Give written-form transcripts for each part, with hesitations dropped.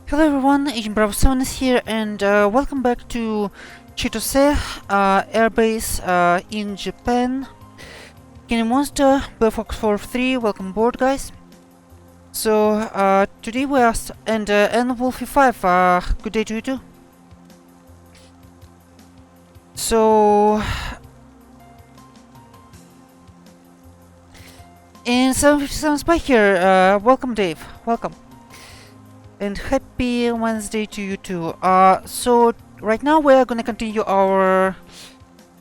Hello everyone, Agent Bravo 7 is here, and welcome back to Chitose Airbase in Japan. Kenny Monster, Fox 43, welcome aboard, guys. So today we are and Wolfie 5, good day to you too. So and 757 Spy here, welcome Dave, welcome. And happy Wednesday to you too. So right now we are gonna continue our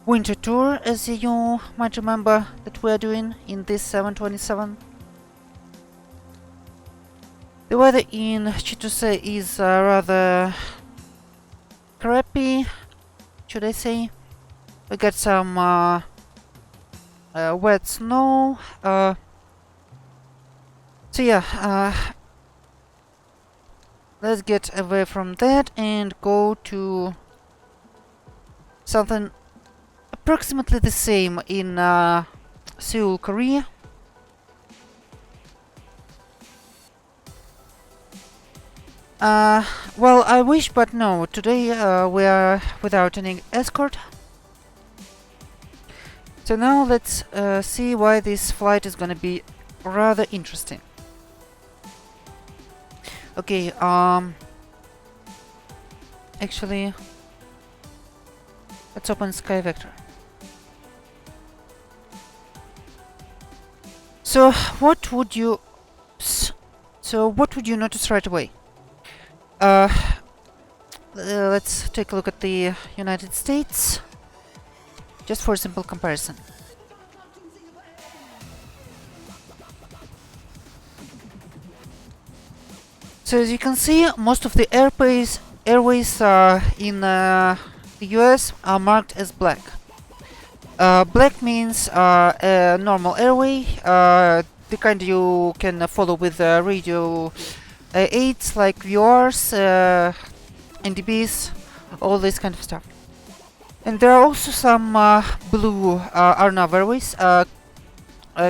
winter tour, as you might remember that we are doing in this 727. The weather in Chitose is rather crappy, should I say. We got some wet snow. So yeah, let's get away from that and go to something approximately the same in Seoul, Korea. Well, I wish, but no. Today we are without any escort. So now let's see why this flight is gonna be rather interesting. Okay, actually, let's open Sky Vector. So what would you notice right away? Let's take a look at the United States, just for a simple comparison. So as you can see, most of the airways in the US are marked as black. Black means a normal airway, the kind you can follow with radio aids like VRs, NDBs, all this kind of stuff. And there are also some blue RNAV airways,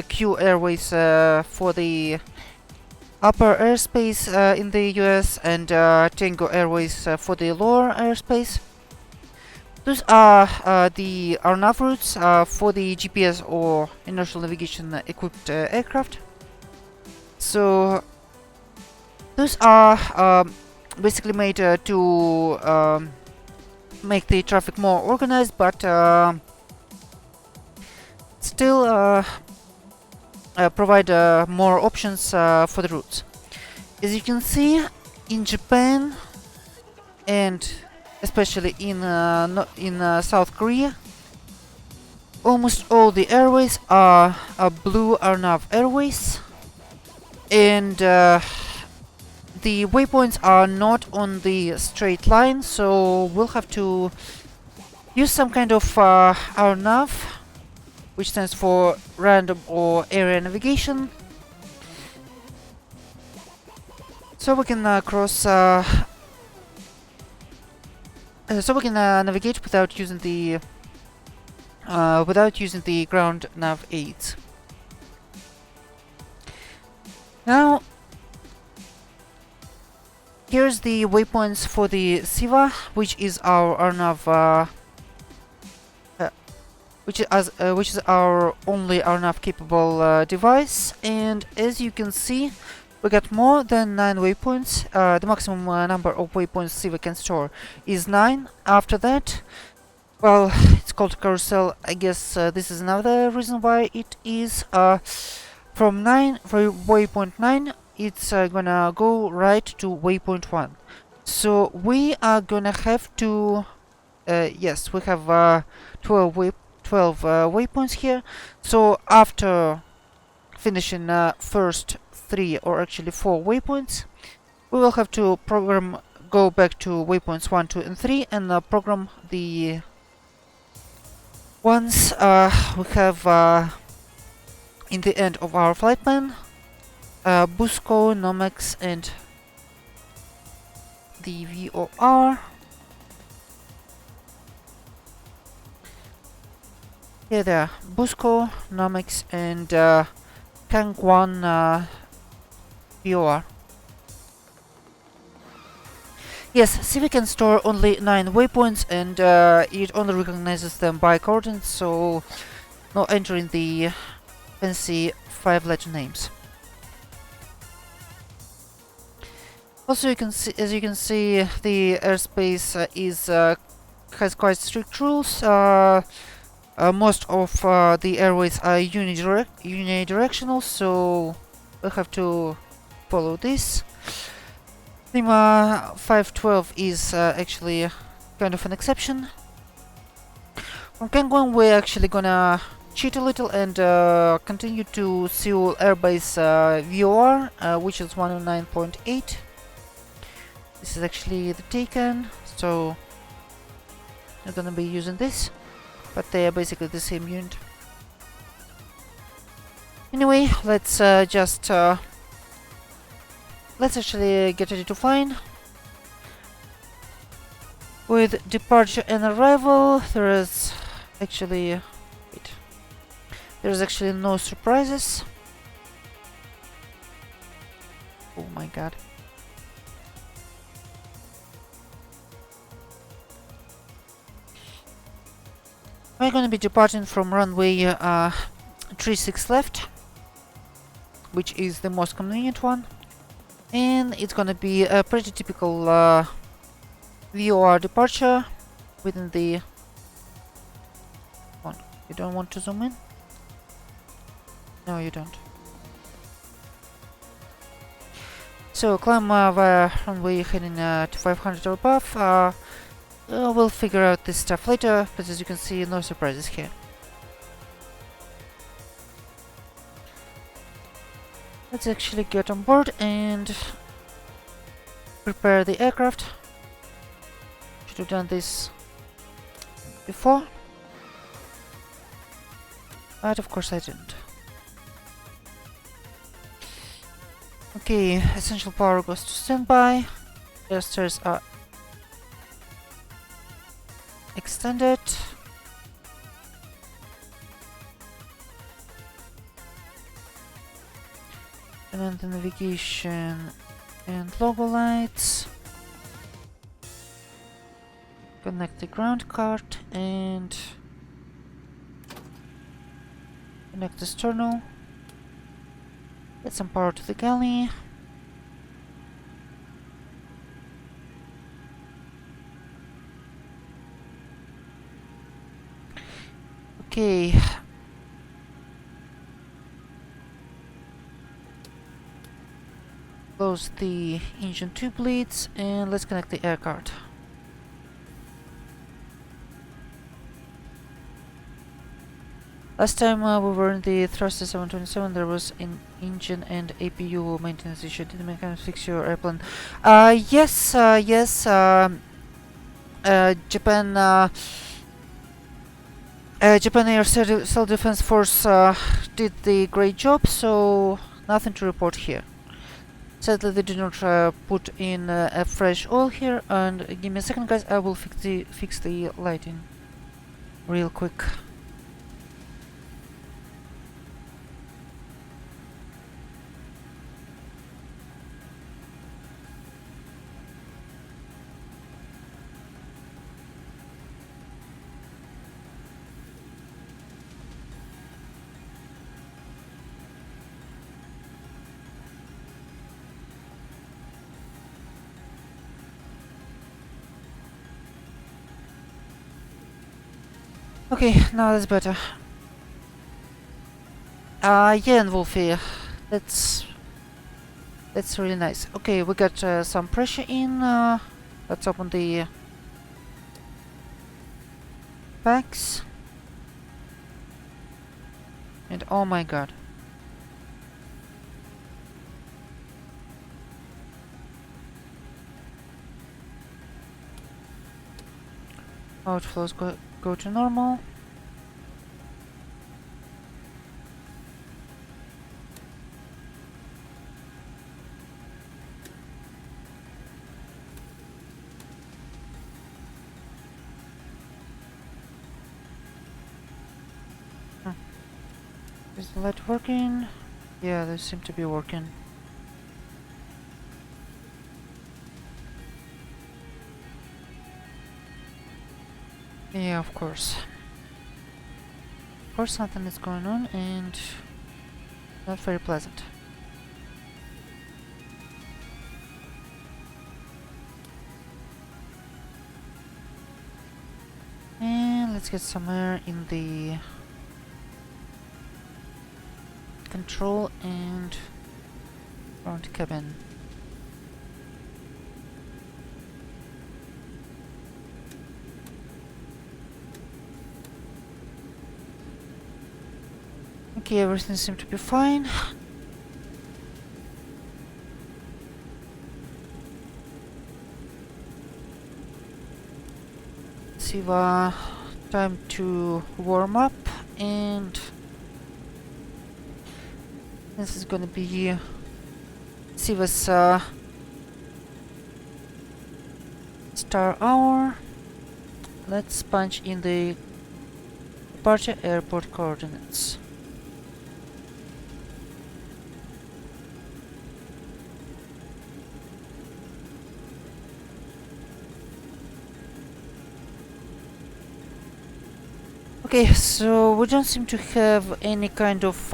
Q airways for the upper airspace in the US, and Tango Airways for the lower airspace. Those are the RNAV routes for the GPS or inertial navigation equipped aircraft. So those are basically made to make the traffic more organized, but still provide more options for the routes. As you can see, in Japan and especially in South Korea, almost all the airways are blue RNAV airways, and the waypoints are not on the straight line, so we'll have to use some kind of RNAV, which stands for random or area navigation, so we can navigate without using the ground nav aids. Now here's the waypoints for the CIVA, which is our RNAV which is our only RNAV capable device, and as you can see, we got more than 9 waypoints. The maximum number of waypoints CIVA can store is 9. After that, well, it's called carousel. I guess this is another reason why it is from waypoint 9. It's gonna go right to waypoint 1. So we are gonna have to yes, we have 12 waypoints here. So after finishing first 3 or actually 4 waypoints, we will have to go back to waypoints 1, 2 and 3 and program the ones we have in the end of our flight plan, Busco, Nomex and the VOR. Here they are, Busco, Nomex and Kangwon VOR. Yes, CIVA can store only 9 waypoints, and it only recognizes them by coordinates, so no entering the fancy 5-letter names. Also, you can see, as you can see, the airspace has quite strict rules. Most of the airways are unidirectional, so we have to follow this. Thema 512 is actually kind of an exception. From Kangwon, we're actually gonna cheat a little and continue to Seoul Airbase VOR, which is 109.8. This is actually the taken, so I'm gonna be using this, but they are basically the same unit. Anyway, let's actually get ready to fly. With departure and arrival, there's actually no surprises. Oh my god. We're going to be departing from runway 36 left, which is the most convenient one, and it's going to be a pretty typical VOR departure within the one. You don't want to zoom in? No, you don't. So climb via runway heading to 500 or above. We'll figure out this stuff later, but as you can see, no surprises here. Let's actually get on board and prepare the aircraft. Should have done this before, but of course I didn't. Okay, essential power goes to standby. Air stairs are extended. And then the navigation and logo lights. Connect the ground cart and connect the sternal. Get some power to the galley. Okay. Close the engine tube leads and let's connect the air cart. Last time we were in the thruster 727, there was an engine and APU maintenance issue. Did the mechanics fix your airplane? Yes, yes. Japan Air Self-Defense Force did the great job, so nothing to report here. Sadly, they did not put in a fresh oil here. And give me a second, guys. I will fix the lighting real quick. Okay, now that's better. Yeah, and Wolfie, that's really nice. Okay, we got some pressure in. Let's open the packs. And oh my god. Outflows go to normal. Is the light working? Yeah, they seem to be working. Yeah, of course. Of course something is going on and not very pleasant. And let's get somewhere in the control and front cabin. Okay, everything seems to be fine. CIVA, time to warm up, and this is gonna be CIVA's star hour. Let's punch in the departure airport coordinates. Okay, so we don't seem to have any kind of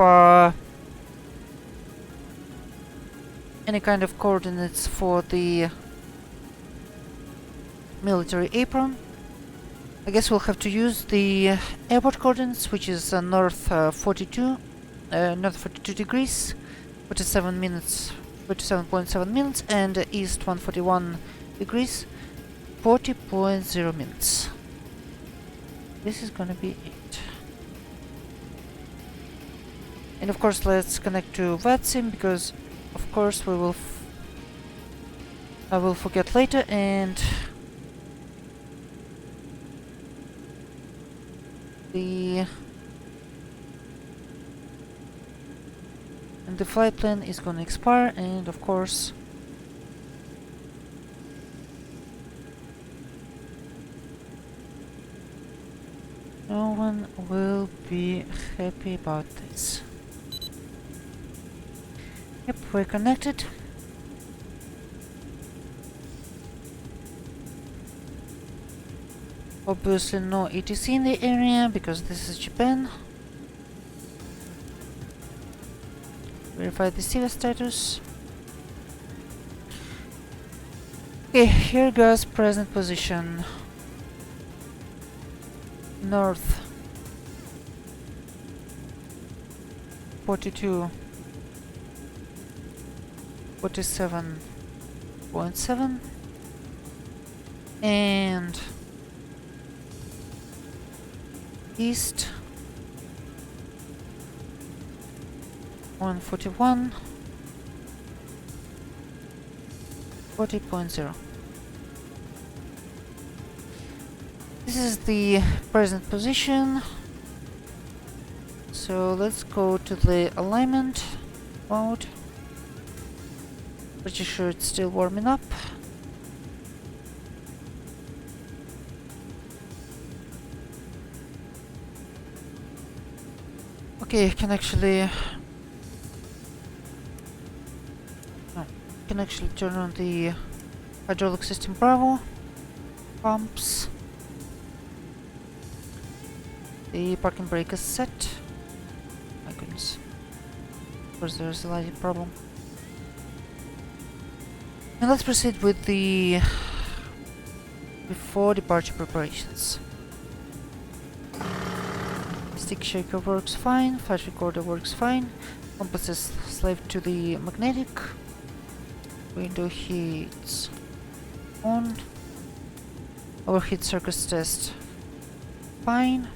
coordinates for the military apron. I guess we'll have to use the airport coordinates, which is north 42 degrees, 47 minutes, 47.7 minutes, and east 141 degrees, 40.0 minutes. This is gonna be it. And of course, let's connect to VATSIM, because of course we will I will forget later, and the flight plan is gonna expire, and of course no one will be happy about this. Yep, we're connected. Obviously no ETC in the area, because this is Japan. Verify the CIVA status. Okay, here goes present position. North 42 47.7 and east 141 40.0. This is the present position, so let's go to the alignment mode. Pretty sure it's still warming up. Okay, can actually turn on the hydraulic system Bravo, pumps. The parking brake is set. My goodness. Of course there's a lighting problem. And let's proceed with the before departure preparations. Stick shaker works fine, flash recorder works fine, compass is slaved to the magnetic, window heats on, overheat circuits test fine.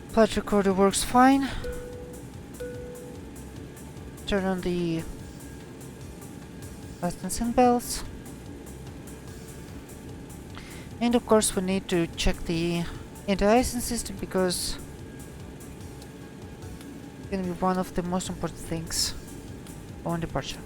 Flight recorder works fine. Turn on the licensing bells. And of course we need to check the anti-icing system, because it's gonna be one of the most important things on departure.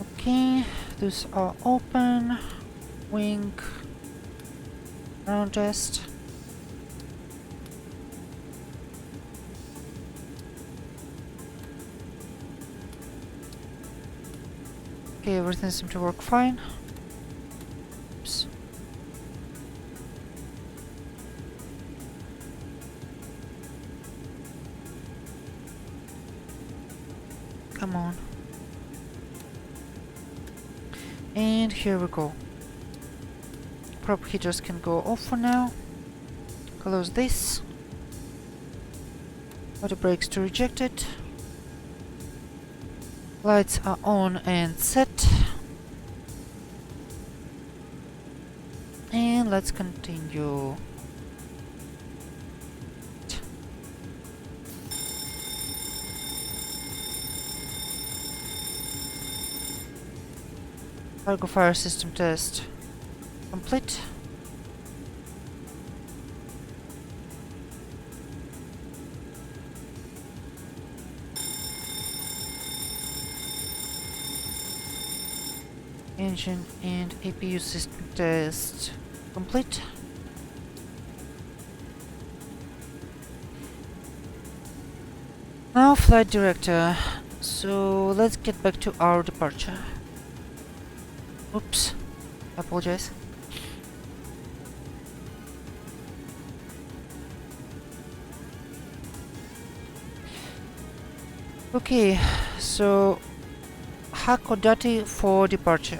Okay, those are open. Wing, ground rest. Okay, everything seems to work fine. Oops. Come on. And here we go. Prop heaters can go off for now. Close this. Auto brakes to reject it. Lights are on and set. And let's continue. Cargo fire system test complete. Engine and APU system test complete. Now flight director. So let's get back to our departure. Oops, I apologize. Okay, so Hakodate for departure.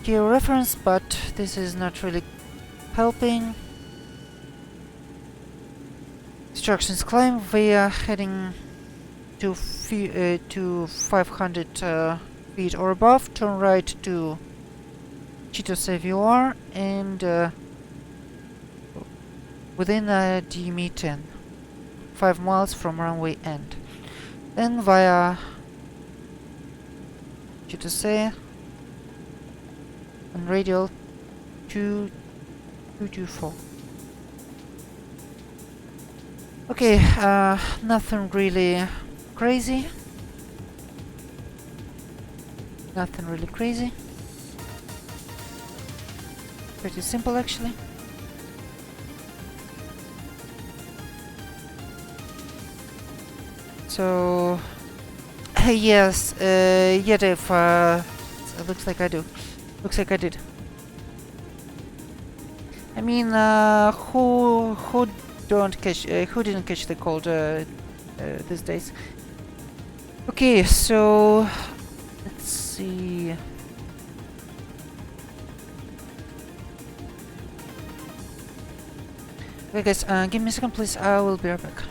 Gear reference, but this is not really helping. Instructions climb. We are heading to 500 feet or above. Turn right to Chitose VR and within DME 10. 5 miles from runway end. Then via Chitose and radial 224. Okay, nothing really crazy. Nothing really crazy. Pretty simple actually. So yes, yeah, Dave, it looks like I do. Looks like I did. I mean, who didn't catch the cold these days? Okay, so let's see. Okay, guys, give me a second, please. I will be right back.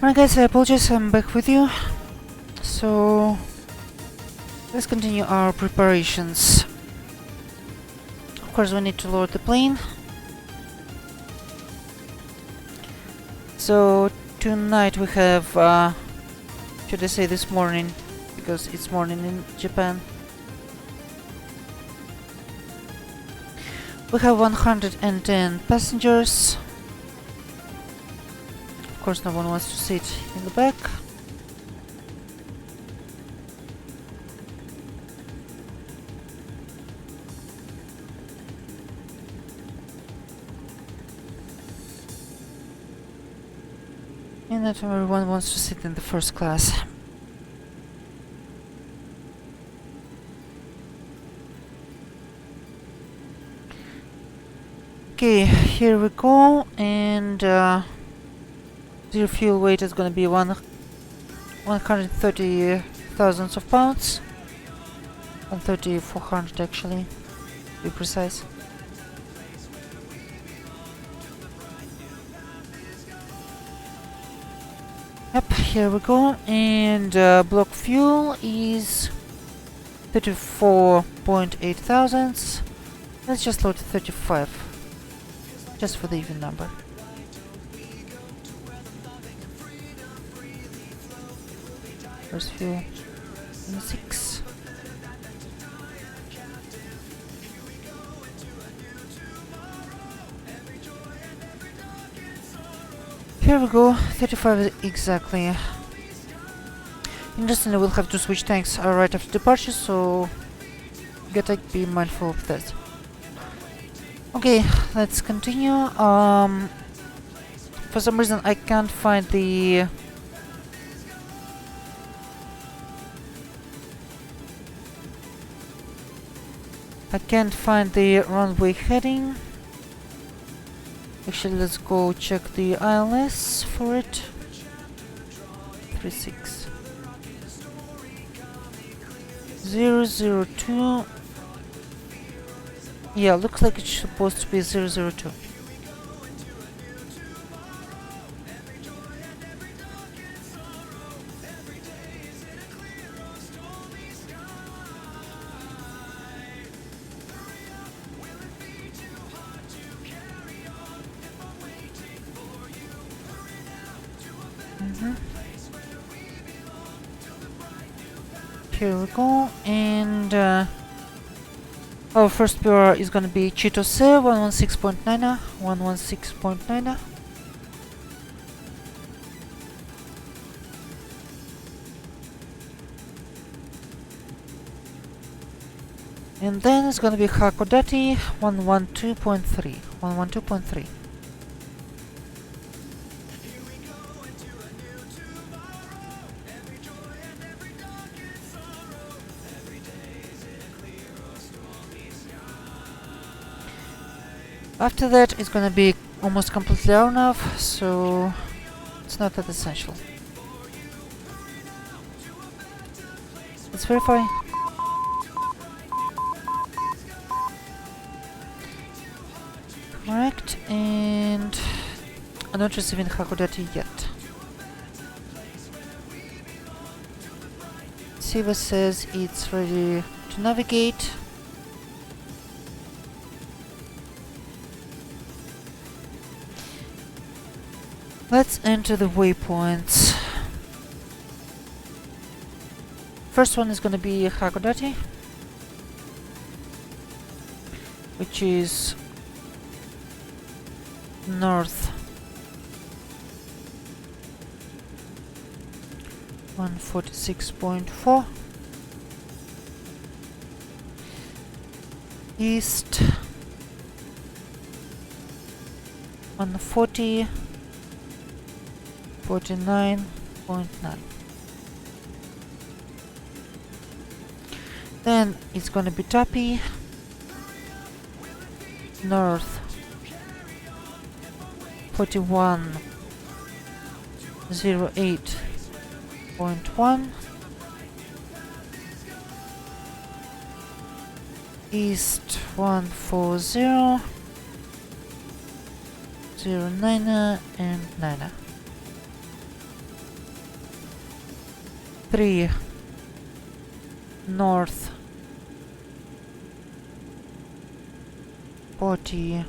Alright guys, I apologize, I'm back with you. So let's continue our preparations. Of course we need to load the plane. So tonight we have, should I say this morning, because it's morning in Japan. We have 110 passengers. Of course, no one wants to sit in the back. And not everyone wants to sit in the first class. Okay, here we go, and Zero fuel weight is gonna be 130 thousandths of pounds. 130,400 actually, to be precise. Yep, here we go. And block fuel is 34.8 thousandths. Let's just load 35, just for the even number. First fuel, 6. Here we go, 35 exactly. Interestingly, we'll have to switch tanks right after departure, so gotta be mindful of that. Okay, let's continue. For some reason I can't find the runway heading. Actually, let's go check the ILS for it. 36 002. Yeah, looks like it's supposed to be 002. Here we go, and our first PR is gonna be Chitose 116.9, 116.9. And then it's gonna be Hakodate 112.3, 112.3. After that, it's gonna be almost completely RNAV, so it's not that essential. Let's verify. Correct, and I'm not receiving Hakodate yet. CIVA says it's ready to navigate. Let's enter the waypoints. First one is gonna be Hakodate, which is north 146.4, east 140. 49.9. Then it's gonna be Tapi, north 4108.1, east 14009 and 9. 3 north 40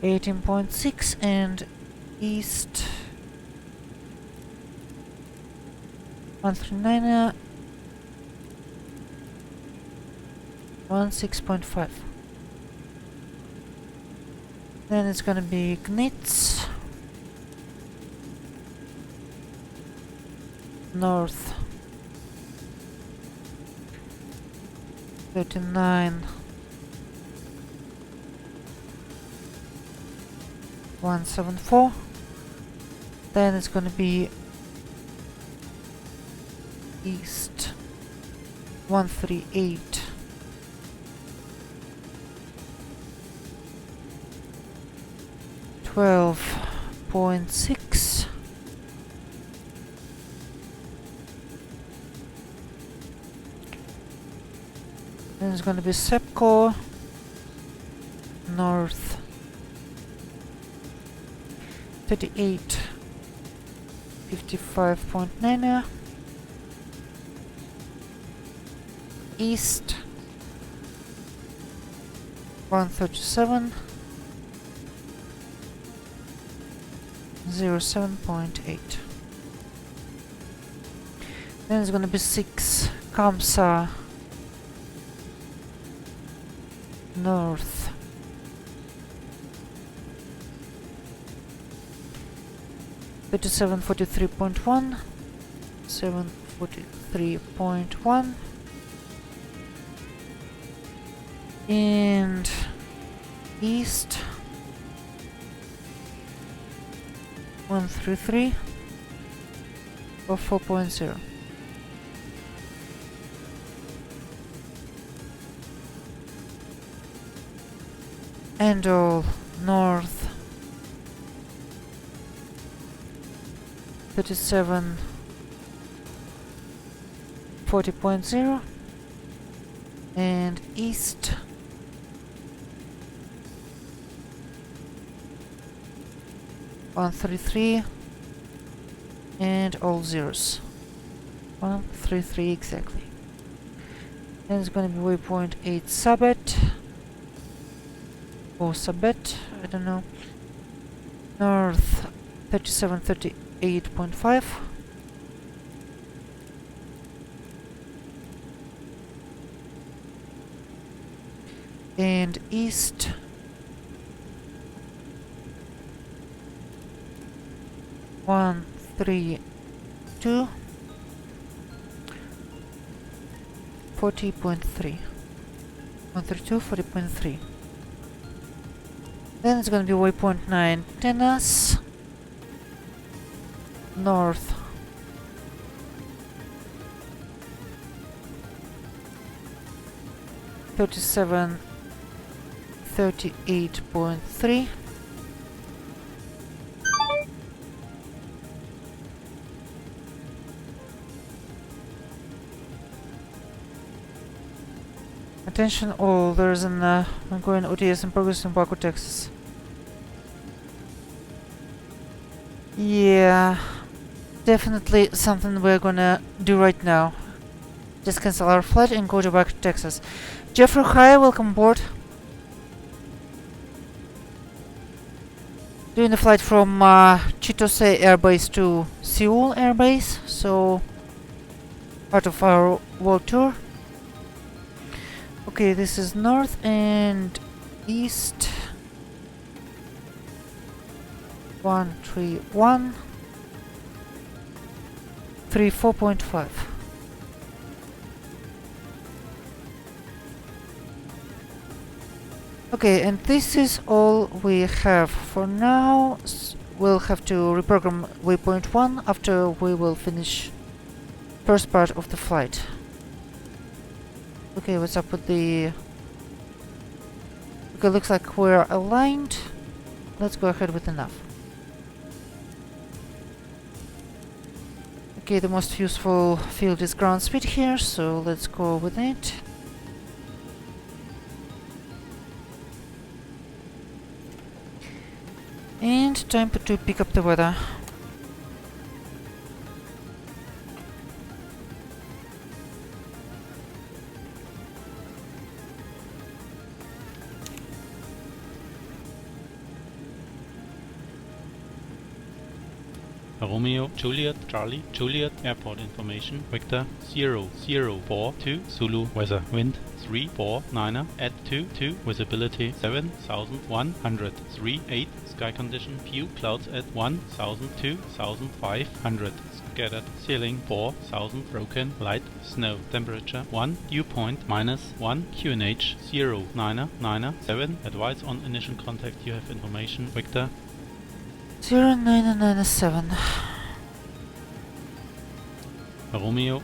18.6 and east 139 16.5. Then it's gonna be Gnitz north 39 174. Then it's gonna be east 138 12.6. Then it's gonna be Sepco north 38 55.9, east 137 07.8. Then it's gonna be 6 Kamsa north 3743.1 743.1 and east 133 or 4.0. And all north 37 40.0 and east 133 and all zeros. 133 exactly. Then it's gonna be waypoint 8 Sabet or Sabet, I don't know. North 3738.5 and east 132 40.3 132 40.3. Then it's gonna be waypoint 9 Tenas north 37 38.3 Attention all, there's an ongoing ODS in progress in Waco, Texas. Yeah, definitely something we're gonna do right now. Just cancel our flight and go to Waco, Texas. Jeffrey, hi, welcome aboard. Doing the flight from Chitose Air Base to Seoul Air Base, so part of our world tour. Okay, this is north and east 131 34.5. Okay, and this is all we have for now. We'll have to reprogram waypoint 1 after we will finish first part of the flight. Okay, what's up with the... Okay, looks like we're aligned. Let's go ahead with enough. Okay, the most useful field is ground speed here, so let's go with it. And time to pick up the weather. Romeo, Juliet, Charlie, Juliet, airport information, Victor 0042, Zulu, weather, wind 349er, at 22, visibility 7138, sky condition, few clouds at 1000 to 1500, scattered, ceiling 4000, broken, light, snow, temperature 1, dew point -1, QNH 0997, advise on initial contact, you have information, Victor 0997. Romeo,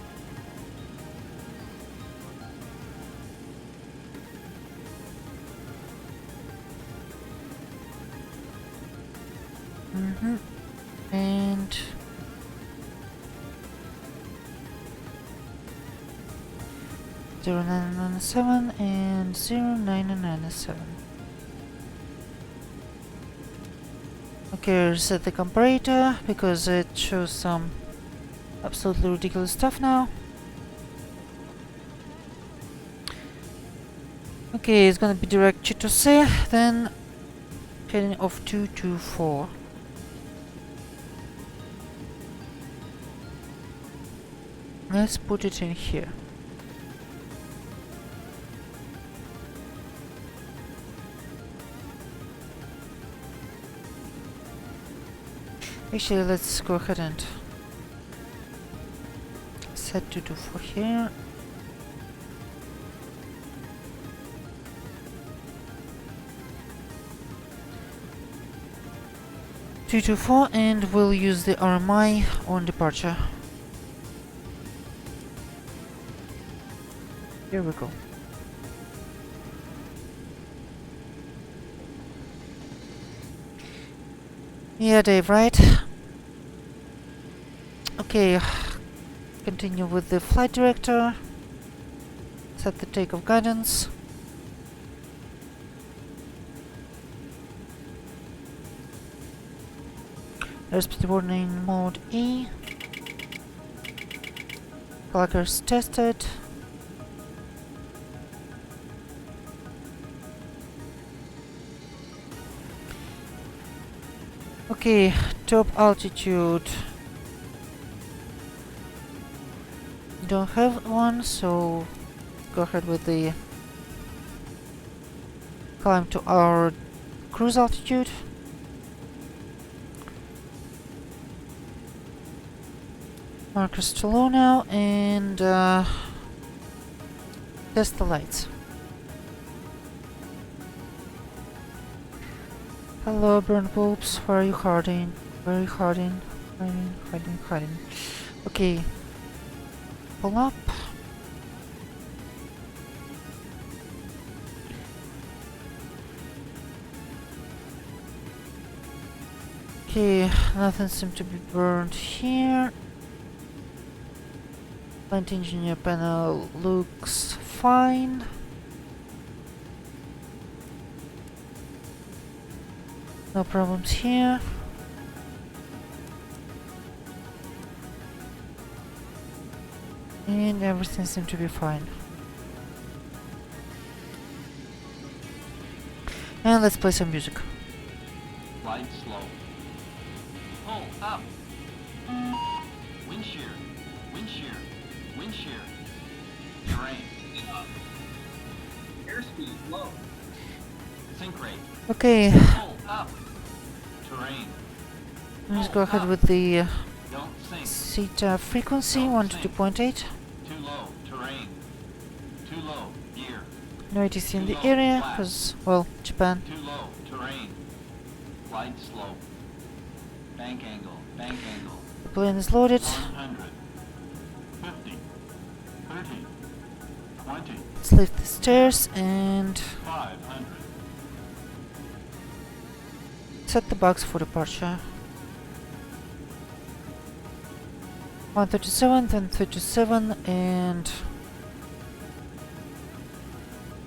And 0997 and 0997. Okay, reset the comparator because it shows some absolutely ridiculous stuff now. Okay, it's gonna be direct Chitose, then heading off 224. Let's put it in here. Actually, let's go ahead and set 224 here. And we'll use the RMI on departure. Here we go. Yeah, Dave, right? Okay, continue with the flight director. Set the takeoff guidance. Airspeed warning mode E. Clockers tested. Okay, top altitude. Don't have one, so go ahead with the climb to our cruise altitude. Markers to low now, and test the lights. Hello, burn bulbs. Where are you hiding? Where are you hiding? Hiding. Okay. Pull up. Okay, nothing seems to be burned here. Plant engineer panel looks fine. No problems here. And everything seems to be fine. And let's play some music. Glide slow. Pull up. Wind shear. Wind shear. Wind shear. Terrain. Up. Airspeed low. Sink rate. Okay, Pull up. Terrain. let's go ahead with the Don't sink. CIVA frequency, 122.8. Too low. Terrain. Too low. Gear. No ATC in the area, because, well, Japan. Too low. Terrain. Glide slow. Bank angle. Bank angle. The plane is loaded. 100. 50. 30. 20. Let's lift the stairs and 500. set the box for departure. 137, then 37, and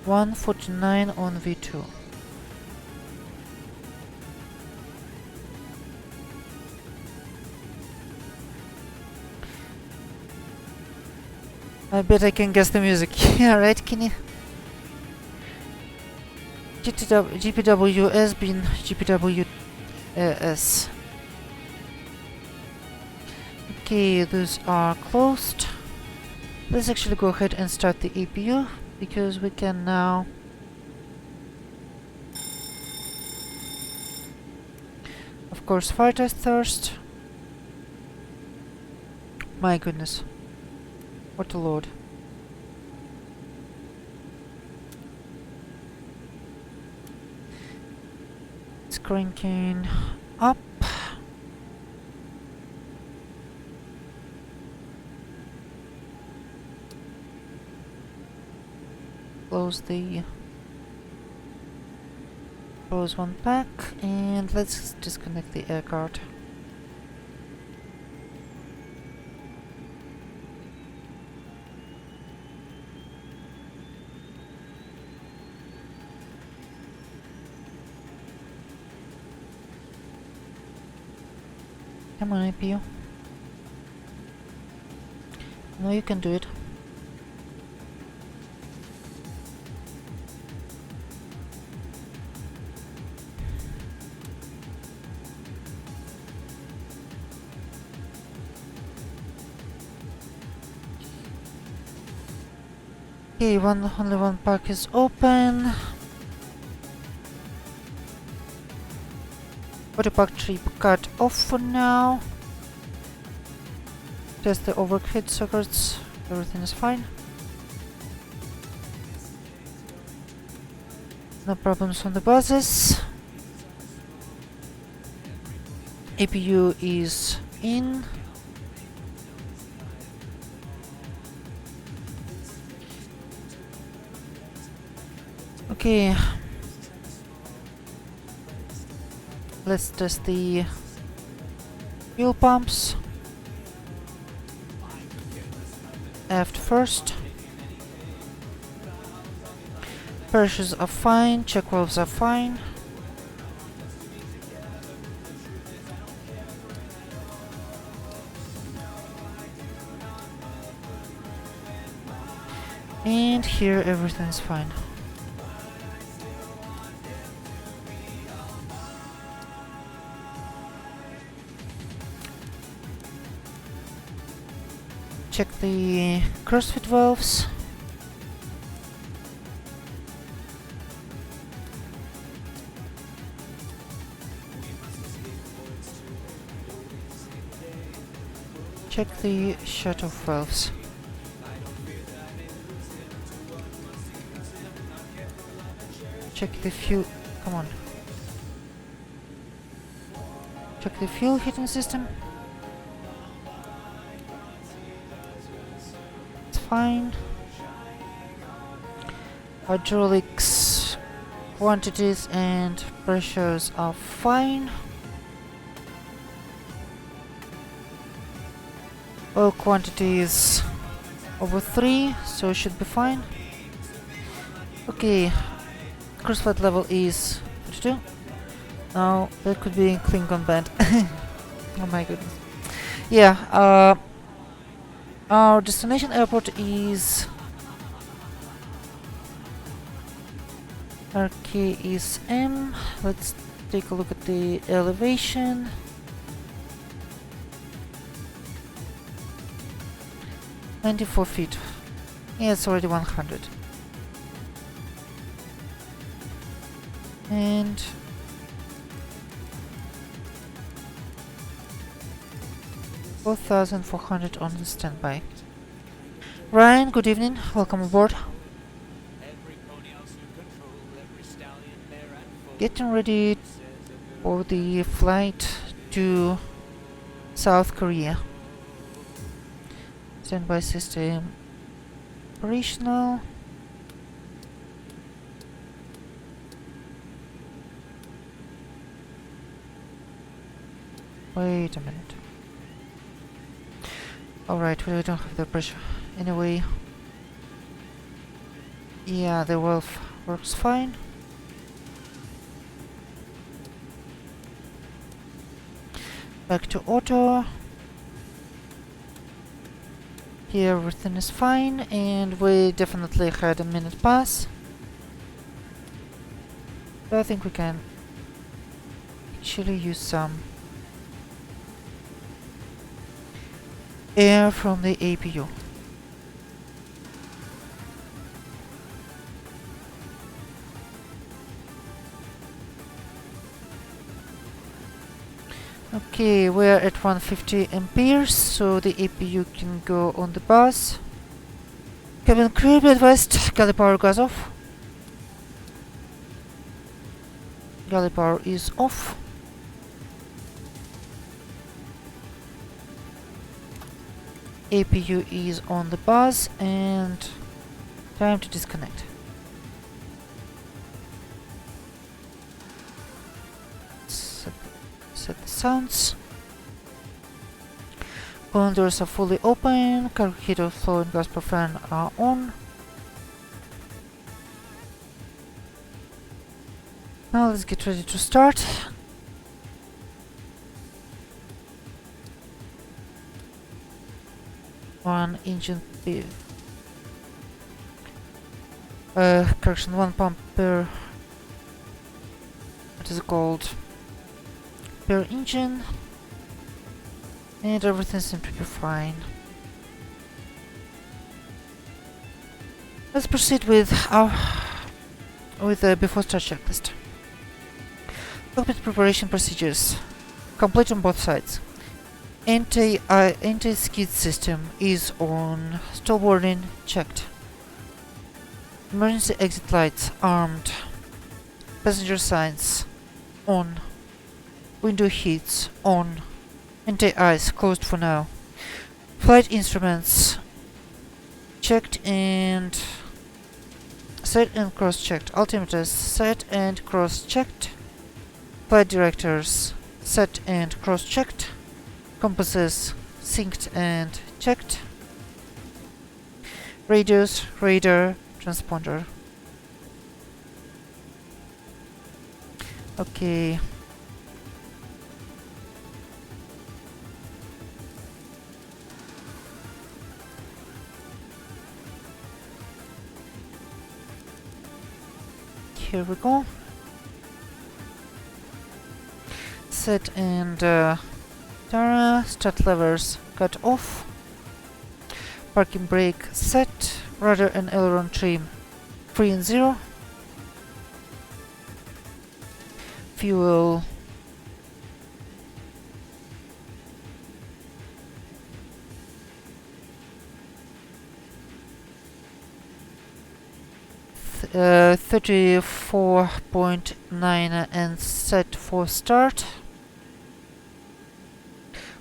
149 on V2. I bet I can guess the music. Yeah, right, Kenny? GPWS being GPWS. Okay, those are closed. Let's actually go ahead and start the APU, because we can now of course fire test first. My goodness, what a load. It's cranking up. Close the Close one pack and let's disconnect the air card. Come on, APU. No, you can do it. Okay, only one pack is open. Body pack trip cut off for now. Test the overhead circuits. Everything is fine. No problems on the buses. APU is in. Okay. Let's test the fuel pumps. Aft first. Pressures are fine, check valves are fine. And here everything's fine. Check the crossfit valves. Check the shut-off valves. Check the fuel. Come on. Check the fuel heating system. It's fine. Hydraulics quantities and pressures are fine. Oil quantity is over 3, so it should be fine. Okay, crossfit level is 42. Now that could be Klingon band. Oh my goodness. Yeah, our destination airport is RKSM. Let's take a look at the elevation. $94 feet. Yeah, it's already 100. And $4,400 on the standby. Ryan, good evening. Welcome aboard. Getting ready for the flight to South Korea. Standby system operational. Wait a minute. Alright, we don't have the pressure. Anyway. Yeah, the valve works fine. Back to auto. Here everything is fine, and we definitely had a minute pass. So I think we can actually use some air from the APU. Okay, we're at 150 amperes, so the APU can go on the bus. Cabin crew, be advised, galley power goes off. Galley power is off. APU is on the bus, and time to disconnect. sounds. Cooling doors are fully open. Cargo heater, flow and gas per fan are on. Now let's get ready to start. One engine correction, one pump per, what is it called, per engine, and everything seems to be fine. Let's proceed with our before start checklist. Cockpit preparation procedures complete on both sides. Anti-skid system is on. Stall warning checked. Emergency exit lights armed. Passenger signs on. Window heats on. Anti-ice closed for now. Flight instruments checked and set and cross-checked. Altimeters set and cross-checked. Flight directors set and cross-checked. Compasses synced and checked. Radios, radar, transponder. Okay. Here we go. Set and start levers cut off. Parking brake set. Rudder and aileron trim 3 and 0. Fuel th 34.9 and set for start.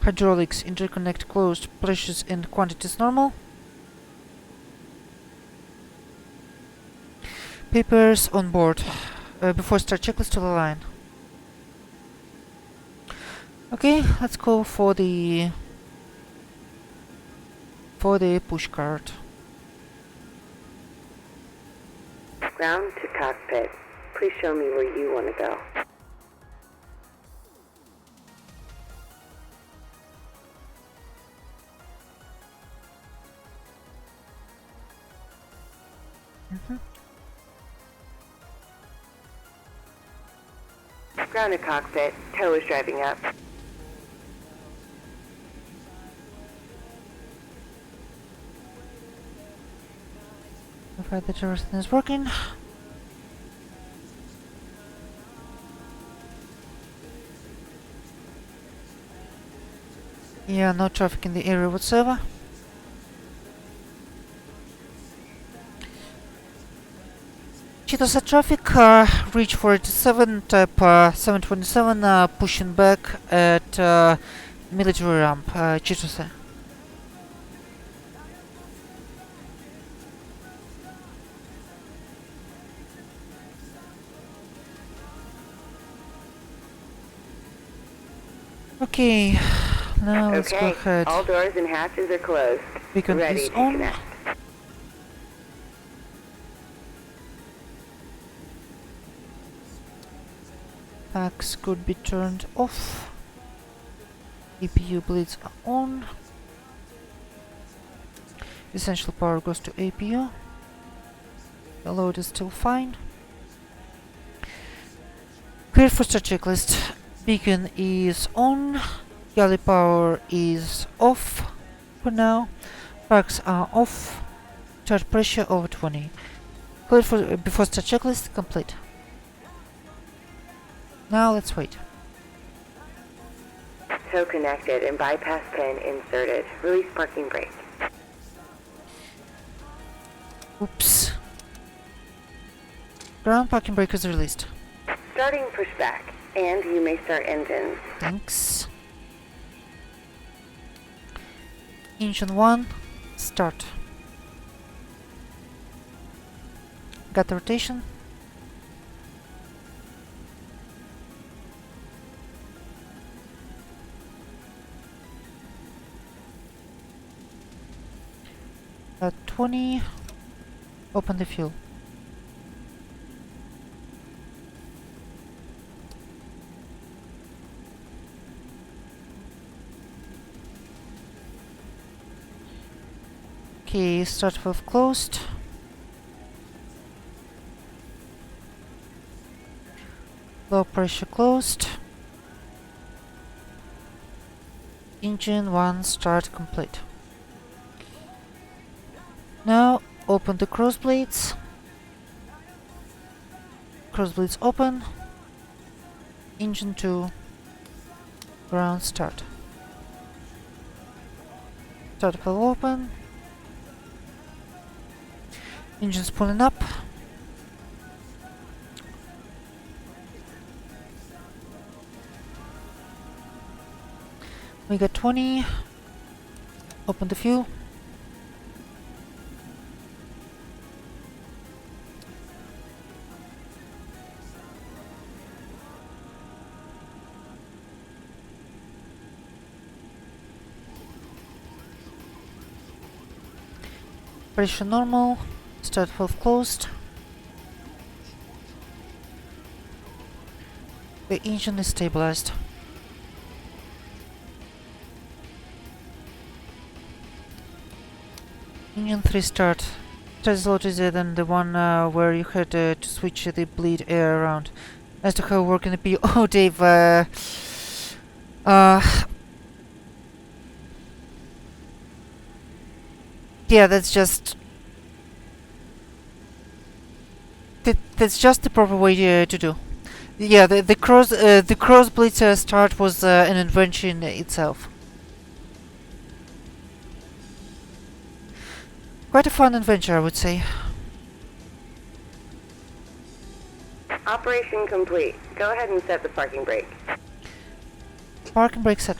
Hydraulics interconnect closed, pressures and quantities normal. Papers on board. Before start checklist to the line. Okay, let's go for the push cart. Ground to cockpit. Please show me where you want to go. Ground to cockpit. Tow is driving up. Verify that everything is working. Yeah, no traffic in the area whatsoever. Cheetahs at traffic, reach 487, type 727, pushing back at military ramp, Cheetahs. Okay, now let's go ahead. All doors and hatches are closed. Beacon Ready is to on. connect. Packs could be turned off. EPU bleeds are on. Essential power goes to APU. The load is still fine. Clear for start checklist. Beacon is on. Galley power is off for now. Packs are off. Charge pressure over 20. Clear for before start checklist complete. Now let's wait. Tow connected and bypass pin inserted. Release parking brake. Oops. Ground parking brake is released. Starting pushback, and you may start engines. Thanks. Engine 1, start. Got the rotation. At 20, open the fuel. Okay, start valve closed. Low pressure closed. Engine 1 start complete. Now open the cross blades. Cross blades open. Engine 2 ground start. Start valve open. Engine's pulling up. We got 20. Open the fuel. Pressure normal. Start valve closed. The engine is stabilized. Engine 3 start. Start is a lot easier than the one where you had to switch the bleed air around. As to how it works in the PU. Oh, Dave, yeah, that's just... That's just the proper way to do. Yeah, the cross bleed start was an invention itself. Quite a fun adventure, I would say. Operation complete. Go ahead and set the parking brake. Parking brake set.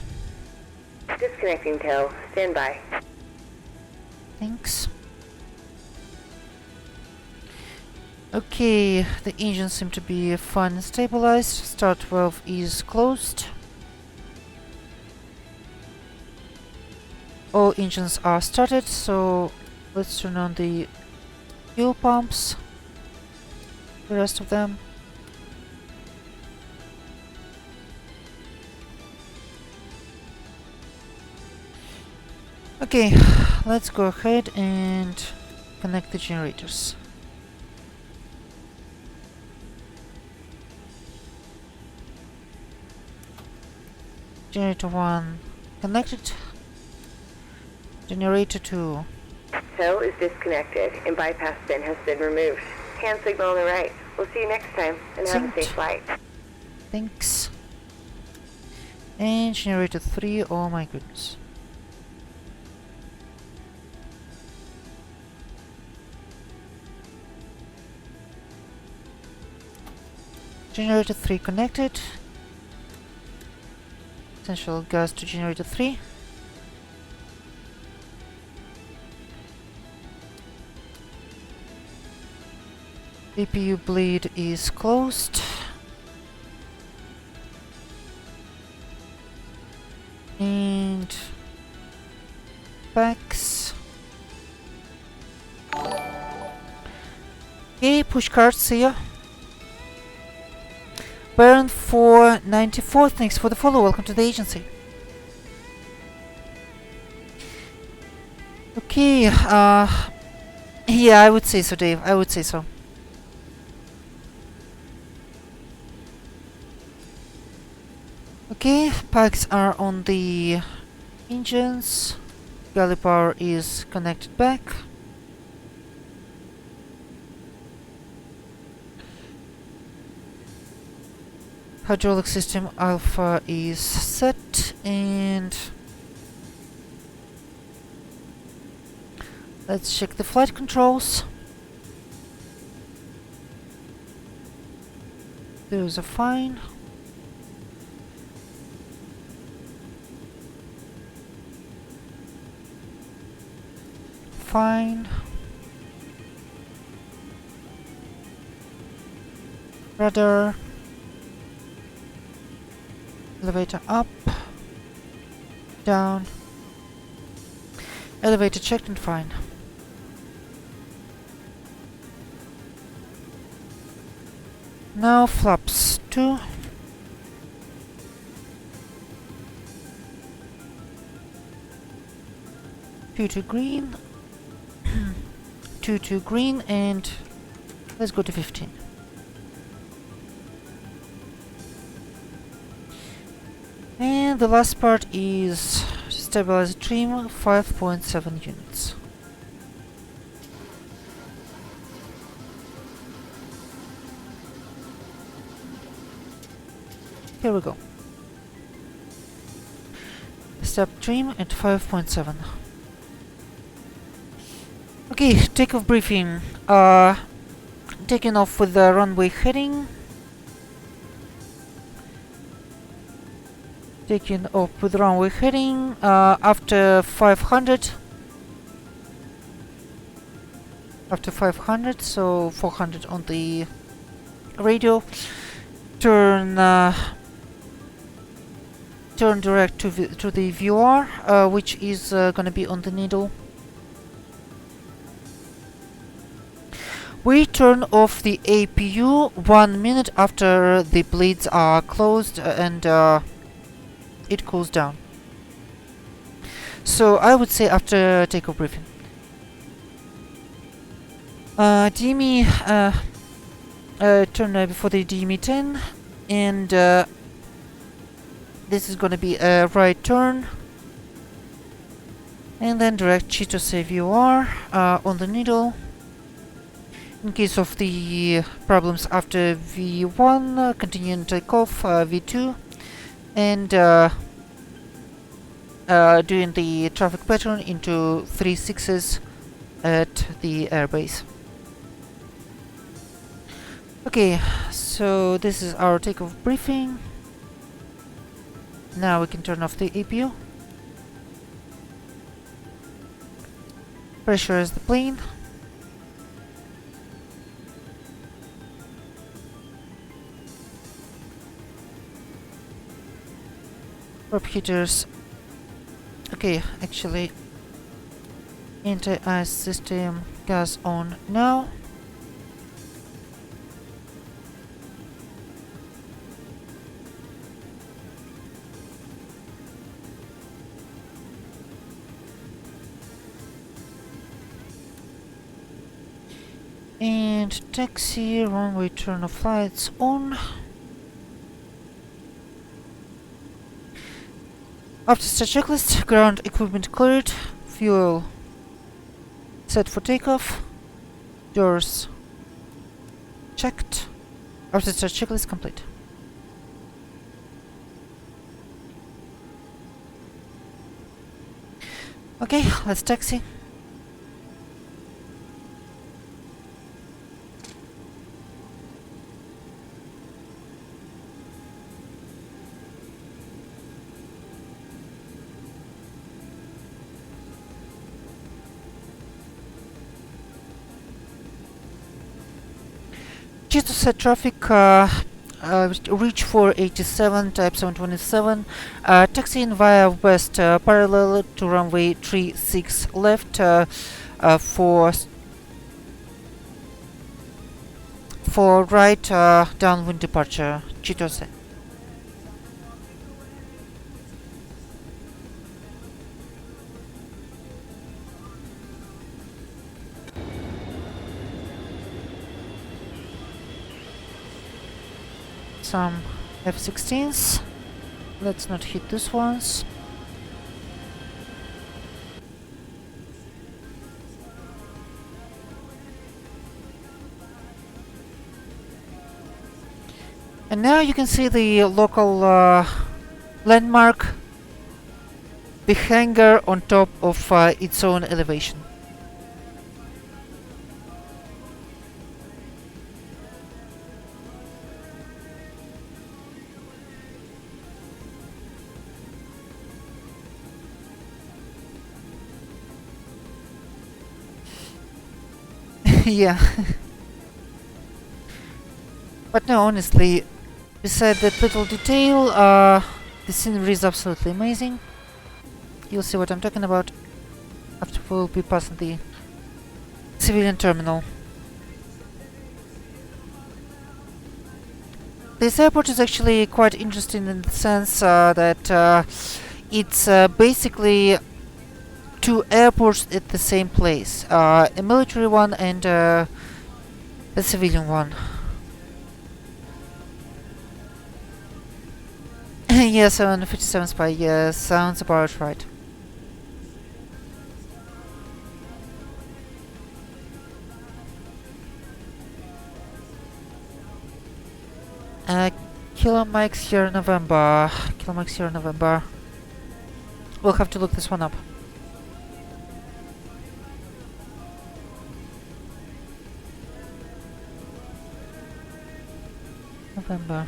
Disconnecting tow. Stand by. Thanks. Okay, the engines seem to be fine and stabilized. Start valve is closed. All engines are started, so let's turn on the fuel pumps. The rest of them. Okay, let's go ahead and connect the generators. Generator 1 connected. Generator 2. Tow is disconnected and bypass bin has been removed. Hand signal on the right. We'll see you next time and have a safe flight. Thanks. And generator 3, oh my goodness. Generator 3 connected. Essential gas to generator 3. APU bleed is closed. And backs. Okay, push card, see ya. Baron 494, thanks for the follow, welcome to the agency. Okay, yeah, I would say so, Dave, I would say so. Okay, packs are on the engines. Galley power is connected back. Hydraulic system alpha is set, and let's check the flight controls. Those are fine. Fine. Rudder. Elevator up. Down. Elevator checked and fine. Now flaps 2. Two to green. 2 to green, and let's go to 15. And the last part is stabilizer trim, 5.7 units. Here we go. Step trim at 5.7. Okay, takeoff briefing. Taking off with the runway heading. Taking off with runway heading. After 500. After 500, so 400 on the radio. Turn direct to the VR, which is gonna be on the needle. We turn off the APU 1 minute after the blades are closed and it cools down. So I would say after takeoff briefing. DME turn before the DME 10, and this is gonna be a right turn, and then direct Chitose VOR on the needle. In case of the problems after V1, continue takeoff V2, and doing the traffic pattern into 3 6s at the airbase. Okay, so this is our takeoff briefing. Now we can turn off the APU. Pressurize the plane. Prop heaters. Okay, actually, anti-ice system gas on now. And taxi, runway turn of flights on. After start checklist, ground equipment cleared, fuel set for takeoff, doors checked. After start checklist complete. Okay, let's taxi. Just to set traffic, reach 487, type 727, taxiing via west parallel to runway 36 left for right downwind departure, Chitose. Some F-16s. Let's not hit these ones. And now you can see the local landmark, the hangar on top of its own elevation. Yeah. But no, honestly, beside that little detail, the scenery is absolutely amazing. You'll see what I'm talking about after we'll be passing the civilian terminal. this airport is actually quite interesting in the sense that it's basically two airports at the same place, a military one and a civilian one. Yeah, 757 Spy, yeah, sounds about right. Kilo Mike Sierra November. Kilo Mike Sierra November. We'll have to look this one up. November.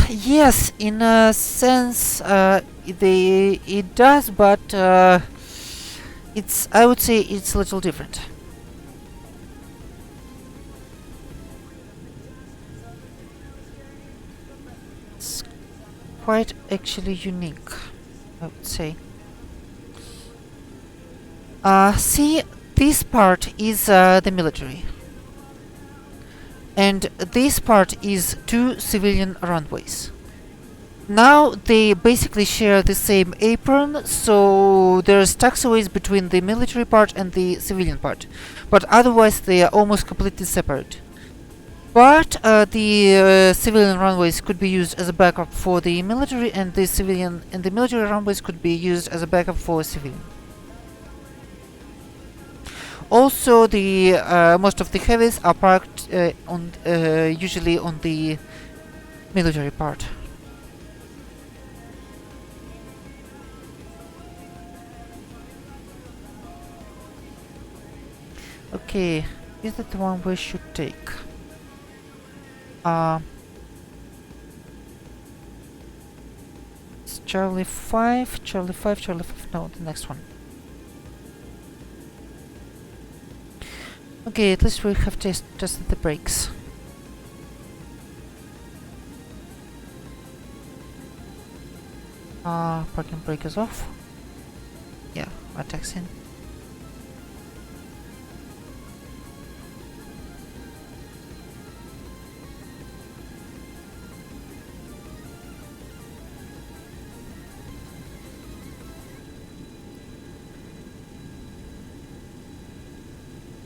Yes, in a sense, it does, but I would say it's a little different. It's quite actually unique, I would say. See, this part is the military. And this part is two civilian runways. Now they basically share the same apron, so there's taxiways between the military part and the civilian part. But otherwise they are almost completely separate. But the civilian runways could be used as a backup for the military, and the military runways could be used as a backup for civilian. Also, the most of the heavies are parked usually on the military part. Okay, is that the one we should take? It's Charlie 5, Charlie 5, Charlie 5, no, the next one. Okay, at least we have tested the brakes. Parking brake is off. Yeah, we're taxiing.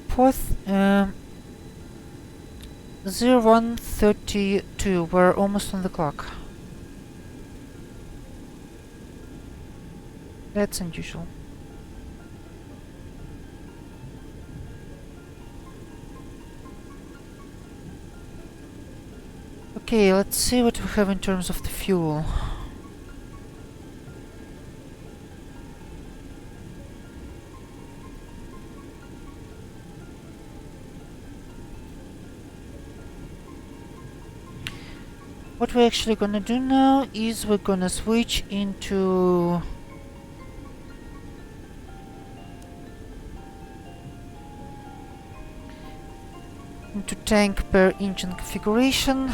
Fourth, 0132, we're almost on the clock. That's unusual. Okay, let's see what we have in terms of the fuel. What we're actually gonna do now is we're gonna switch into tank per engine configuration,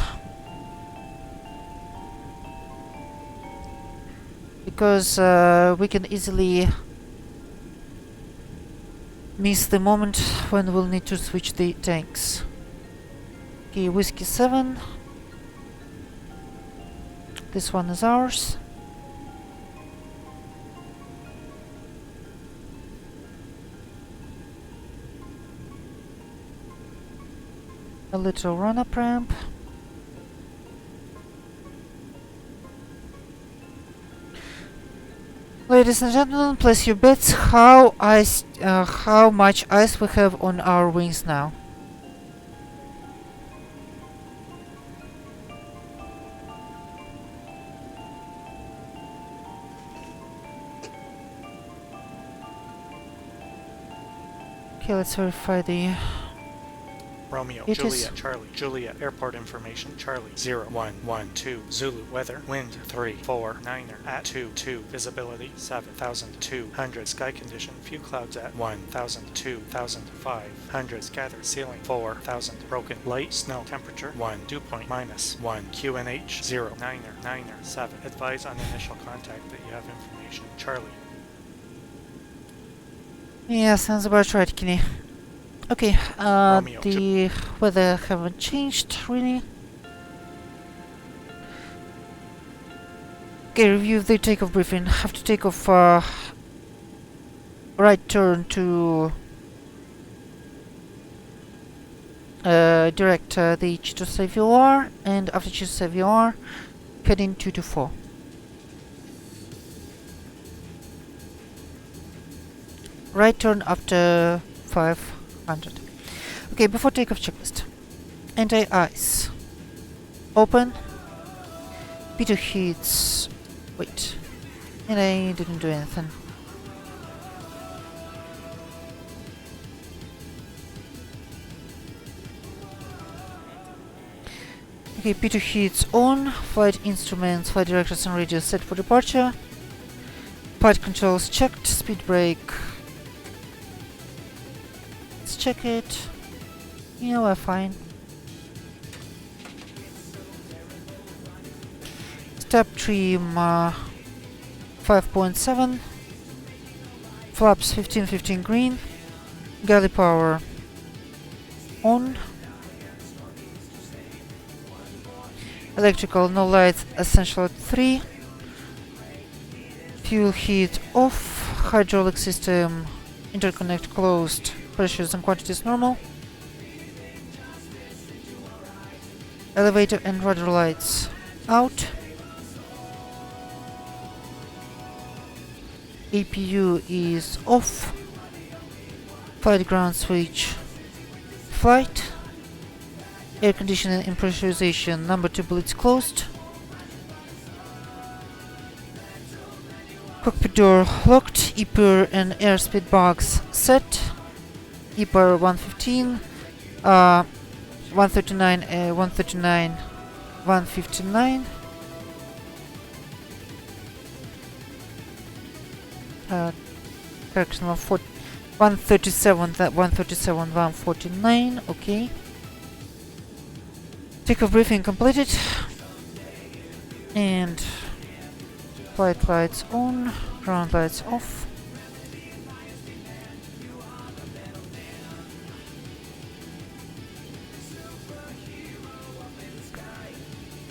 because we can easily miss the moment when we'll need to switch the tanks. Okay, Whiskey 7. This one is ours. A little run-up ramp. Ladies and gentlemen, place your bets how much ice we have on our wings now. Okay, let's verify the Romeo, It is. Juliet, Charlie, Juliet, airport information, Charlie, 0112, Zulu, weather, wind, 3, 4, 9er, at 2, visibility, 7,200, sky condition, few clouds at 1,000, 2,500, scattered, ceiling, 4,000, broken, light, snow, temperature, 1, dew point, -1, QNH, 0, 9er, 7, advise on initial contact that you have information, Charlie. Yeah, sounds about right, Kenny. Okay, Romeo, the weather haven't changed, really. Okay, review the takeoff briefing. Have to take off, right turn to direct the Cheeto CIVA, and after Cheeto CIVA, heading 224. Right turn after 500. Okay, before takeoff checklist. Anti-ice. Open. P2 heats. Wait. And I didn't do anything. Okay, P2 heats on. Flight instruments, flight directors and radios set for departure. Flight controls checked. Speed brake. Let's check it. Yeah, we're fine. Step trim 5.7. Flaps 15 green. Galley power on. Electrical no lights essential at 3. Fuel heat off. Hydraulic system interconnect closed. Pressures and quantities normal. Elevator and rudder lights out. APU is off. Flight ground switch. Flight. Air conditioning and pressurization number 2 bullets closed. Cockpit door locked. EPIR and airspeed box set. EPIR 115. 139, 139, 159. Correction, 137, 137, 149. Okay. Takeoff briefing completed. And flight lights on, ground lights off.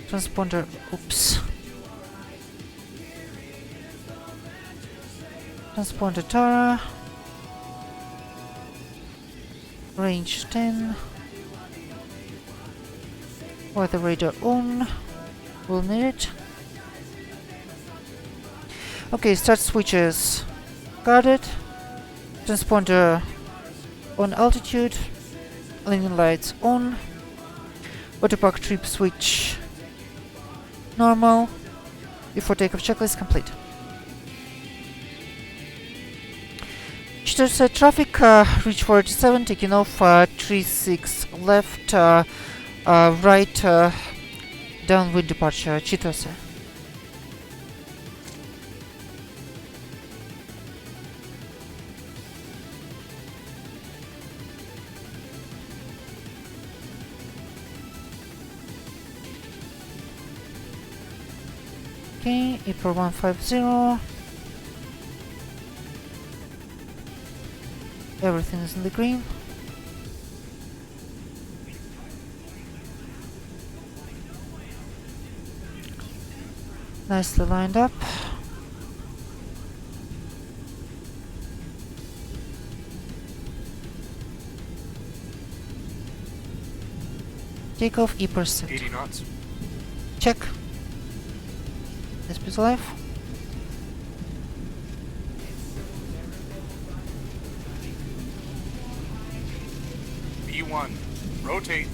Transponder, oops. Transponder Tara. Range 10. Weather radar on. We'll need it. Okay, start switches. Guarded. Transponder on altitude. Landing lights on. Autopark trip switch normal. Before takeoff checklist complete. Cheeto set traffic, reach 47, taking off 36 left, right, downwind departure, Cheeto set. Okay, April 150. Everything is in the green. Nicely lined up. Takeoff, EPIR set. 80 knots. Check. Speed alive. B1, rotate.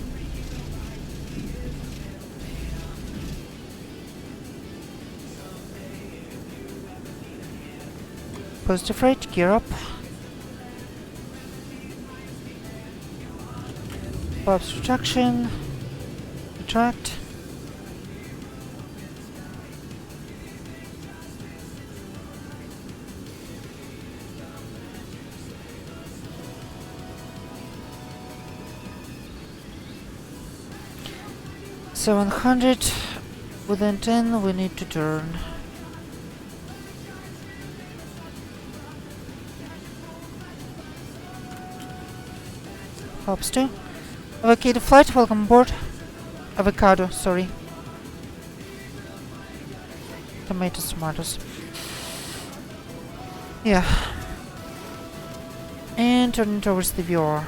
Positive rate, gear up. Flaps retraction. Retract. $700. Within 10 we need to turn. Flaps 2. Avocado flight, welcome aboard. Avocado, sorry. Tomatoes, tomatoes. Yeah. And turning towards the viewer.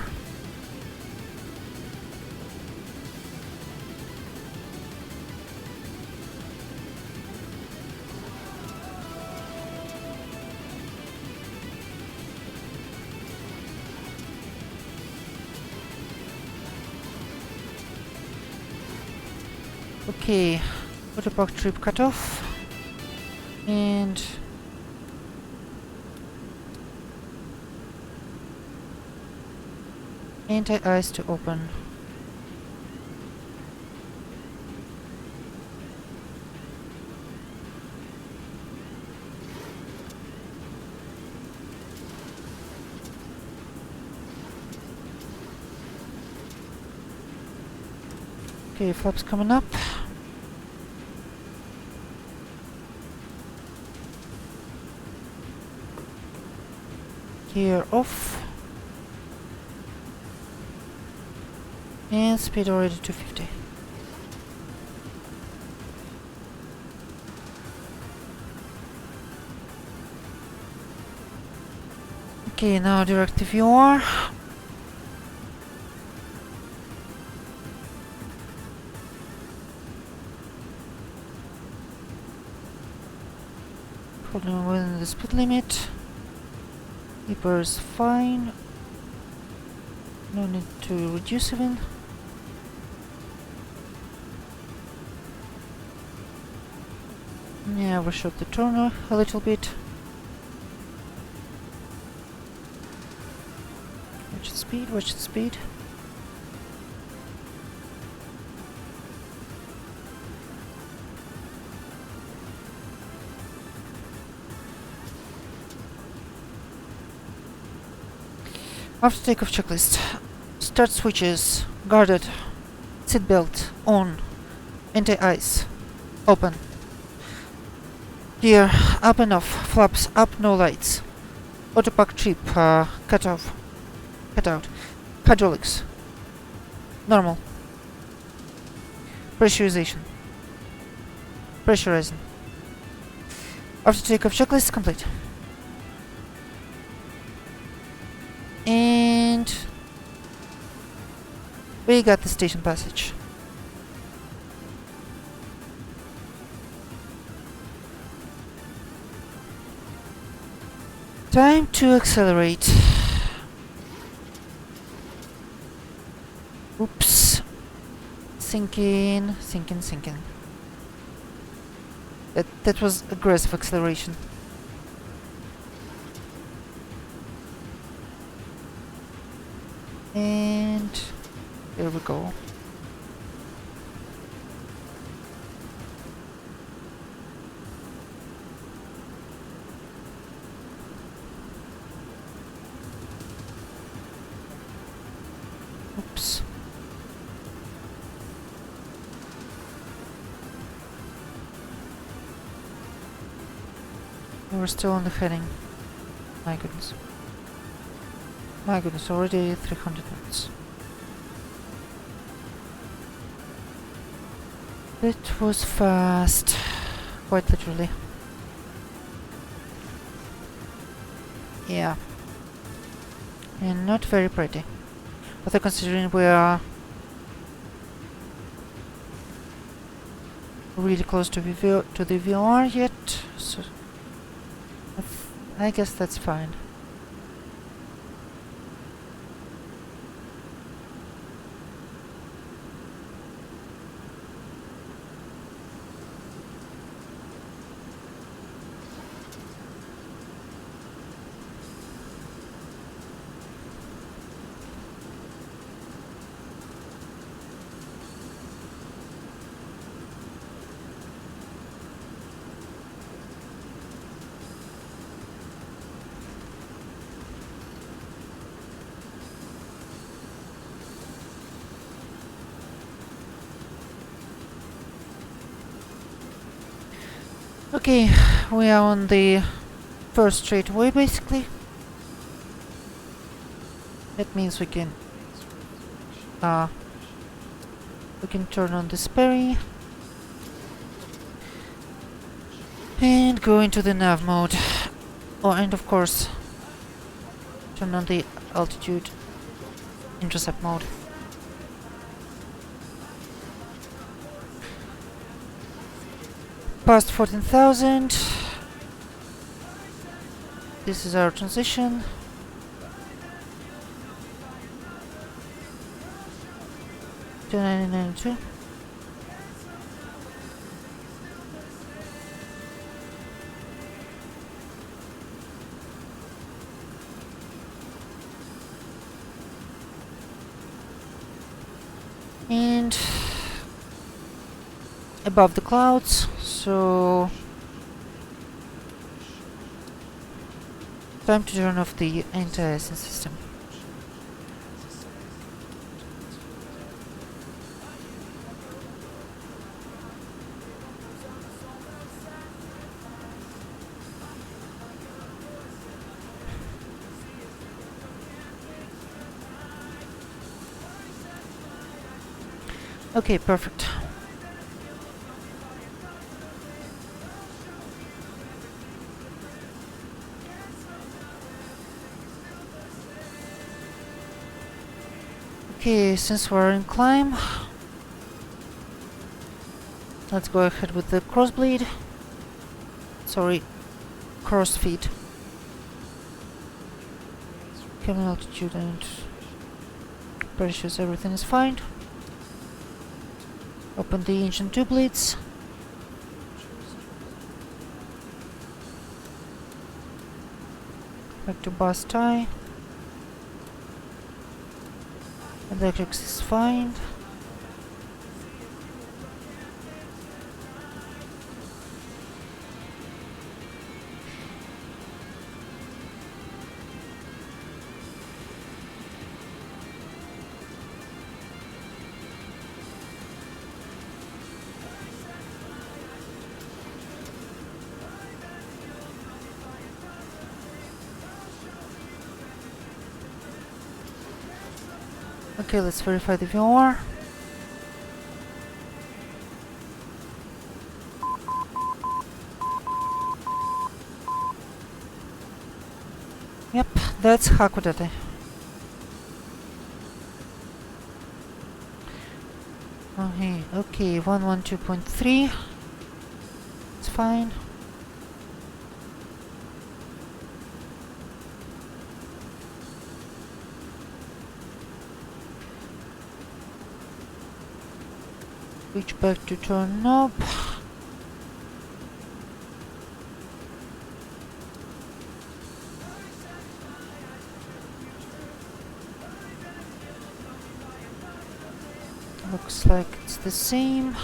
Okay, waterpark trip cut off, and anti-ice to open. Okay, flaps coming up. Gear off. And speed already 250. Okay, now direct the viewer. Holding within the speed limit. Keeper is fine. No need to reduce even. Yeah, we shot the turner a little bit. Watch the speed, watch the speed. After takeoff checklist. Start switches. Guarded. Seatbelt. On. Anti-ice. Open. Gear up and off. Flaps up, no lights. Autopack trip. Cut off. Cut out. Hydraulics. Normal. Pressurization. Pressurizing. After takeoff checklist complete. And we got the station passage. Time to accelerate. Oops. Sinking, sinking, sinking. That was aggressive acceleration. And here we go. Oops. We're still on the heading. My goodness. My goodness, already 300 knots. It was fast. Quite literally. Yeah. And not very pretty. Although considering we are really close to the VR yet, so I guess that's fine. Okay, we are on the first straightaway basically. That means we can turn on the Sperry and go into the nav mode. Oh, and of course turn on the altitude intercept mode. Past 14,000. This is our transition. To 992. And above the clouds, so time to turn off the anti-icing system. Okay, perfect. Okay, since we're in climb, let's go ahead with the crossbleed. Sorry, crossfeed. Cabin altitude and pressures, everything is fine. Open the engine tube leads. Back to bus tie. Electrics is fine. Okay, let's verify the VOR. Yep, that's Hakodate. Okay, 112.3. It's fine. Switch back to turn knob. Looks like it's the same.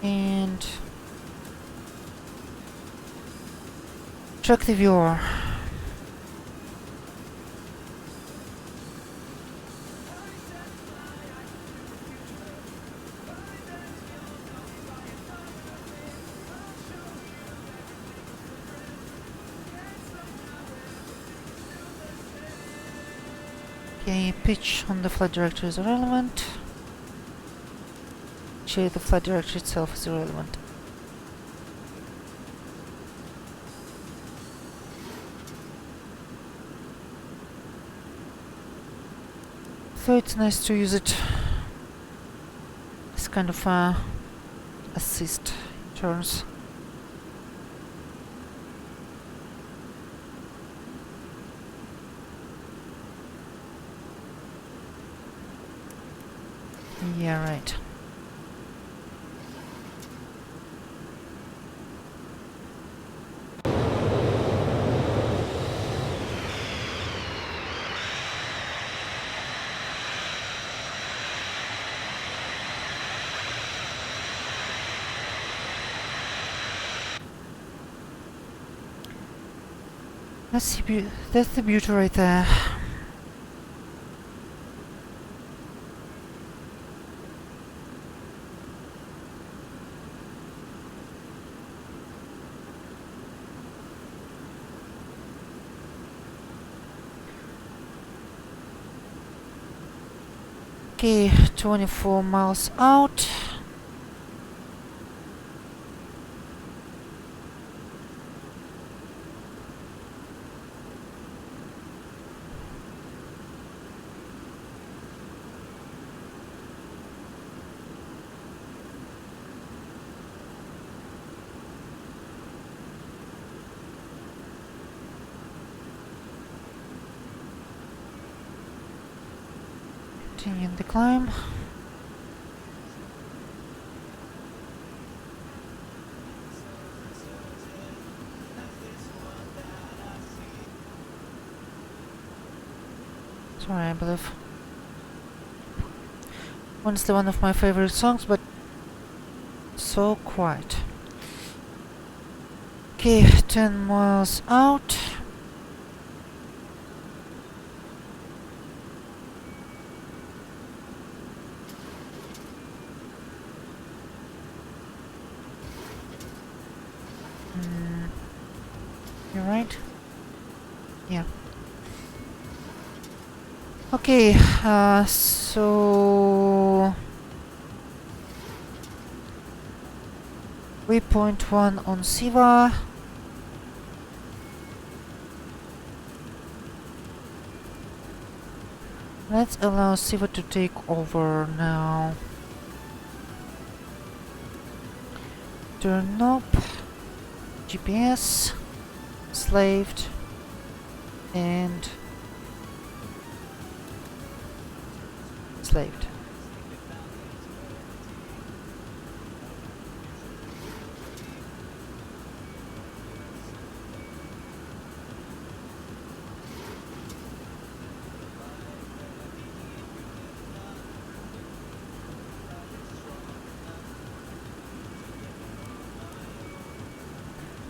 And check the viewer. Okay, pitch on the flight director is irrelevant. Actually, the flight director itself is irrelevant. So it's nice to use it as kind of assist turns. Yeah, right. That's the beauty right there. Okay, 24 miles out. Continuing the climb. Sorry, I believe. Honestly, one of my favorite songs, but so quiet. Okay, 10 miles out. You're right? Yeah. Okay, so waypoint 1 on CIVA. Let's allow CIVA to take over now. Turn up. GPS. Slaved. And slaved.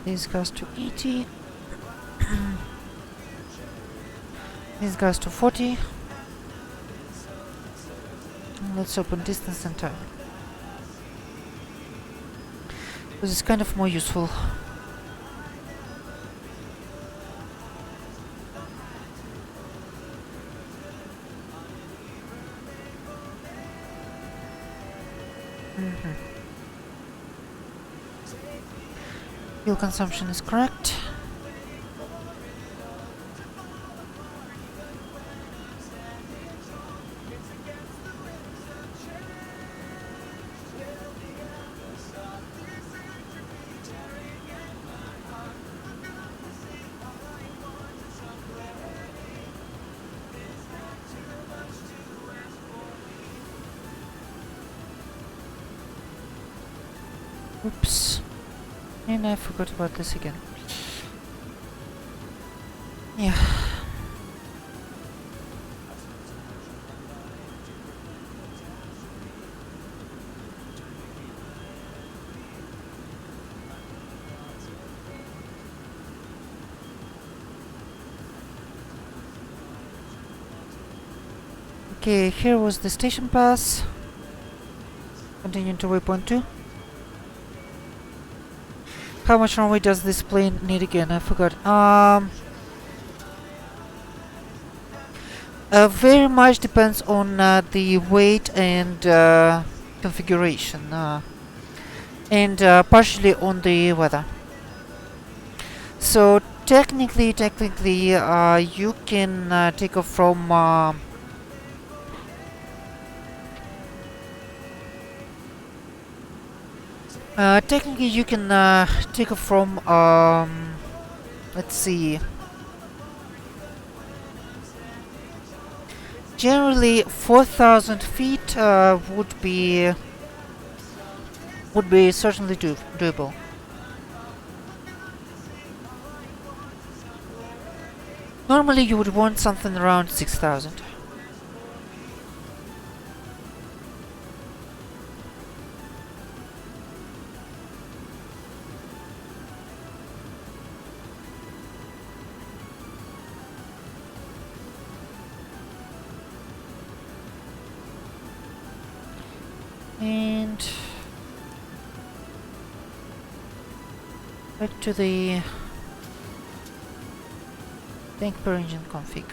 This goes to 80. This goes to 40. Let's open distance and time. This is kind of more useful. Fuel consumption is correct. Oops. And I forgot about this again. Yeah. Okay, here was the station pass. Continue to waypoint 2. How much runway does this plane need again? I forgot. Very much depends on the weight and configuration, and partially on the weather. So technically, you can take off from. Technically, you can take off from, let's see, generally 4,000 feet would be certainly doable. Normally, you would want something around 6,000. And back to the tank per engine config.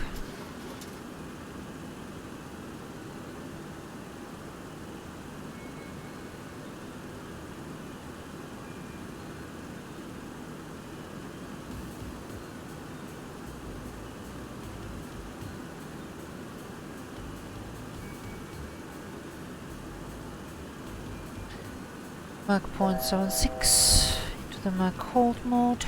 Mach 0.76 into the Mach hold mode.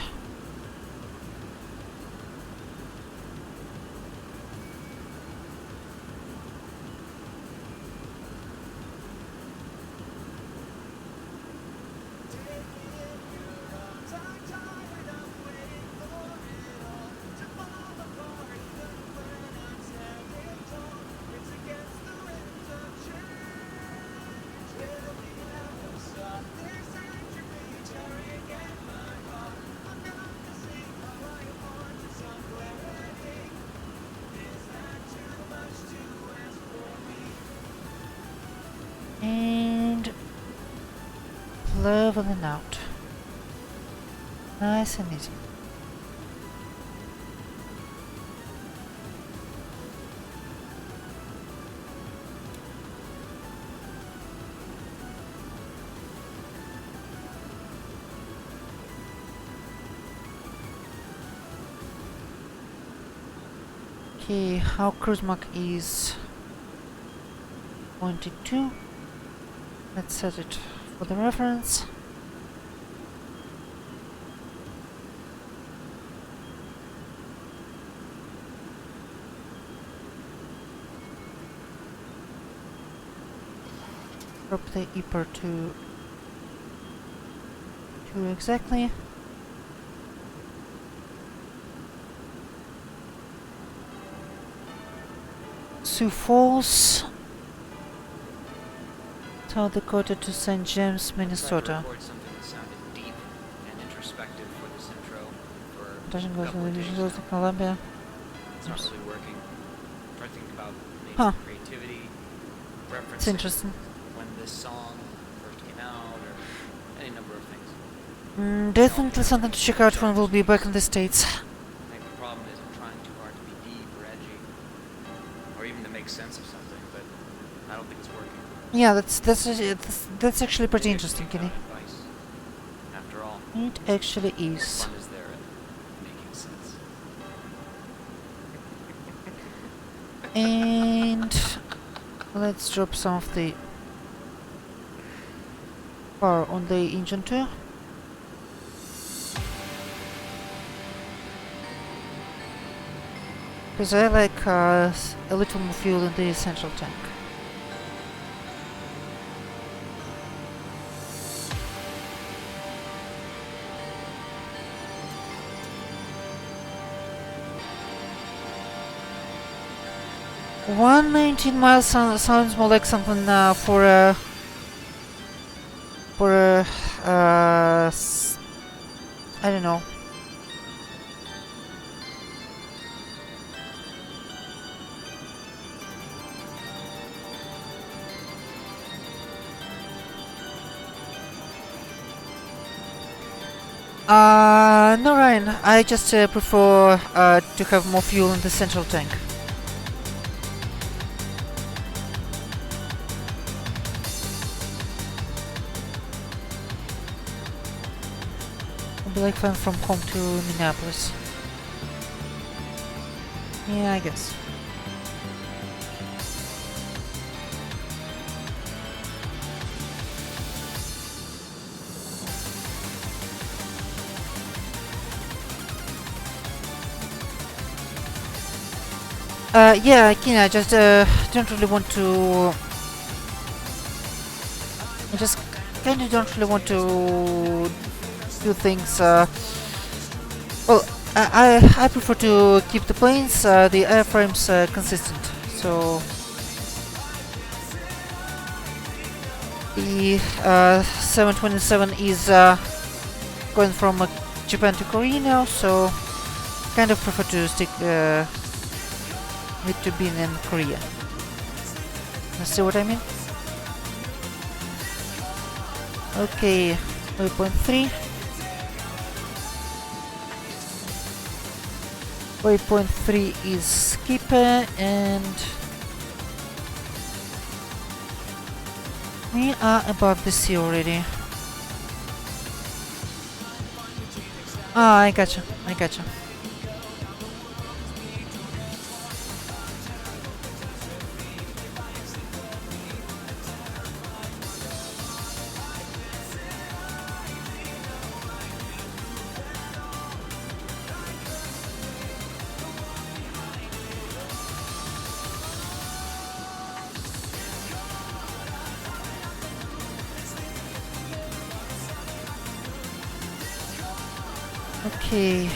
And leveling out. Nice and easy. Okay, our cruise mark is 22. Let's set it for the reference. Drop the EPR to 2 exactly. Sioux Falls, South Dakota to St. James, Minnesota. Doesn't go to the Division goes to Columbia. It's not really working. Try to think about maybe Huh. creativity, It's referencing interesting. when this song first came out, or any number of things. Definitely something to check out when we'll be back in the States. I think the problem is I'm trying too hard to be deep or edgy, or even to make sense of something, but I don't think it's working. Yeah, that's actually pretty Maybe I should interesting, take Kenny. that advice. After all, It actually is. fun is there in making sense. And let's drop some of the power on the engine too. Because I like a little more fuel in the essential tank. $119 sounds more like something for a I don't know. No, Ryan. I just prefer to have more fuel in the central tank. It'll be like flying from home to Minneapolis. Yeah, I guess. Yeah, I just don't really want to. I just kind of don't really want to do things. Well, I prefer to keep the planes, the airframes consistent. So the 727 is going from Japan to Korea now, so kind of prefer to stick with to being in Korea. You see what I mean? Okay, waypoint 3. Waypoint 3 is skipper, and we are above the sea already. Ah, I gotcha. Okay.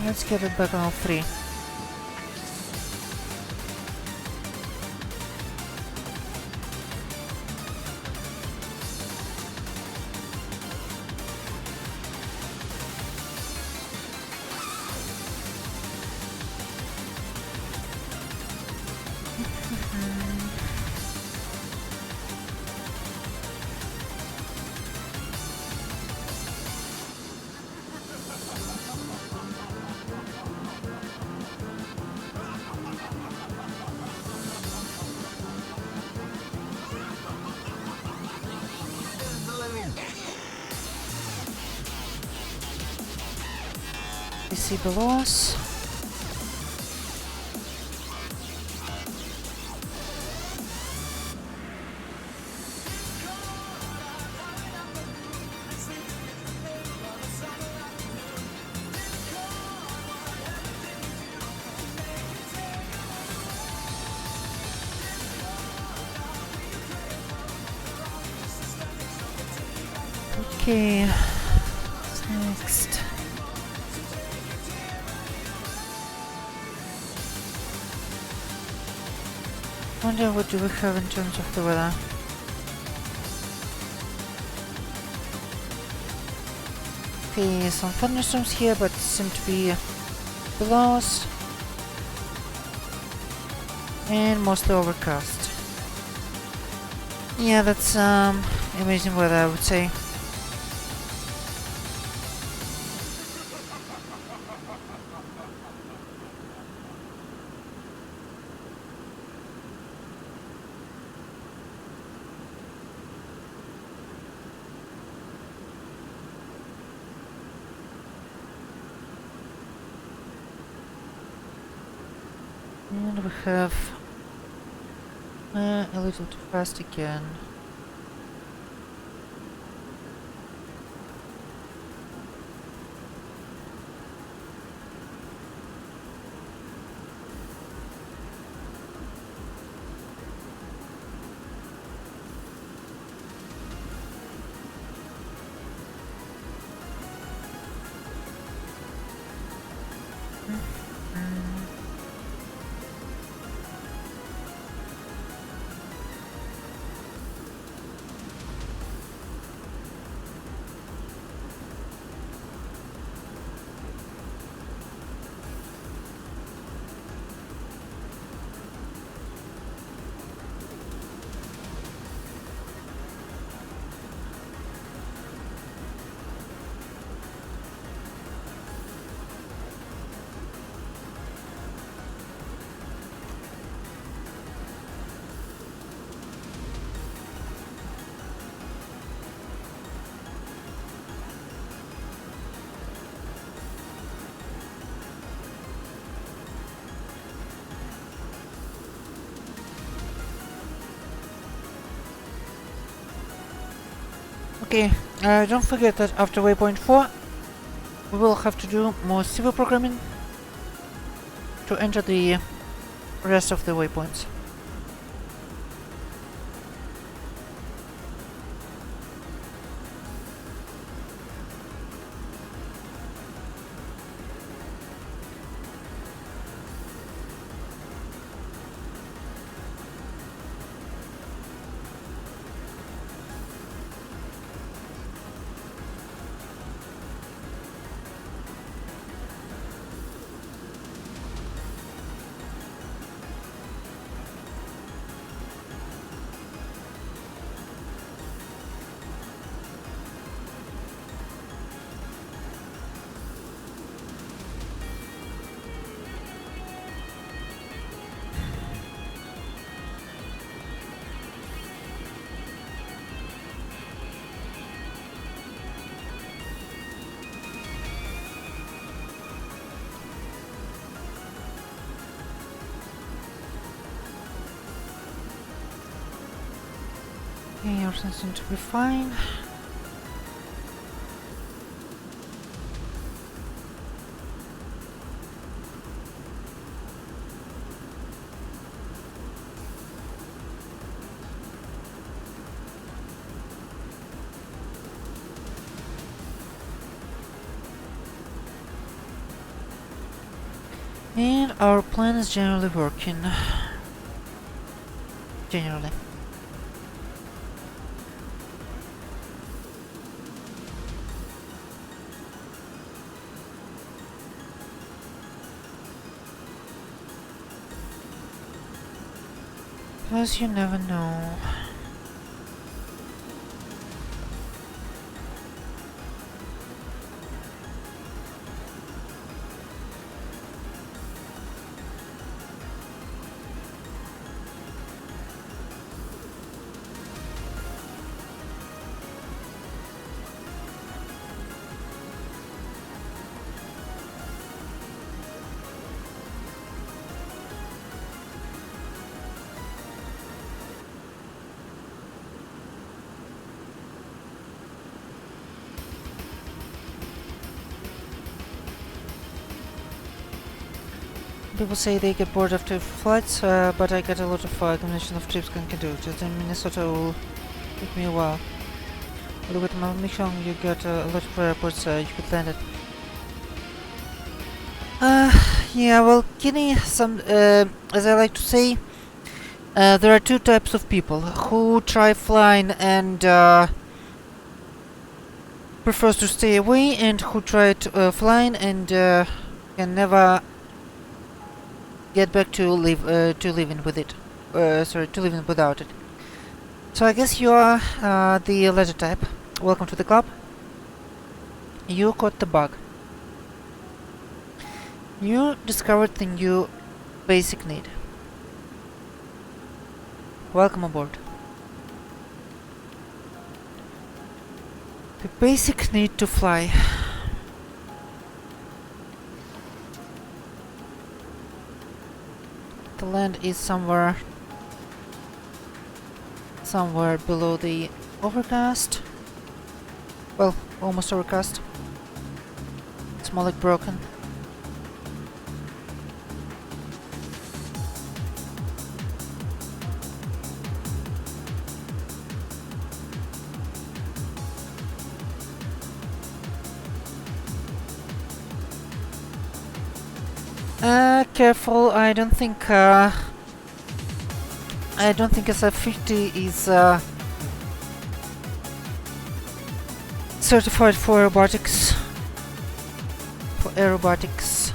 Let's get it back on 3. See below us. Okay, what's next? Wonder what do we have in terms of the weather. Okay, some thunderstorms here, but seem to be below us. And mostly overcast. Yeah, that's amazing weather, I would say. And we have a little too fast again. Okay, don't forget that after waypoint 4 we will have to do more CIVA programming to enter the rest of the waypoints. Okay, everything seems to be fine. And our plan is generally working. Generally. Because you never know. People say they get bored after flights, but I get a lot of combination of trips can do. Just in Minnesota will take me a while. Look at my mission, you get a lot of airports you could land at. Yeah, well, Kenny, as I like to say, there are two types of people who try flying and prefers to stay away, and who try flying and can never get back to living with it. To living without it. So I guess you are the latter type. Welcome to the club. You caught the bug. You discovered the new basic need. Welcome aboard. The basic need to fly. The land is somewhere below the overcast. Well, almost overcast. It's more like broken. Careful, I don't think SF50 is certified for aerobatics.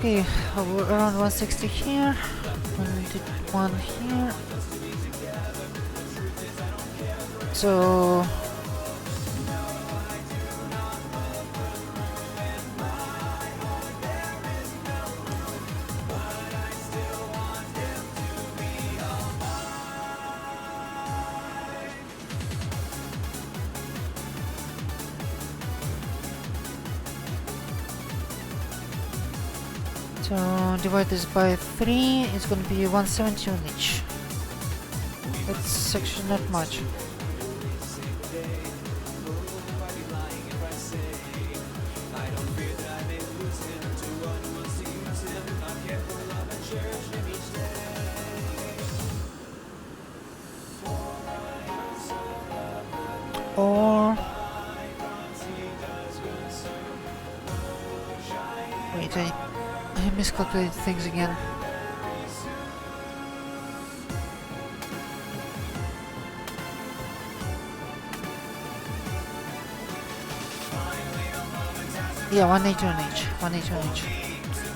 Okay, we're around 160 here, 1 here. So divide this by 3, it's gonna be 170 on each. That's actually not much. Or wait, I miscalculated things again. Yeah, 180 on each. 180 on each.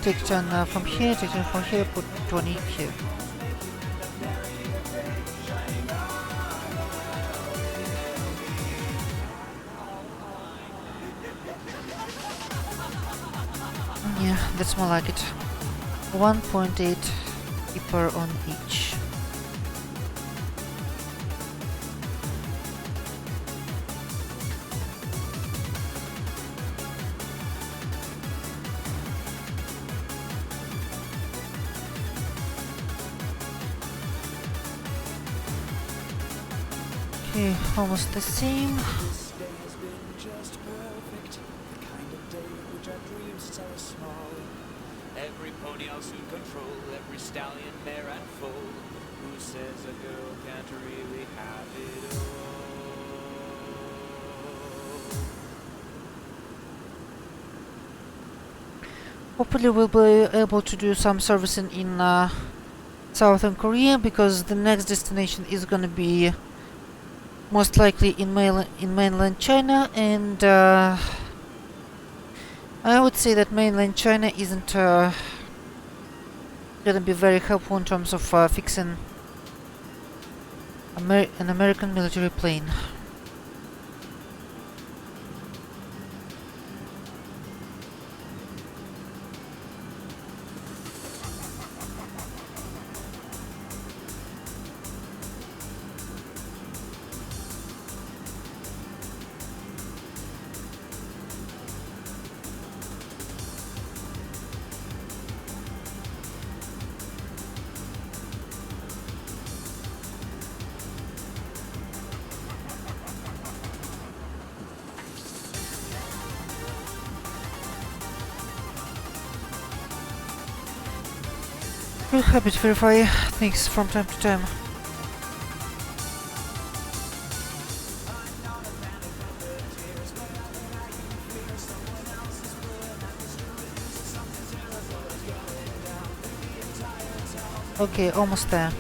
Take turn from here, take turn from here, put 20 here. Yeah, that's more like it. 1.8 keeper on each. Okay, almost the same. This day has been just perfect. The kind of day which I dreamed since I was small. Every pony I'll soon control, every stallion, mare and foal. Who says a girl can't really have it all? Hopefully we'll be able to do some servicing in Southern Korea, because the next destination is gonna be most likely in mainland China, and I would say that mainland China isn't gonna be very helpful in terms of fixing an American military plane. We're happy to verify things from time to time. Okay, almost there.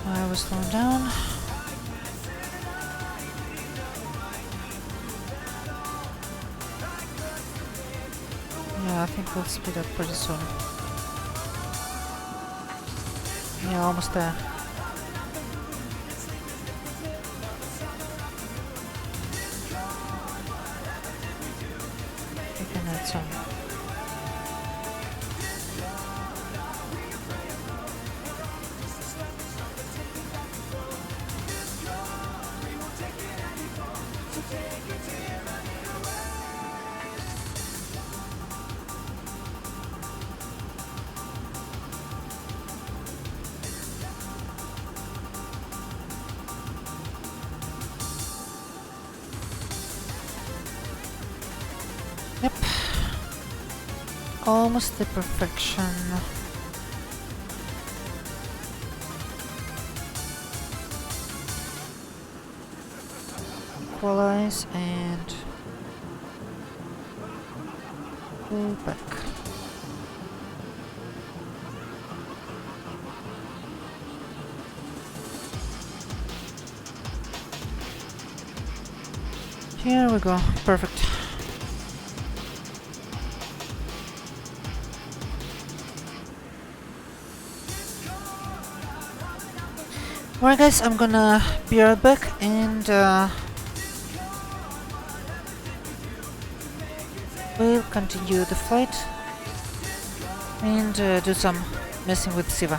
I was slowing down. Yeah, I think we'll speed up pretty soon. Yeah, almost there. We can add some. Yep. Almost the perfection. Equalize and go back. Here we go. Perfect. Alright guys, I'm gonna be right back and we'll continue the flight and do some messing with CIVA.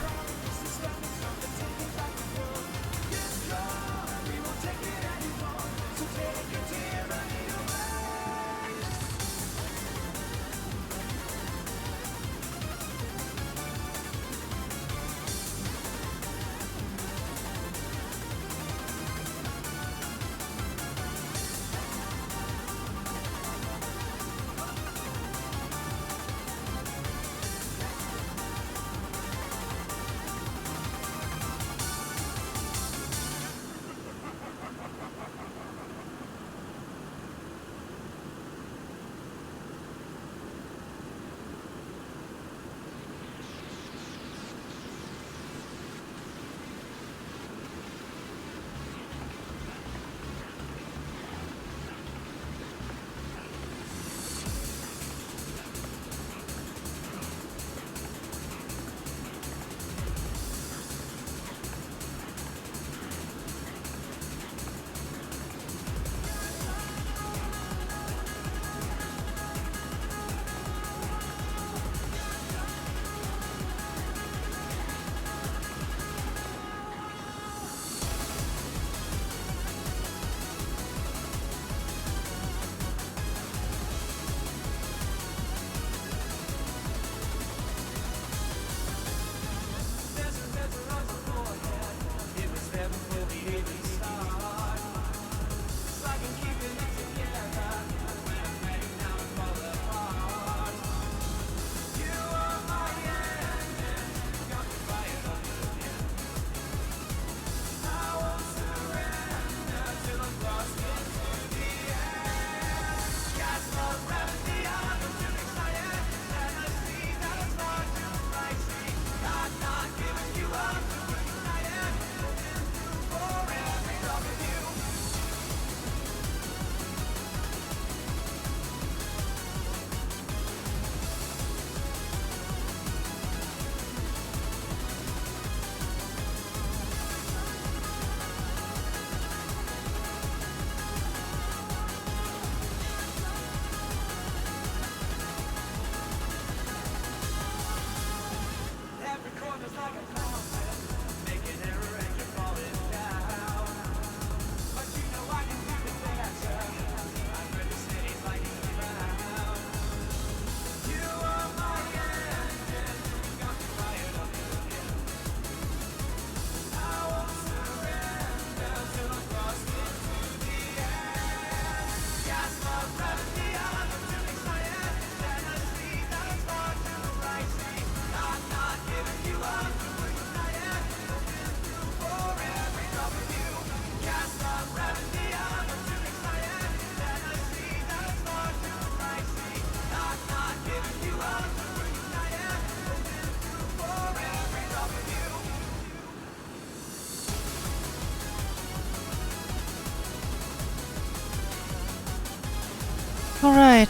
Alright,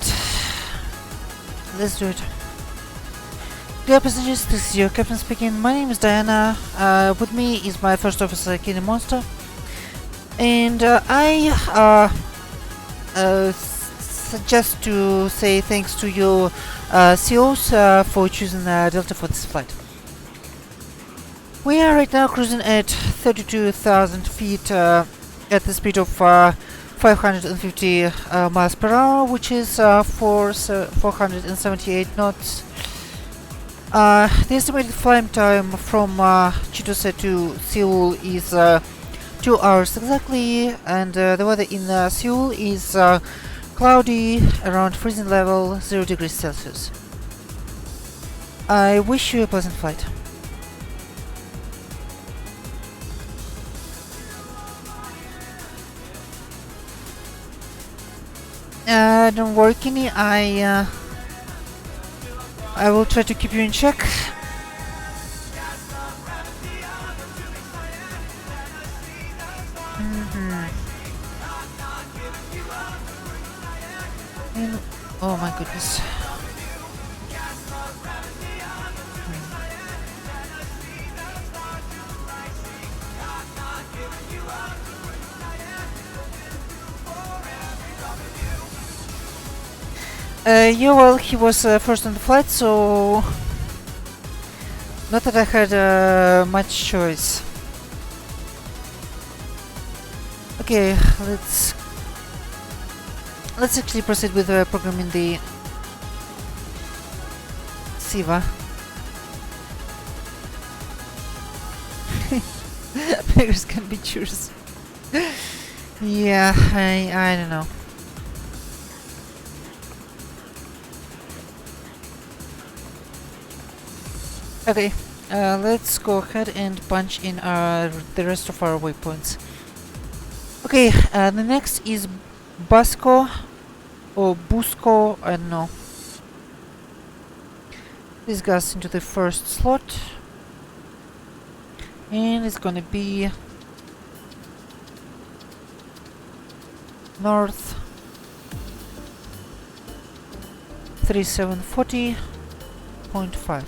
let's do it. Dear passengers, this is your captain speaking. My name is Diana. With me is my first officer, Kenny Monster. And I suggest to say thanks to your CEOs for choosing Delta for this flight. We are right now cruising at 32,000 feet at the speed of 550 miles per hour, which is 478 knots. The estimated flying time from Chitose to Seoul is 2 hours exactly, and the weather in Seoul is cloudy, around freezing level, 0 degrees Celsius. I wish you a pleasant flight. Don't worry, Kenny, I will try to keep you in check. Oh my goodness. Yeah, well, he was first on the flight, so not that I had much choice. Okay, let's actually proceed with programming the CIVA. Beggars can be choosers. Yeah, I don't know. Okay, let's go ahead and punch in the rest of our waypoints. Okay, the next is Busco or Busco, I don't know. This goes into the first slot, and it's gonna be north 3740.5.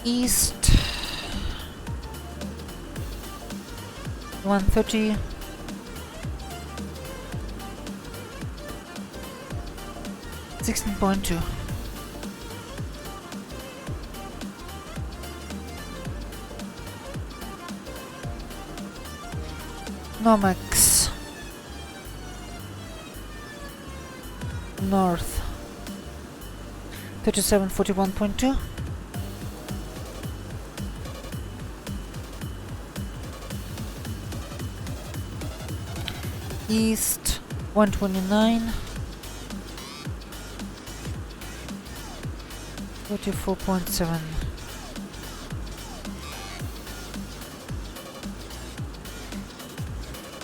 East 130 16.2. Nomex north 3741.2. East 129 44.7.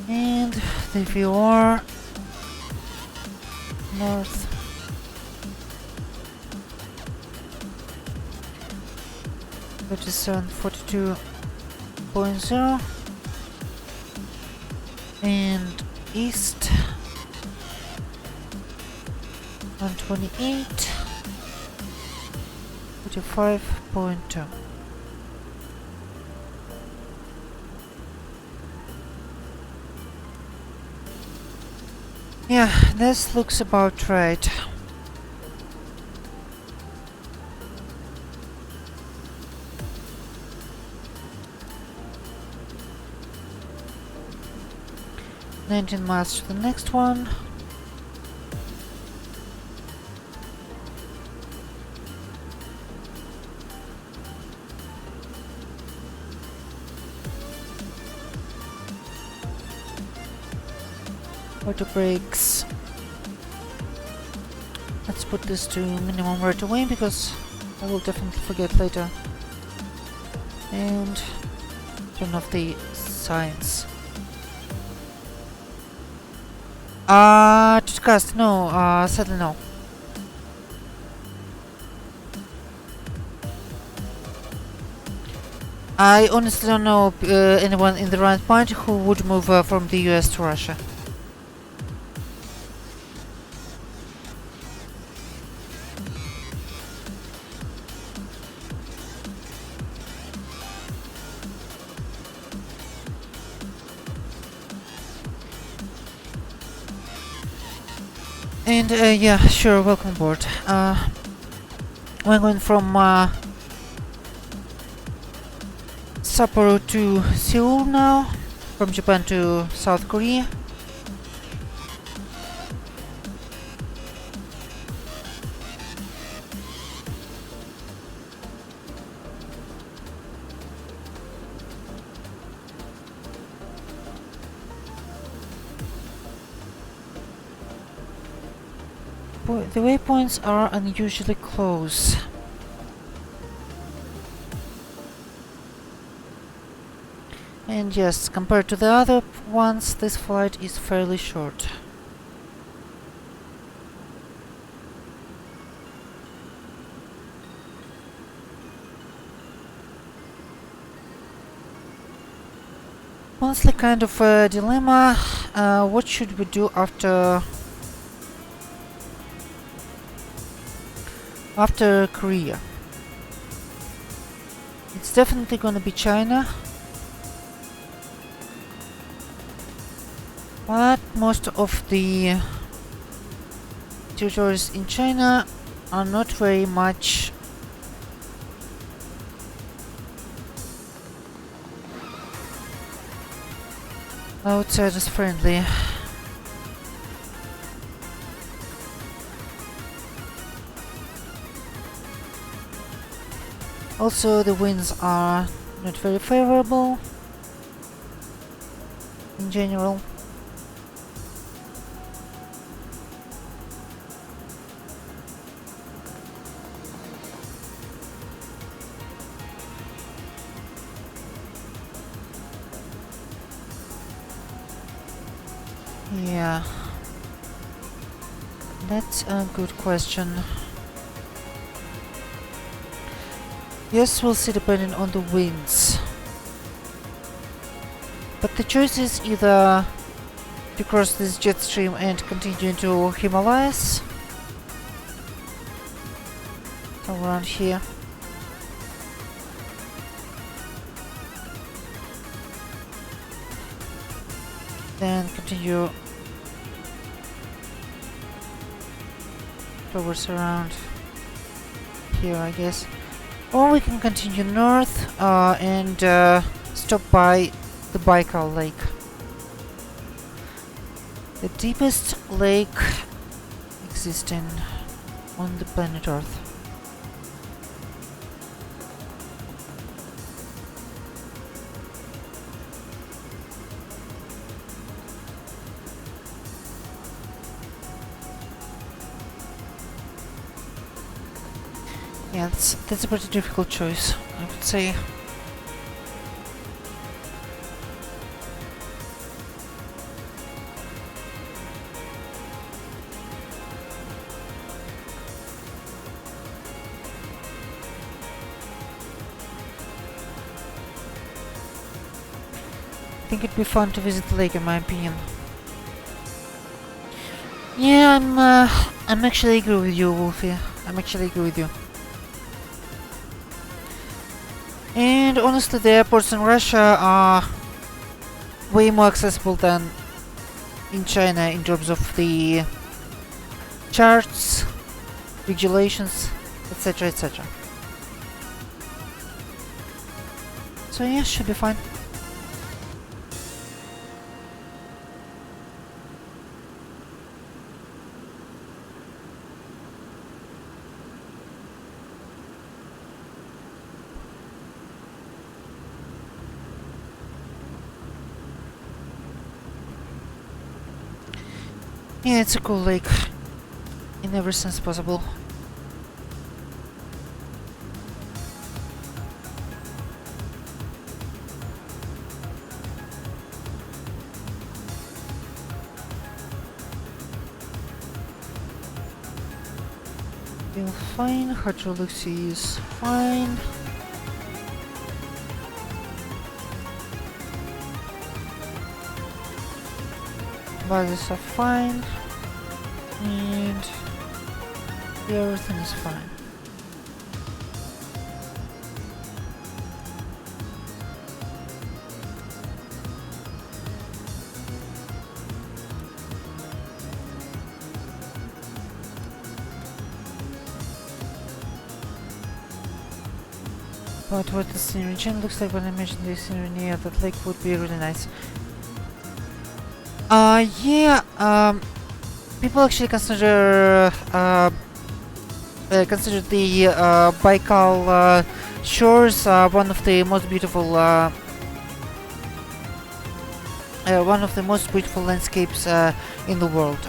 And the VR north 3742.0 and east 128 45.2. Yeah, this looks about right. $19 miles to the next one. Auto brakes. Let's put this to minimum right away because I will definitely forget later. And turn off the signs. To cast, no, sadly no. I honestly don't know anyone in the right mind who would move from the US to Russia. And yeah, sure, welcome aboard. We're going from Sapporo to Seoul now, from Japan to South Korea. The waypoints are unusually close. And yes, compared to the other ones, this flight is fairly short. Honestly, kind of a dilemma. What should we do after Korea? It's definitely gonna be China. But most of the territories in China are not very much outsiders friendly. Also, the winds are not very favorable in general. Yeah, that's a good question. Yes, we'll see depending on the winds. But the choice is either to cross this jet stream and continue to Himalayas, around here, then continue towards around here, I guess. Or we can continue north and stop by the Baikal Lake, the deepest lake existing on the planet Earth. Yeah, that's a pretty difficult choice, I would say. I think it'd be fun to visit the lake, in my opinion. Yeah, I'm actually agree with you, Wolfie. I'm actually agree with you. And honestly, the airports in Russia are way more accessible than in China in terms of the charts, regulations, etc, etc. So yeah, should be fine. Yeah, it's a cool lake in every sense possible. Feel fine, hydraulics is fine. Buzzes are fine. And everything is fine. But what the scenery chain looks like when I imagine this scenery near that lake would be really nice. People actually consider the Baikal shores one of the most beautiful landscapes in the world.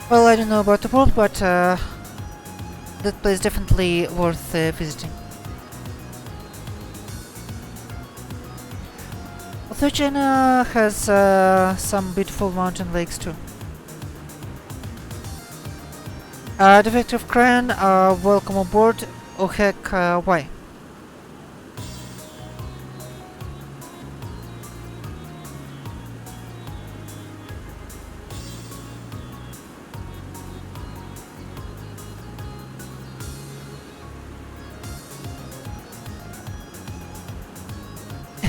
Well, I don't know about the world, but that place definitely worth visiting. Although China has some beautiful mountain lakes too. Defective Crane, welcome aboard. Oh heck, why?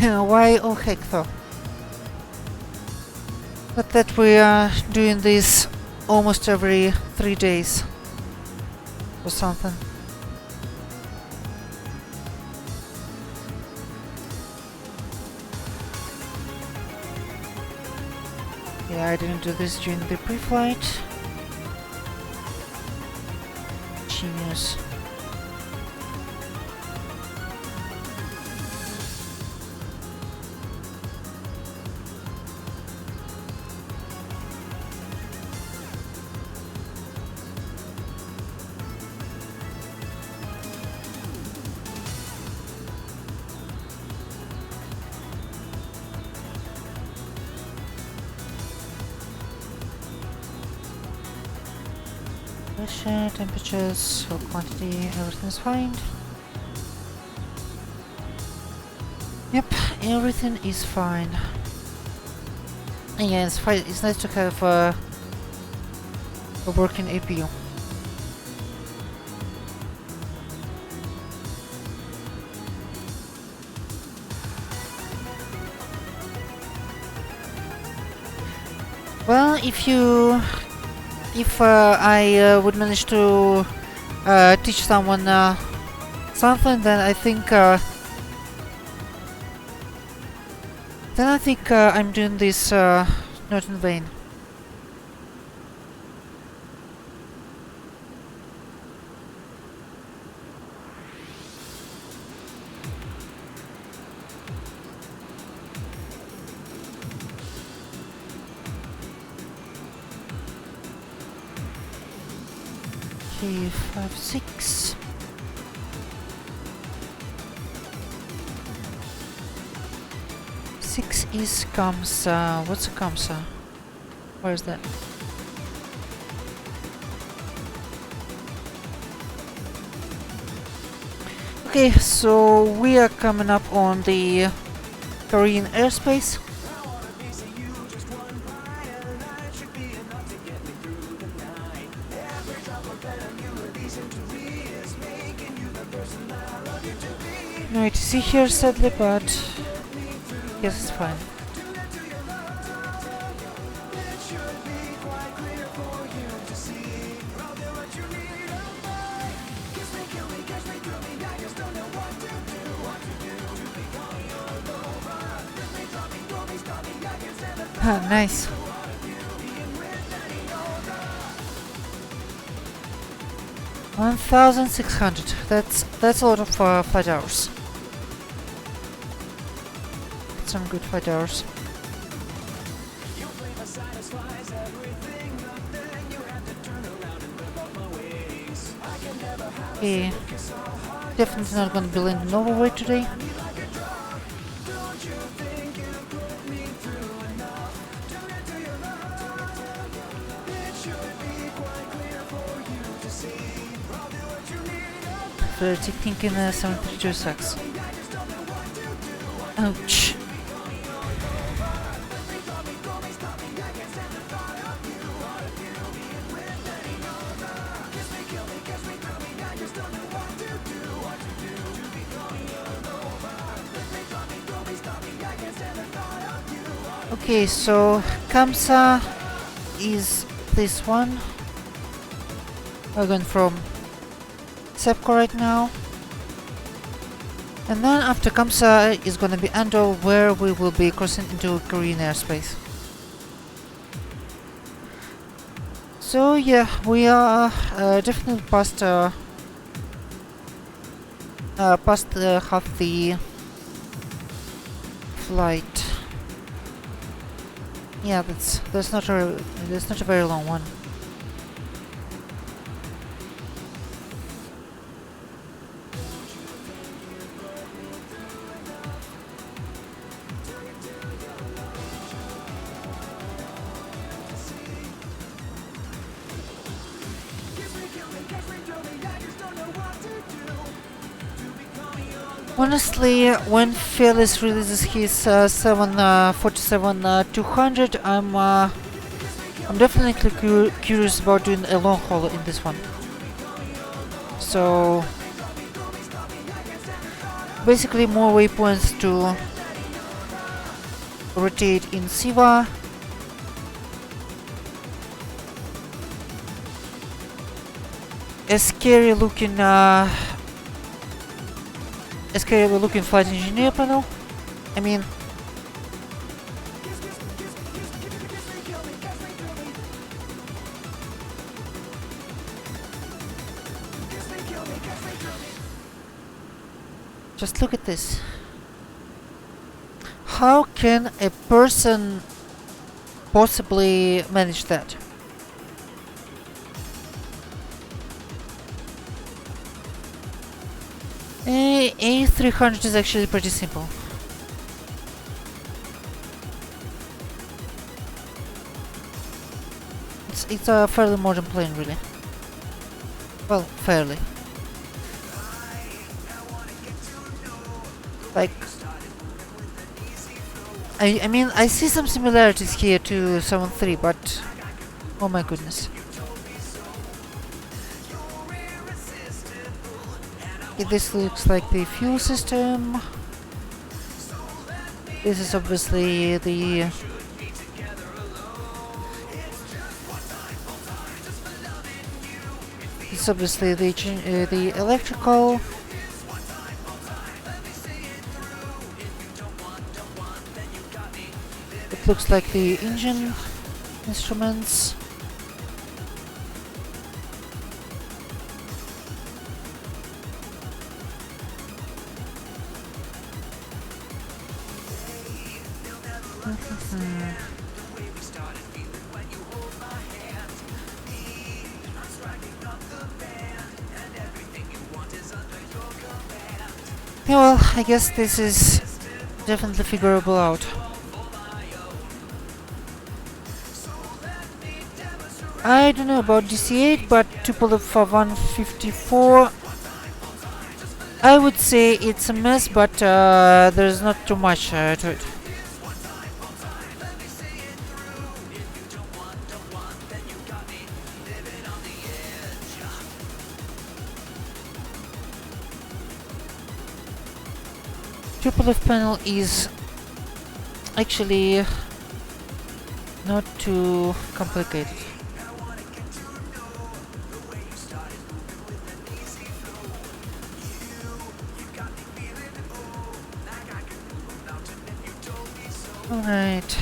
Why oh heck though? But that we are doing this almost every 3 days or something. Yeah, I didn't do this during the pre-flight. Genius. Pressure, temperatures, fuel quantity, everything is fine. Yep, everything is fine. And yeah, it's fine. It's nice to have a working APU. Well, if I would manage to teach someone something, then I think I'm doing this not in vain. Okay, 5, 6. Six is Kamsa. What's a Kamsa? Where is that? Okay, so we are coming up on the Korean airspace. No ATC here, sadly, but yes, it's fine. Ah, nice. $1,600. That's a lot of flight hours. Some good flight hours. Okay, definitely not gonna be landing overweight today. Flirty thinking 732 sucks. Ouch. Okay, so Kamsa is this one. We're going from Sepko right now. And then after Kamsa is gonna be Ando, where we will be crossing into Korean airspace. So yeah, we are definitely past half the flight. Yeah, that's not a very long one. Honestly, when Fearless releases his 747-200, I'm definitely curious about doing a long haul in this one. So basically, more waypoints to rotate in CIVA. A scary looking flight engineer panel. I mean, just look at this. How can a person possibly manage that? A300 is actually pretty simple. It's a fairly modern plane, really. Well, fairly. Like, I mean, I see some similarities here to 7.3, but oh my goodness. This looks like the fuel system. This is obviously the the electrical. It looks like the engine instruments. Yeah, well, I guess this is definitely figurable out. I don't know about DC-8, but Tupolev 154, I would say it's a mess, but there's not too much to it. Tupolev panel is actually not too complicated. Alright.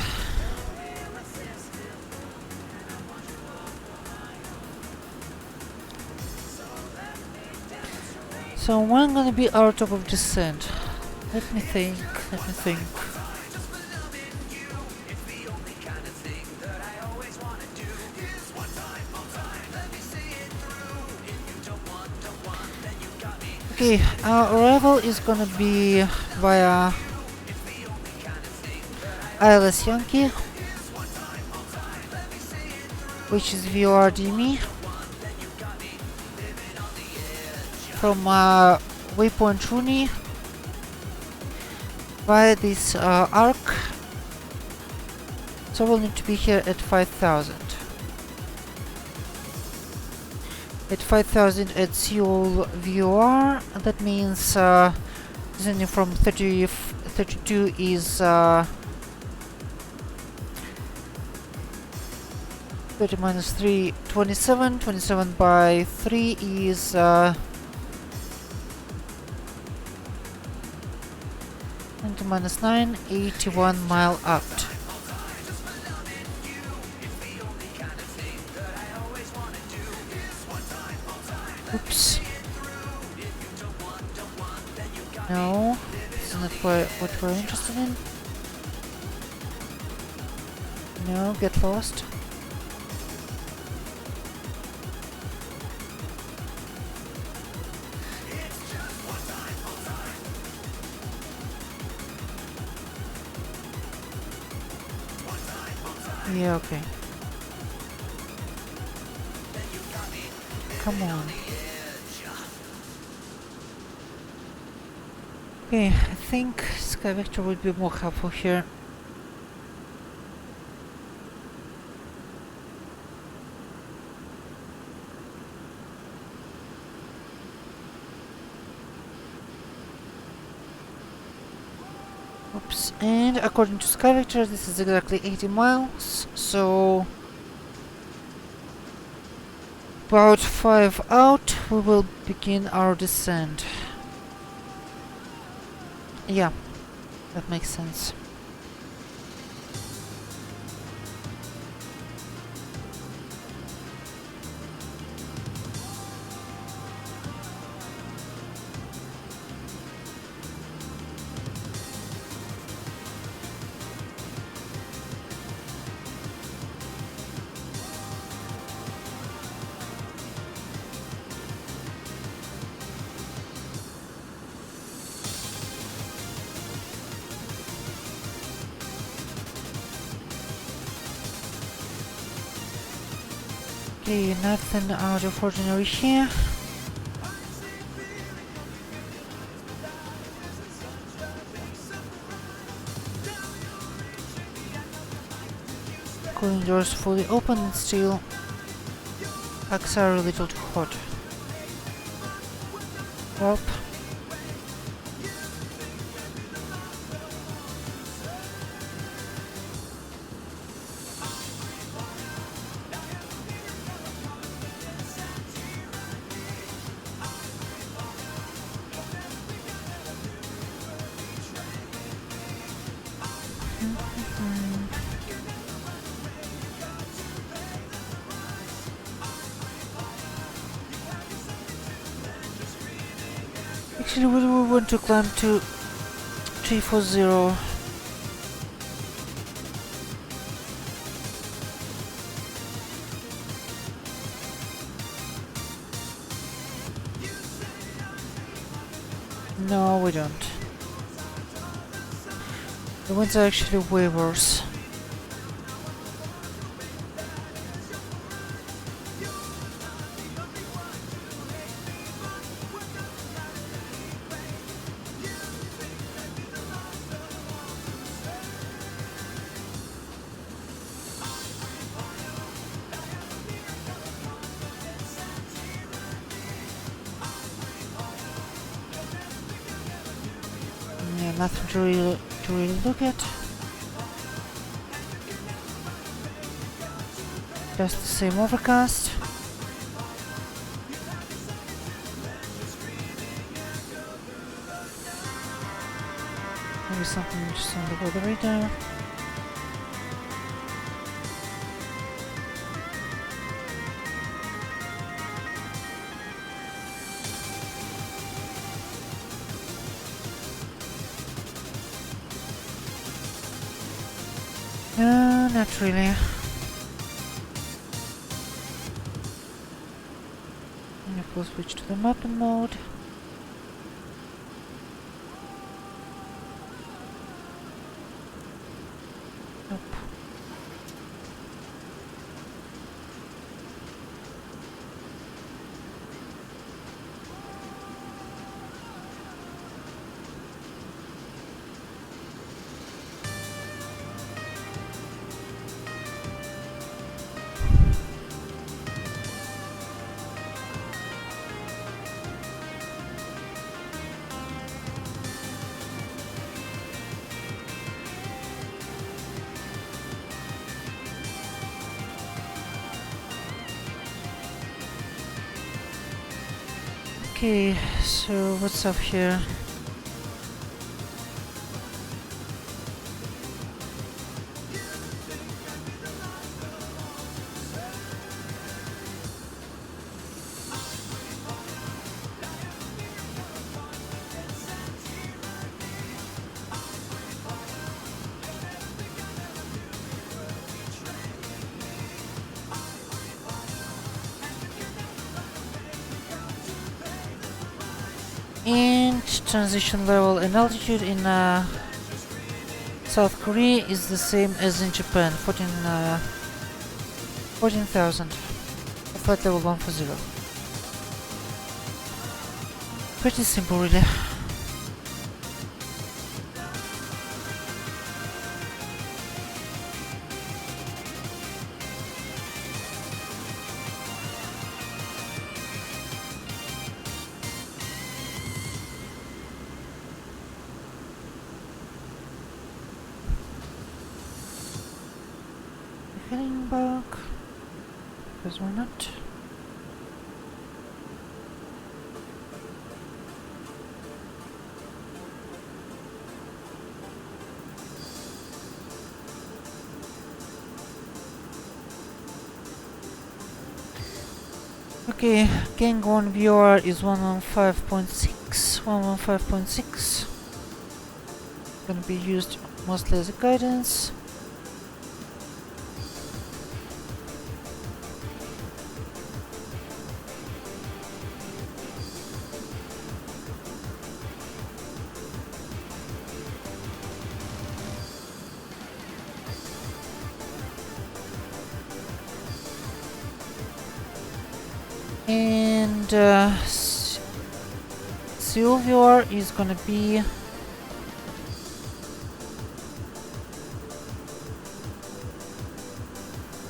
So when I'm gonna be out of descent? Let me think. Okay, our arrival is gonna be via ILS Yankee, which is VORDME, from waypoint Rooney via this arc. So we'll need to be here at 5,000. At 5,000 at Seoul VOR, that means descending from 32 is 30 minus 3, 27. 27 by 3 is 20 minus 9, 81 mile out. Oops. No, this is not what we're interested in. No, get lost. Yeah, okay. Come on. Okay, I think Sky Vector would be more helpful here. Oops, and according to Sky Vector, this is exactly 80 miles, so about 5 out, we will begin our descent. Yeah, that makes sense. Okay, nothing out of ordinary here. Cooling doors fully open and still packs are a little too hot. Warp. Actually, we want to climb to 340. No, we don't. The winds are actually way worse. Yeah, nothing to really look at. Just the same overcast. Maybe something just on the weather radar. No, not really. And we'll switch to the mapping mode. Nope. Okay, so what's up here? And transition level and altitude in South Korea is the same as in Japan, 14,000. Flight level 140. Pretty simple, really. Heading back, because why not? Okay, Gang 1 VR is 115.6, 115.6. Gonna be used mostly as a guidance. And Silver is gonna be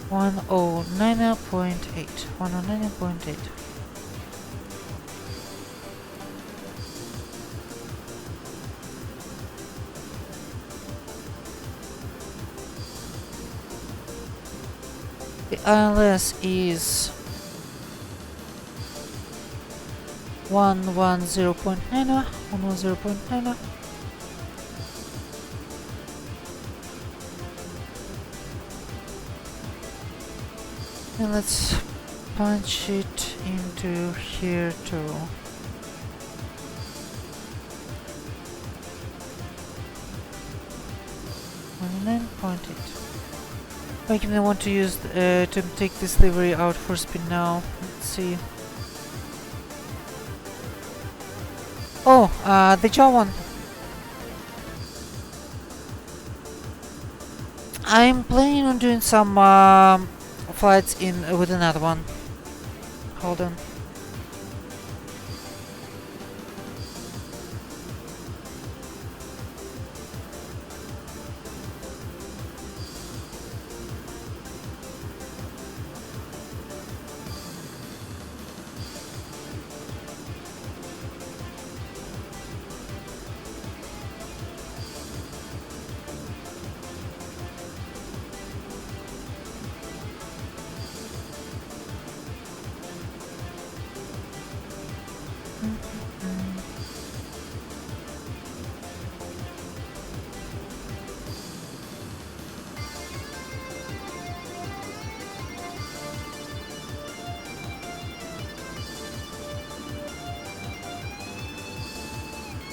109.8. 109.8. The ILS is 110.9, 110.9. And let's punch it into here too. Like, I want to use to take this livery out for spin now. Let's see. Oh, the jaw one. I'm planning on doing some flights in with another one. Hold on.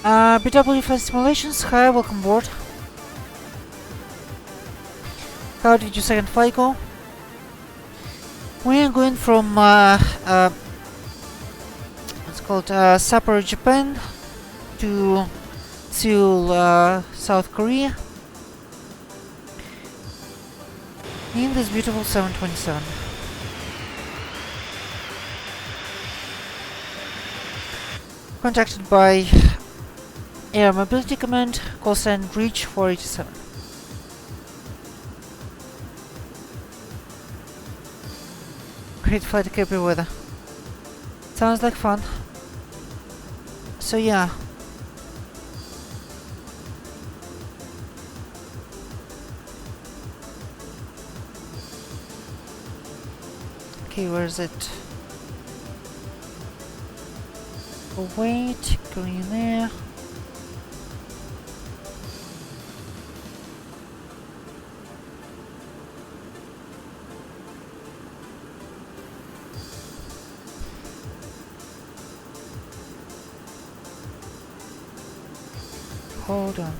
BW Flight Simulations, hi, welcome aboard. How did your second flight go? We are going from it's called Sapporo, Japan to Seoul, South Korea in this beautiful 727. Contacted by Air Mobility Command, call sign reach 487. Great flight, happy weather. Sounds like fun. So yeah. Okay, where is it? Wait, going there. Hold on.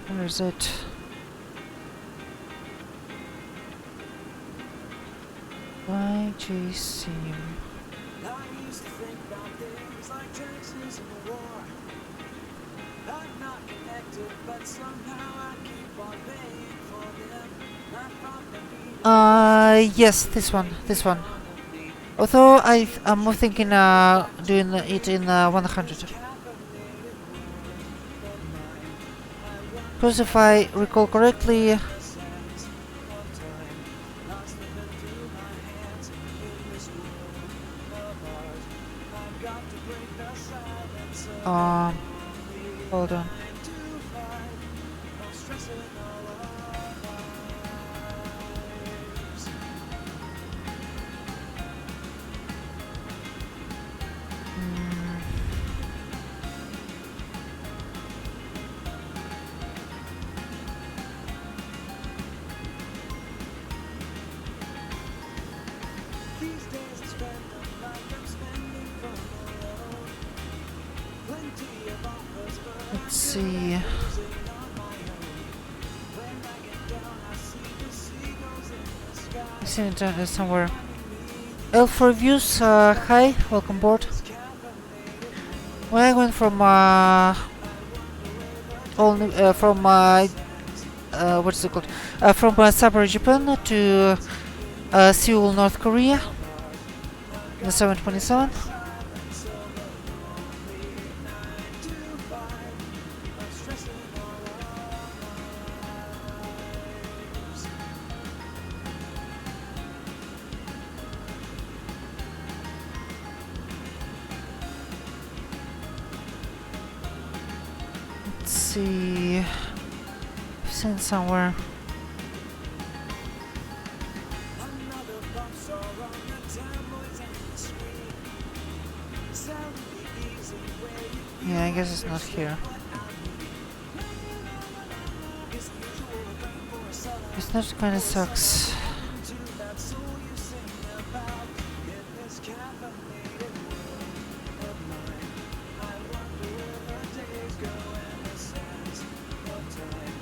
Where is it? FlyJSim. I used to think about things like taxes and the war. I'm not connected, but somehow I keep on paying for them. I thought maybe Yes, this one. Although I'm more thinking doing it in 100. Because if I recall correctly, hold on. these days I spend them like I'm spending from the road. Plenty of offers, but Let's see. losing on my own. When I get down, I see the seagulls in the sky. I've seen it somewhere. Elf Reviews, hi, welcome board. When I went from what's it called? From Sapporo, Japan to Seoul, North Korea, the 727. Let's see. I've seen somewhere. Another pop star on the tabloids and the screen. Sound the easy way. Yeah, I guess it's not here. It's the usual thing for a seller. It's not kind of sucks. To that soul you sing about in this caffeinated world of mine. I wonder where the days go and the sands of time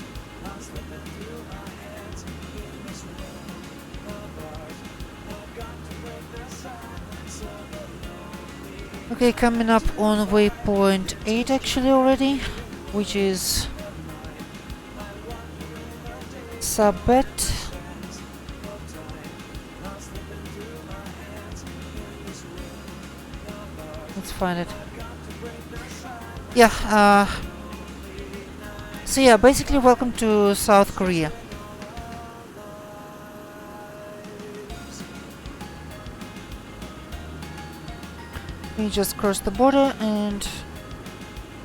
are slipping through my hands in this world of ours. I've got to break the silence of the lonely. Okay, coming up on waypoint 8 actually already, which is Sabet. Let's find it. Yeah, so yeah, basically welcome to South Korea. We just crossed the border and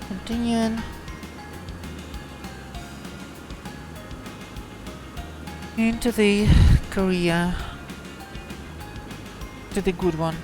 continuing into the Korea, to the good one.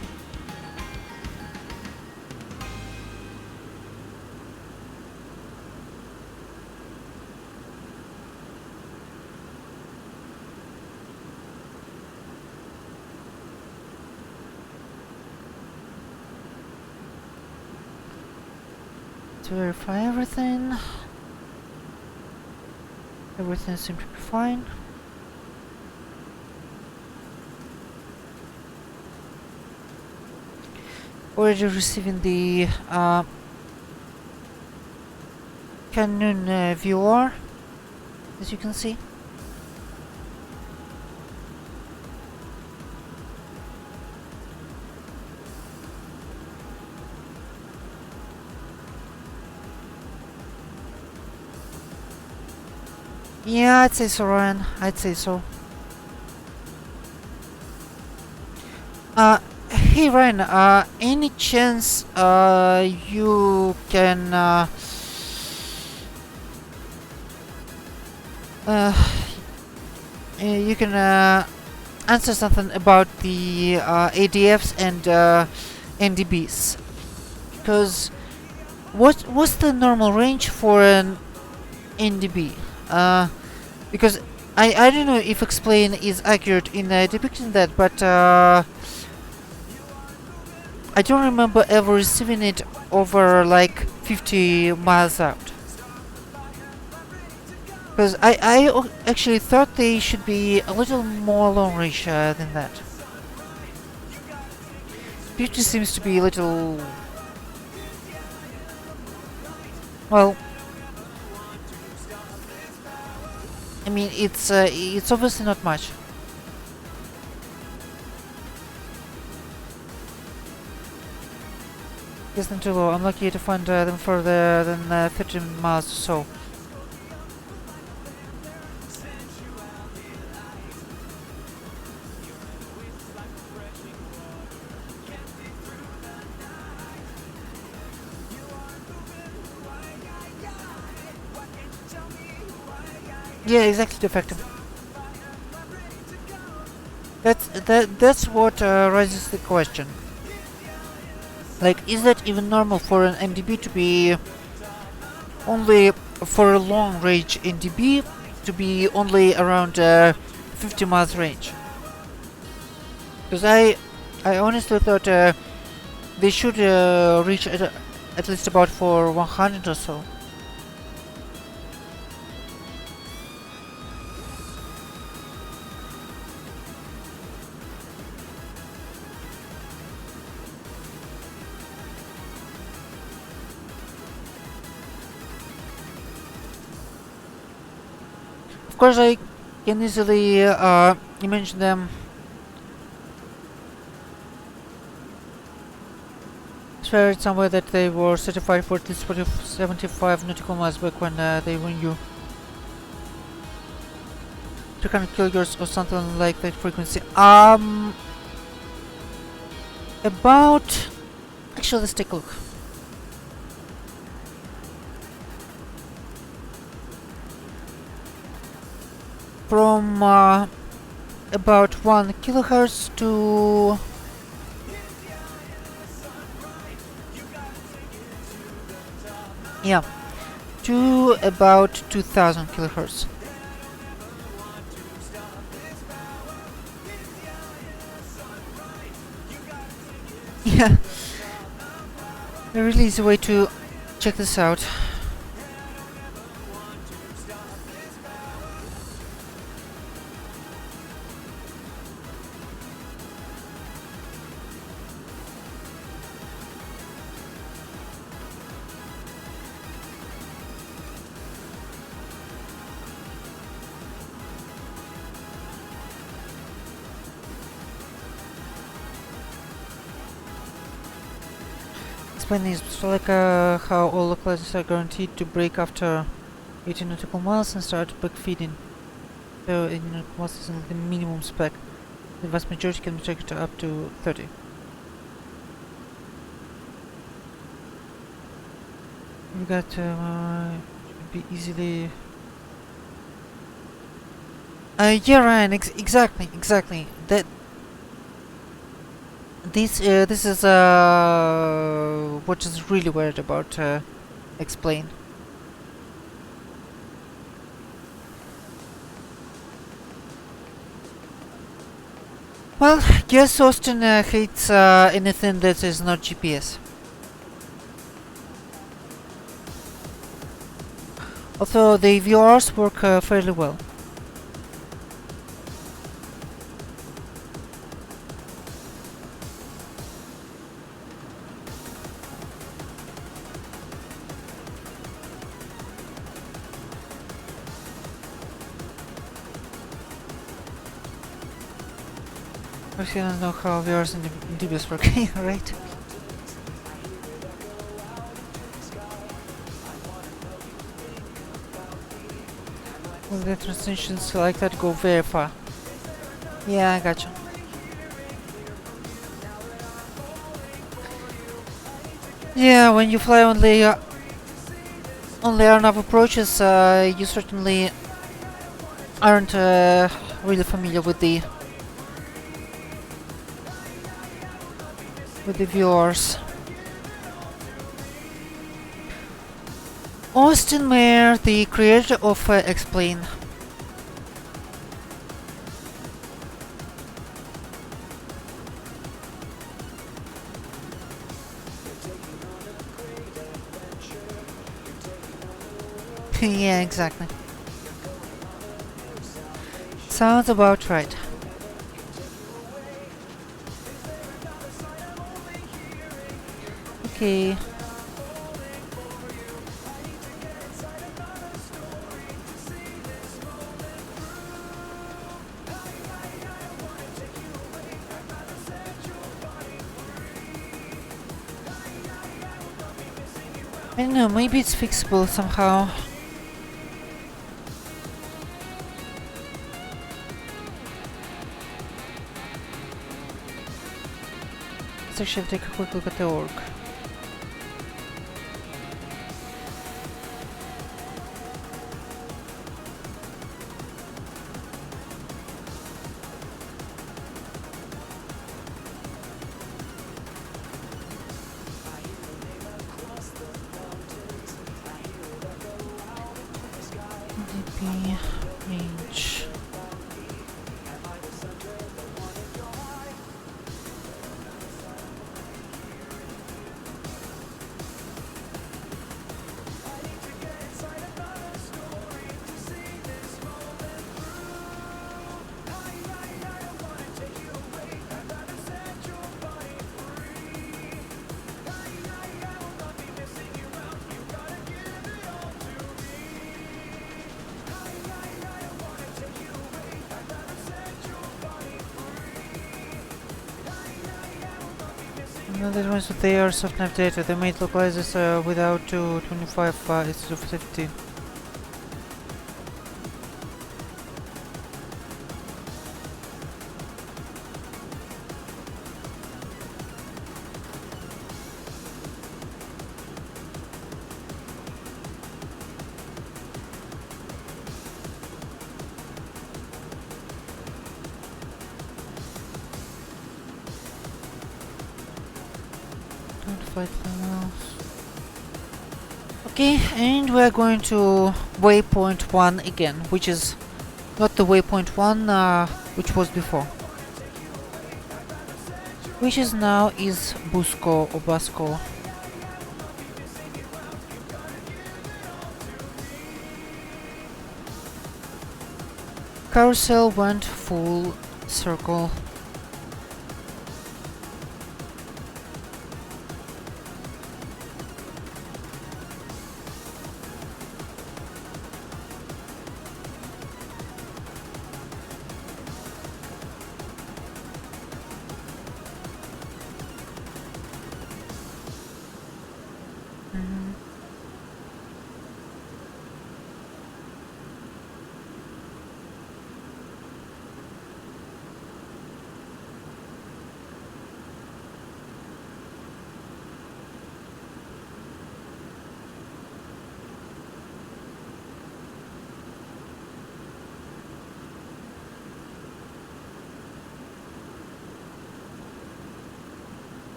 To verify everything. Everything seems to be fine. Already receiving the Canon VR, as you can see. Yeah, I'd say so, Ryan. I'd say so. Hey Ryan, any chance you can answer something about the ADFs and NDBs? Because what's the normal range for an NDB? Because I don't know if explain is accurate in depicting that, but I don't remember ever receiving it over like 50 miles out. Because I actually thought they should be a little more long range than that. 50 seems to be a little... well... I mean, it's obviously not much. Guess them too low. I'm lucky to find them further than 13 miles or so. Yeah, exactly, defective. That's what raises the question. Like, is that even normal for an MDB to be only for a long range NDB to be only around 50 miles range? Because I honestly thought they should reach at least about for 100 or so. Of course, I can easily imagine them swear somewhere that they were certified for at least 75 nautical miles back when they were new. 300 kilohertz or something like that frequency. About... actually, let's take a look. From about 1 kilohertz to to about 2000 kilohertz. Yeah, a really easy way to check this out. Explain this, so like how all the classes are guaranteed to break after 18 nautical miles and start backfeeding. So 18 nautical miles is the minimum spec. The vast majority can be checked up to 30. We got be easily. Yeah, Ryan. Exactly. That. This is what is really worried about. Explain. Well, guess Austin hates anything that is not GPS. Although the VRs work fairly well. Actually, I don't know how viewers and DBs working, right? Well, the transitions like that go very far. Yeah, I gotcha. Yeah, when you fly only airnav approaches, you certainly aren't really familiar with the viewers. Austin Mayer, the creator of Explain. Yeah, exactly. Sounds about right. Okay. I don't know, maybe it's fixable somehow. Let's actually take a quick look at the org. DP range. Another ones with the airsoft nav data, they made localizers without 225 instead of 15. Okay, and we're going to waypoint 1 again, which is not the waypoint 1 which was before. Which is now is Busco or Basco. Carousel went full circle.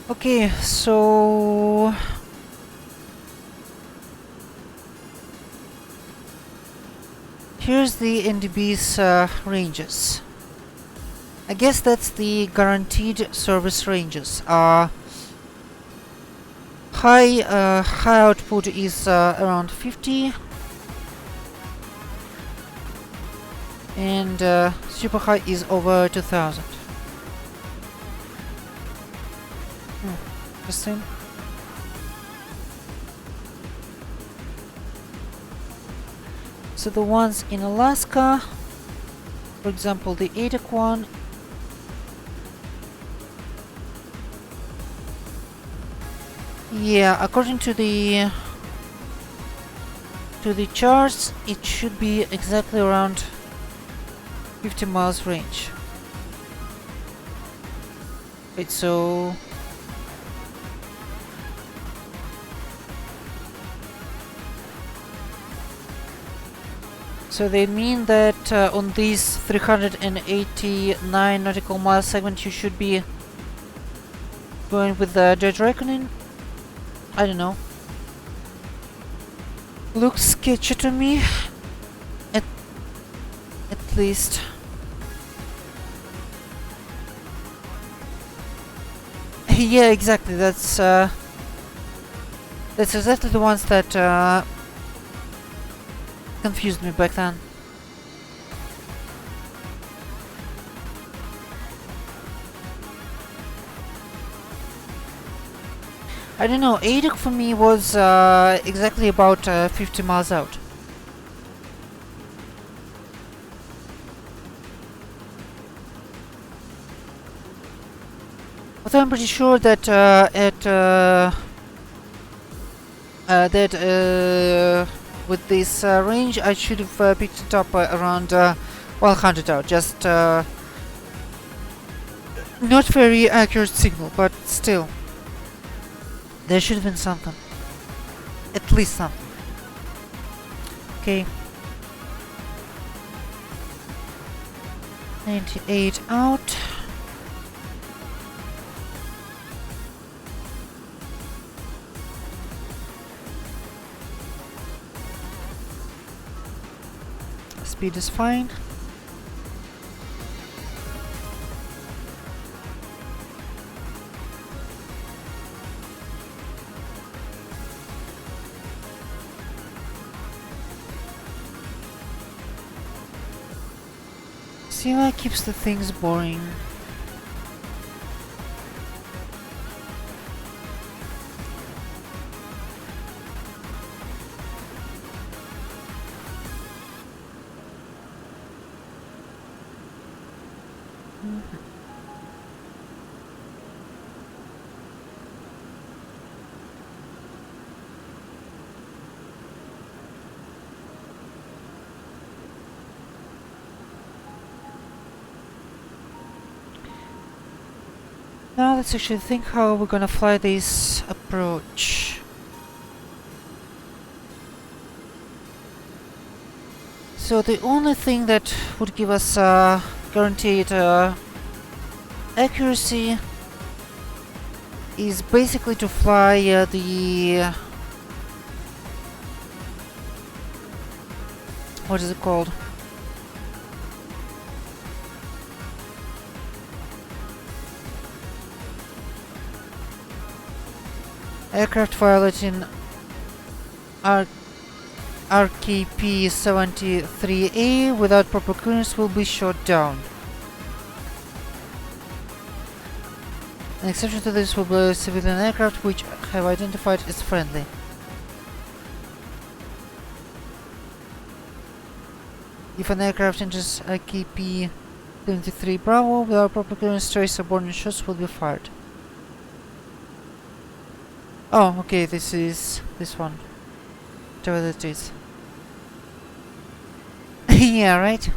Okay, so here's the NDB's ranges. I guess that's the guaranteed service ranges. High output is around 50, and super high is over 2000. Interesting. So the ones in Alaska, for example, the ADAC one, yeah, according to the charts, it should be exactly around 50 miles range. Wait, so they mean that on this 389 nautical mile segment you should be going with the dead reckoning? I don't know. Looks sketchy to me, at least. Yeah, exactly. That's exactly the ones that confused me back then. I don't know, ADAC for me was exactly about 50 miles out. But I'm pretty sure that with this range I should have picked it up around 100 out. Just not very accurate signal, but still. There should have been something. At least something. Okay. 98 out. Speed is fine. CIVA keeps the things boring. Now let's actually think how we're gonna fly this approach. So the only thing that would give us guaranteed accuracy is basically to fly the what is it called? Aircraft violating RKP-73A without proper clearance will be shot down. An exception to this will be civilian aircraft which have identified as friendly. If an aircraft enters RKP-73 Bravo without proper clearance, trace or boarding shots will be fired. Oh, okay, this is this one. Whatever that is. Yeah, right?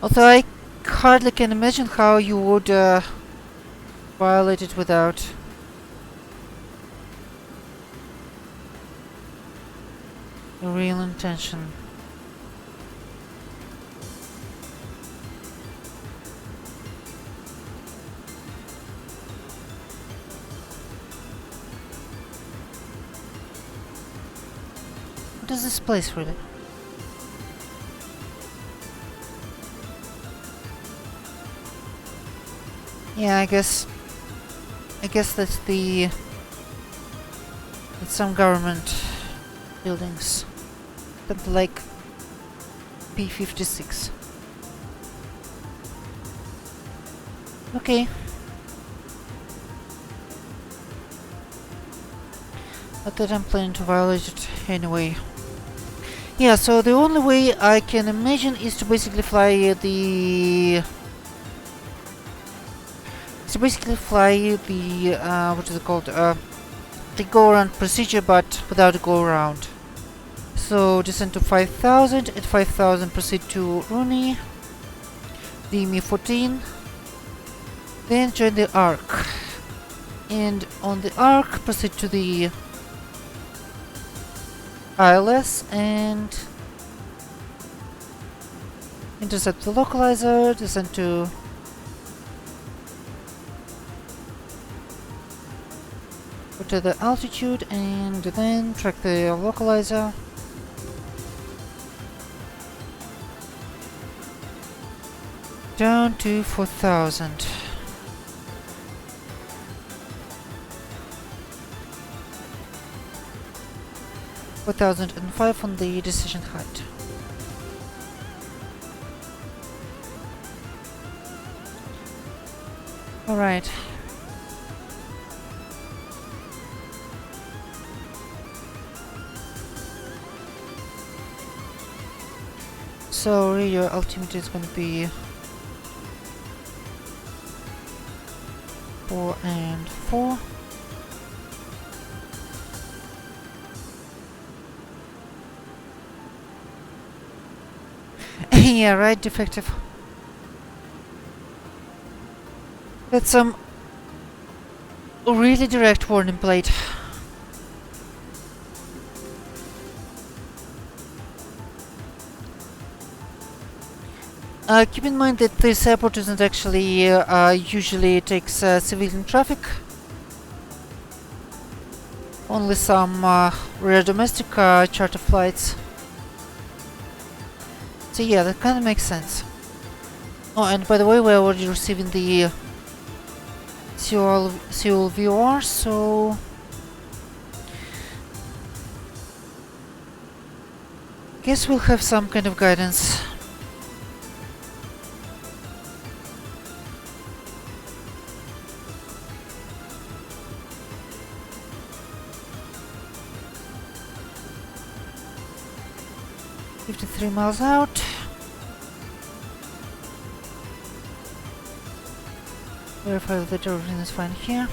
Although I hardly can imagine how you would violate it without a real intention. What is this place really? Yeah, I guess that's some government buildings. Something like P-56. Okay. Not that I'm planning to violate it anyway. Yeah, so the only way I can imagine is to basically fly the... what is it called? The go-around procedure, but without a go-around. So descend to 5000, at 5000 proceed to Rooney, DME 14, then join the arc. And on the arc proceed to the ILS and intercept the localizer, descend to the altitude and then track the localizer. Down to 4000. and 5 on the decision height. Alright. So your altimeter is going to be 4 and 4. Yeah, right, defective. That's some really direct warning plate. Keep in mind that this airport isn't actually usually takes civilian traffic. Only some rare domestic charter flights. So yeah, that kind of makes sense. Oh, and by the way, we're already receiving the Seoul VR, so guess we'll have some kind of guidance. .3 miles out. Verify that everything is fine here.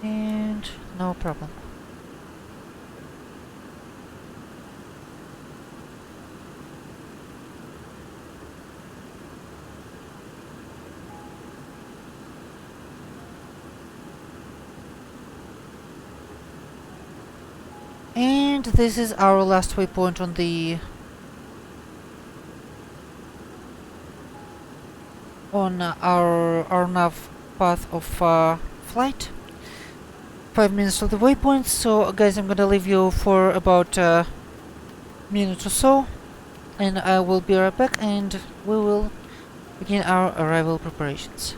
And no problem. And this is our last waypoint on our nav path of flight. 5 minutes to the waypoint. So guys, I'm gonna leave you for about a minute or so, and I will be right back, and we will begin our arrival preparations.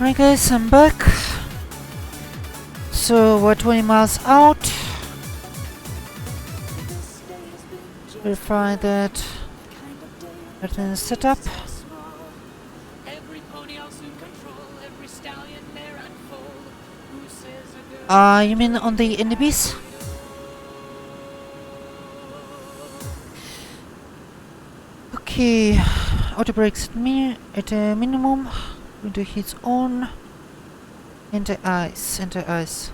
Alright guys, I'm back. So we're 20 miles out. Verify that everything is set up. Every pony I'll soon control, every stallion mare and foal. Who says a girl You mean on the NDBs? Okay, auto brakes at a minimum. Window heats on. Anti-ice, anti-ice.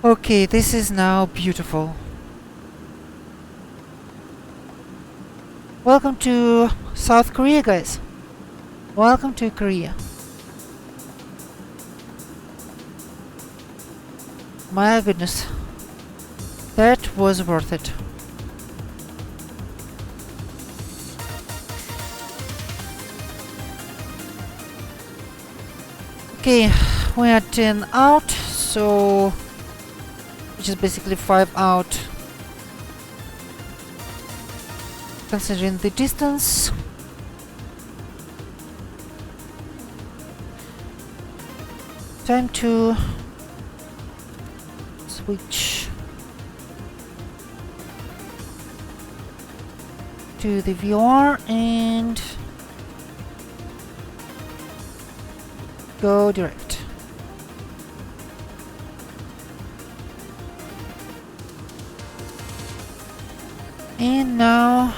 Okay, this is now beautiful. Welcome to South Korea, guys. Welcome to Korea. My goodness. That was worth it. Okay, we are 10 out, so which is basically 5 out considering the distance. Time to switch to the VR and go direct. And now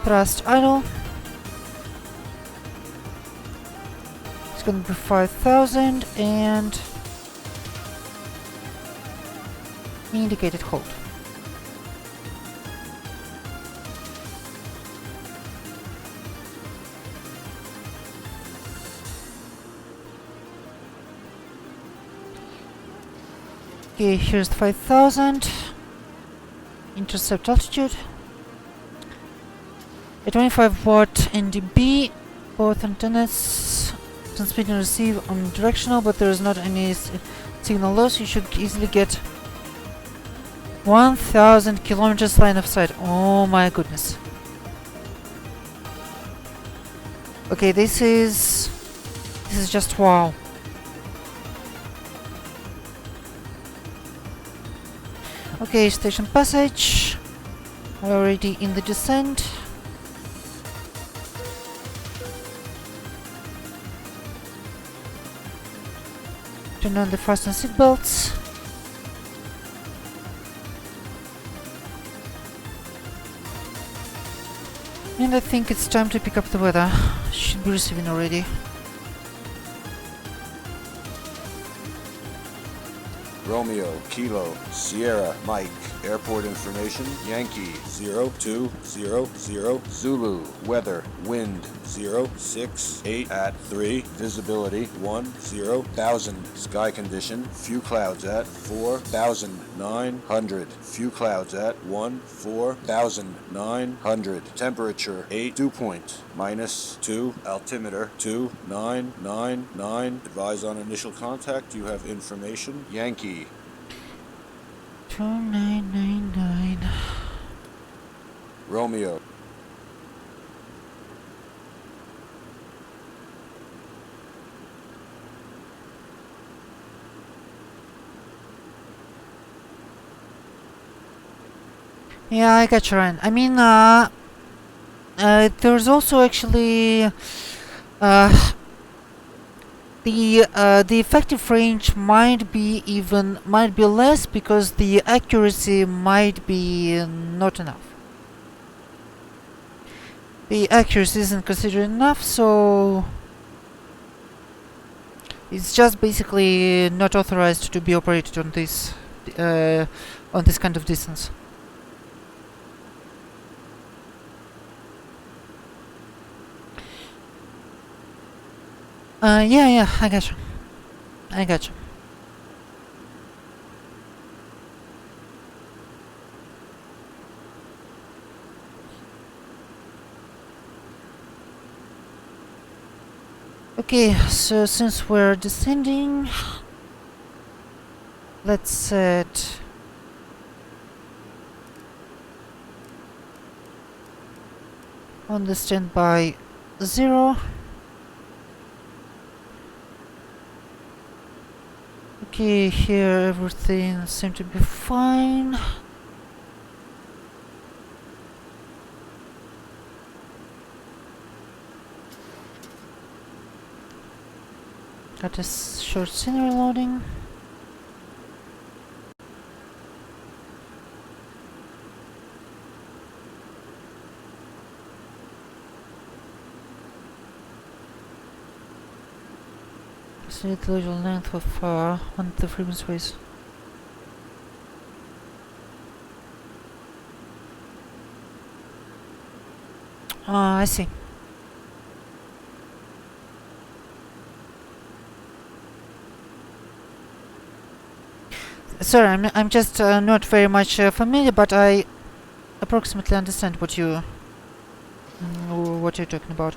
thrust idle. It's gonna be 5,000 and indicated hold. Okay, here's 5,000. Intercept altitude. A 25 watt NDB. Both antennas transmit and receive omnidirectional, but there is not any signal loss. You should easily get 1,000 kilometers line of sight. Oh my goodness. Okay, this is just wow. Okay, station passage. Already in the descent. Turn on the fasten seatbelts. And I think it's time to pick up the weather. Should be receiving already. Romeo, Kilo, Sierra, Mike, airport information, Yankee, 0200, Zulu, weather, wind, 068 at 3, visibility, 10,000, sky condition, few clouds at 4,900, few clouds at 4,900, temperature 8, dew point, -2, altimeter 2999, advise on initial contact, you have information, Yankee. 2999. Romeo. Yeah, I got you, Ryan. I mean, there's also actually the effective range might be less because the accuracy might be not enough. The accuracy isn't considered enough, so it's just basically not authorized to be operated on this kind of distance. Yeah, I got you. Okay, so since we're descending, let's set on the standby 0. Okay, here everything seems to be fine. Got a short scenery loading. Select the visual length of one of the frequencies. I see. Sorry, I'm just not very much familiar, but I approximately understand what you're talking about.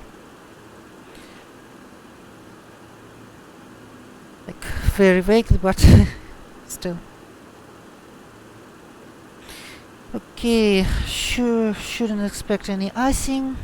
Like very vaguely, but still. Okay, shouldn't expect any icing.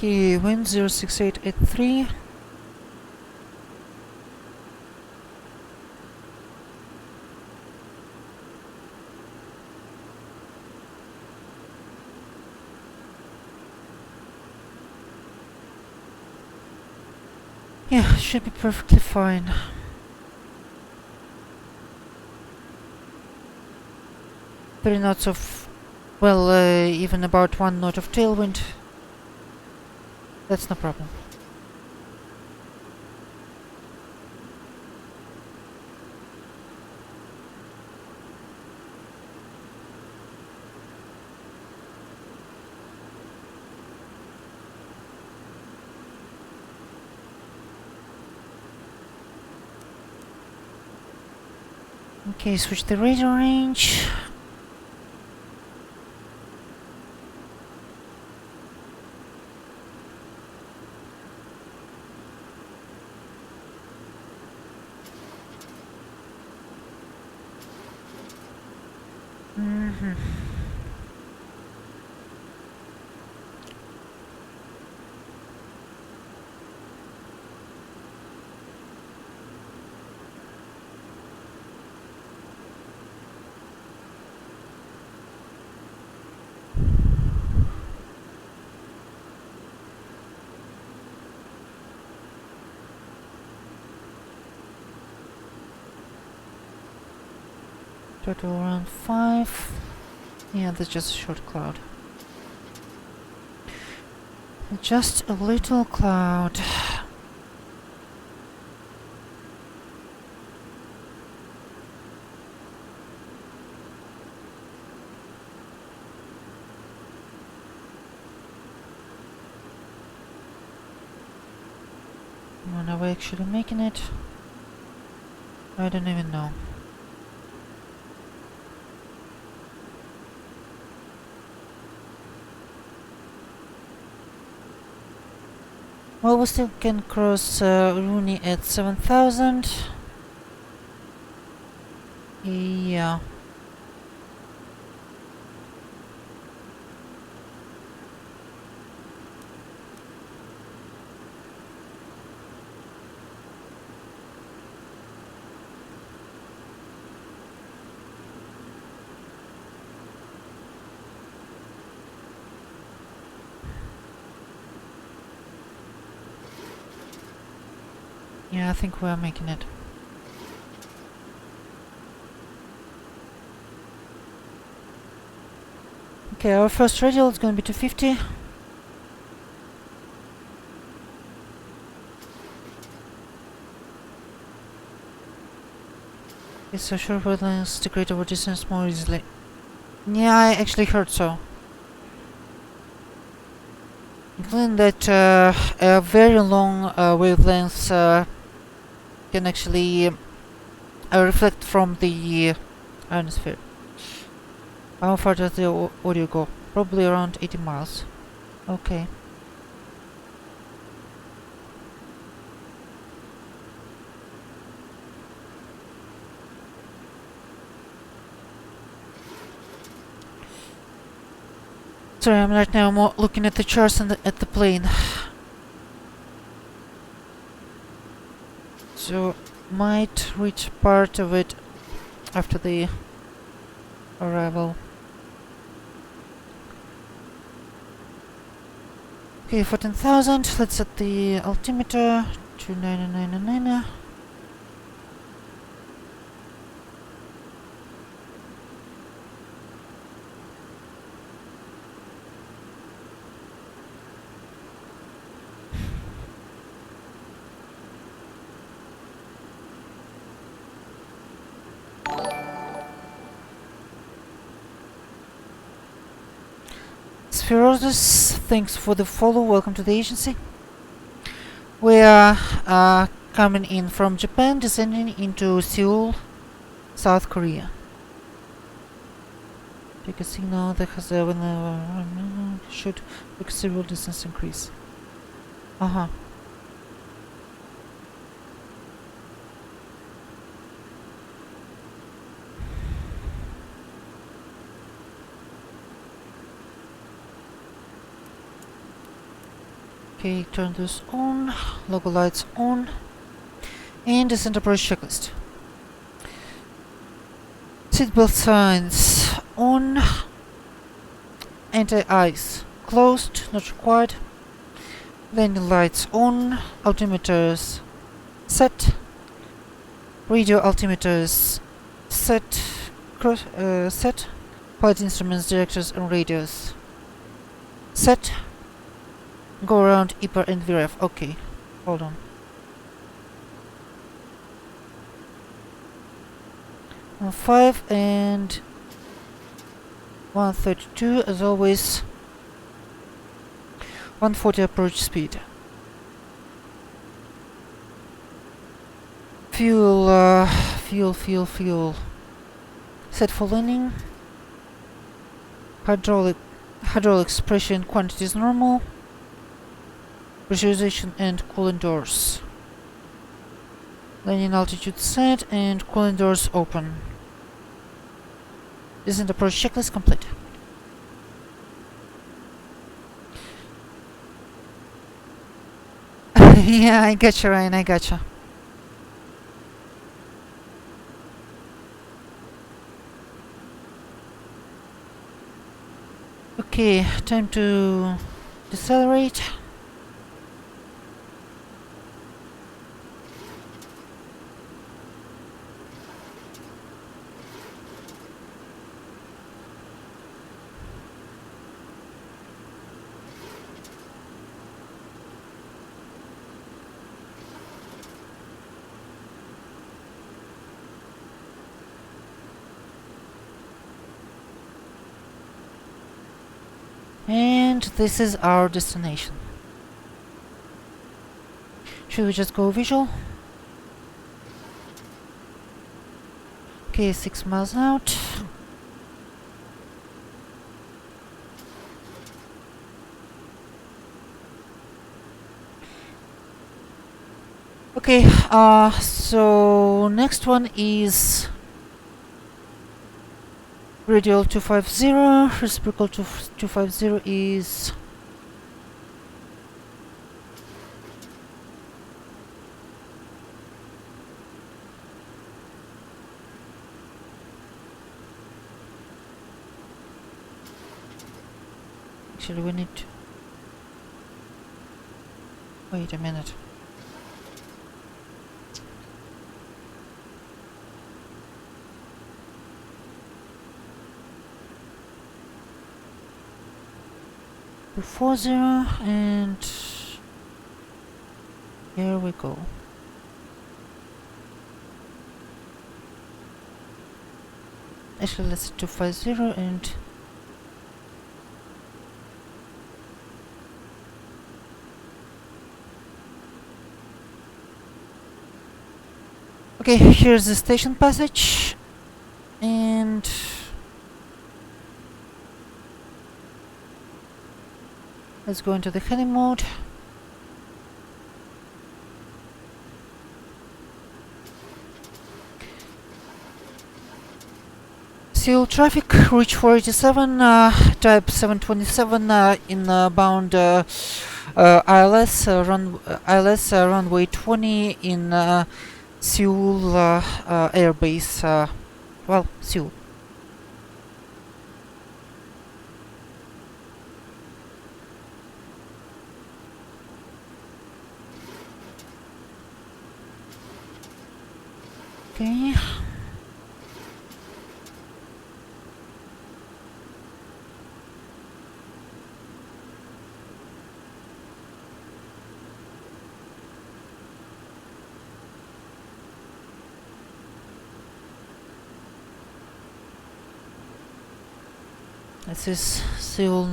Okay, wind 06883. Yeah, should be perfectly fine. Three knots of, well, even about 1 knot of tailwind. That's no problem. Okay, switch the radio range. Total around 5. Yeah, that's just a short cloud. Just a little cloud. When are we actually making it? I don't even know. Well, we still can cross Rooney at 7,000. Yeah. Yeah, I think we're making it. Okay, our first radial is going to be 250. It's so short wavelengths degrade over distance more easily. Yeah, I actually heard so. Including that very long wavelengths can actually reflect from the ionosphere. How far does the audio go? Probably around 80 miles. Okay. Sorry, I'm right now more looking at the charts and at the plane. So, might reach part of it after the arrival. Okay, 14,000. Let's set the altimeter to 999. Spherosis, thanks for the follow. Welcome to the agency. We are coming in from Japan, descending into Seoul, South Korea. Take a signal that has should considerable distance increase. Okay, turn this on, logo lights on, and descent approach checklist. Seatbelt signs on, anti-ice closed, not required, landing lights on, altimeters set, radio altimeters set, set, flight instruments, directors and radios set. Go around IPR and VREF. Okay, hold on. 5 and 132 as always. 140 approach speed. Fuel, fuel. Set for landing. Hydraulics pressure and quantity is normal. Pressurization and cooling doors. Landing altitude set and cooling doors open. Descent approach checklist complete. Yeah, I gotcha, Ryan, I gotcha. Okay, time to decelerate. And this is our destination. Should we just go visual? Okay, 6 miles out. Okay, so next one is radial 250, reciprocal 250 is actually we need to wait a minute. To 40 and here we go. Actually, let's do 250 and Okay, here's the station passage, and let's go into the heading mode. Seoul traffic, reach 487, type 727 inbound ILS, runway 20 in Seoul airbase, well, Seoul. Okay. This is Seoul,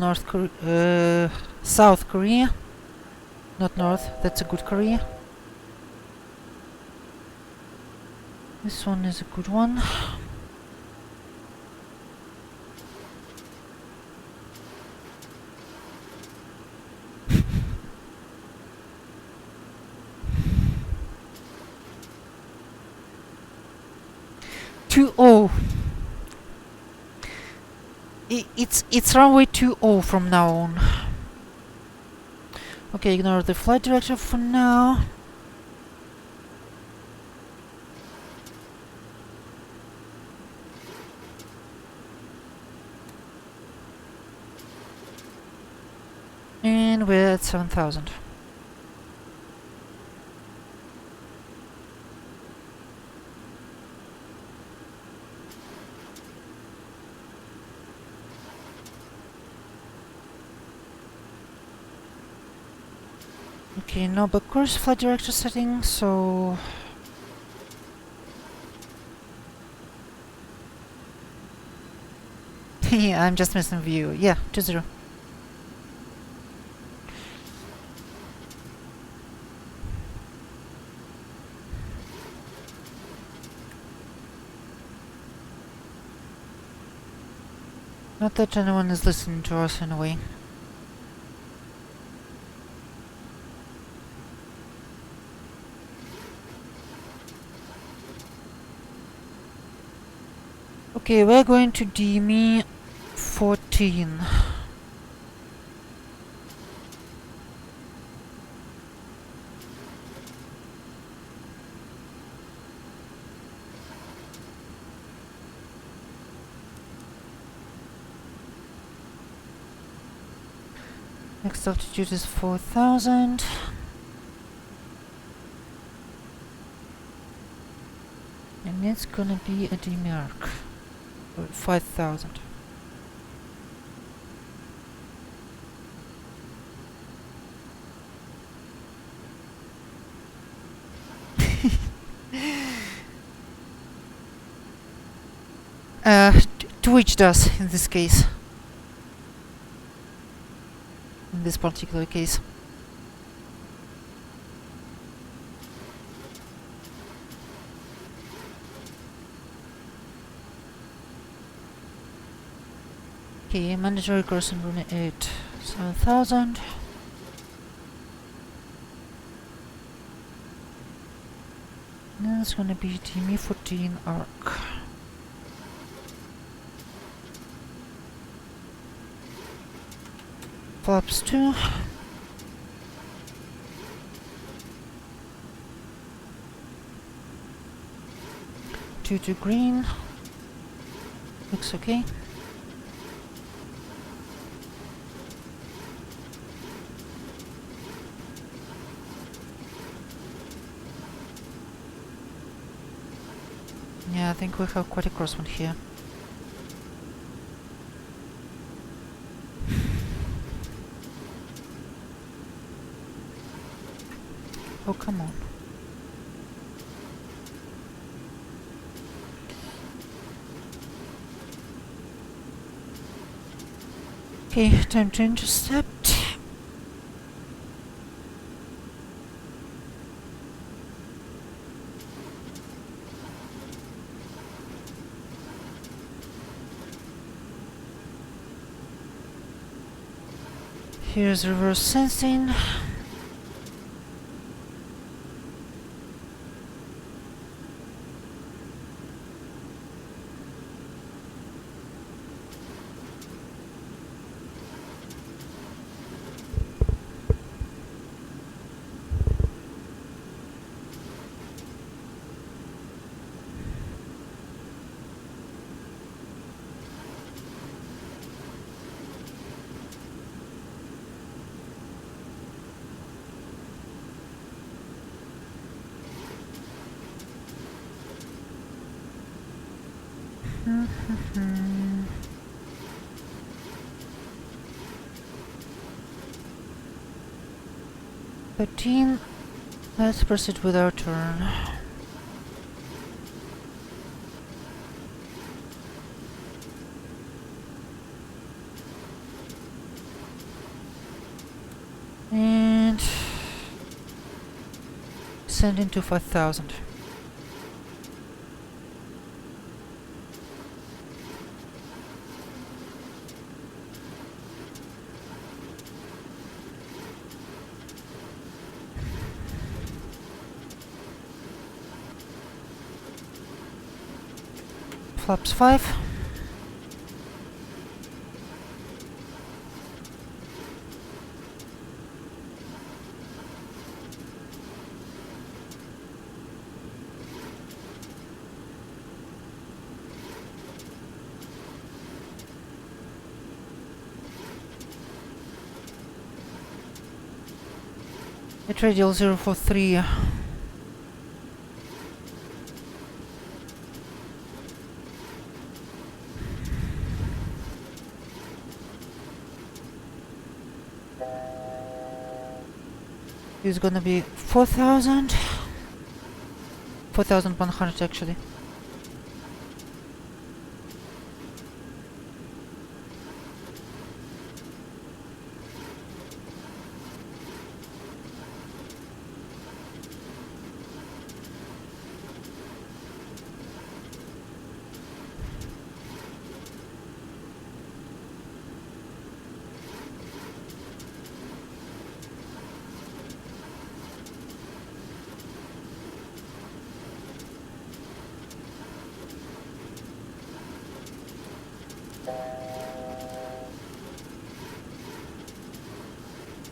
South Korea. Not North, that's a good Korea. This one is a good one. It's runway 20 from now on. Okay, ignore the flight director for now. And we're at 7,000. Okay, no back course flight director setting, so yeah, I'm just missing view. Yeah, 20. Not that anyone is listening to us anyway. Okay, we're going to DME 14. Next altitude is 4,000. And it's gonna be a DME arc. 5,000. To which does in this case? In this particular case. Okay, mandatory course in Rune 8, 7,000. And it's gonna be DME 14 arc. Flaps 2. Two to green. Looks okay. Yeah, I think we have quite a crosswind here. Oh, come on. Okay, time to intercept. Here's reverse sensing. Thirteen. Let's proceed with our turn. And send into 5,000. Flaps 5. At radial 043. It's gonna be 4,000. 4,100 actually.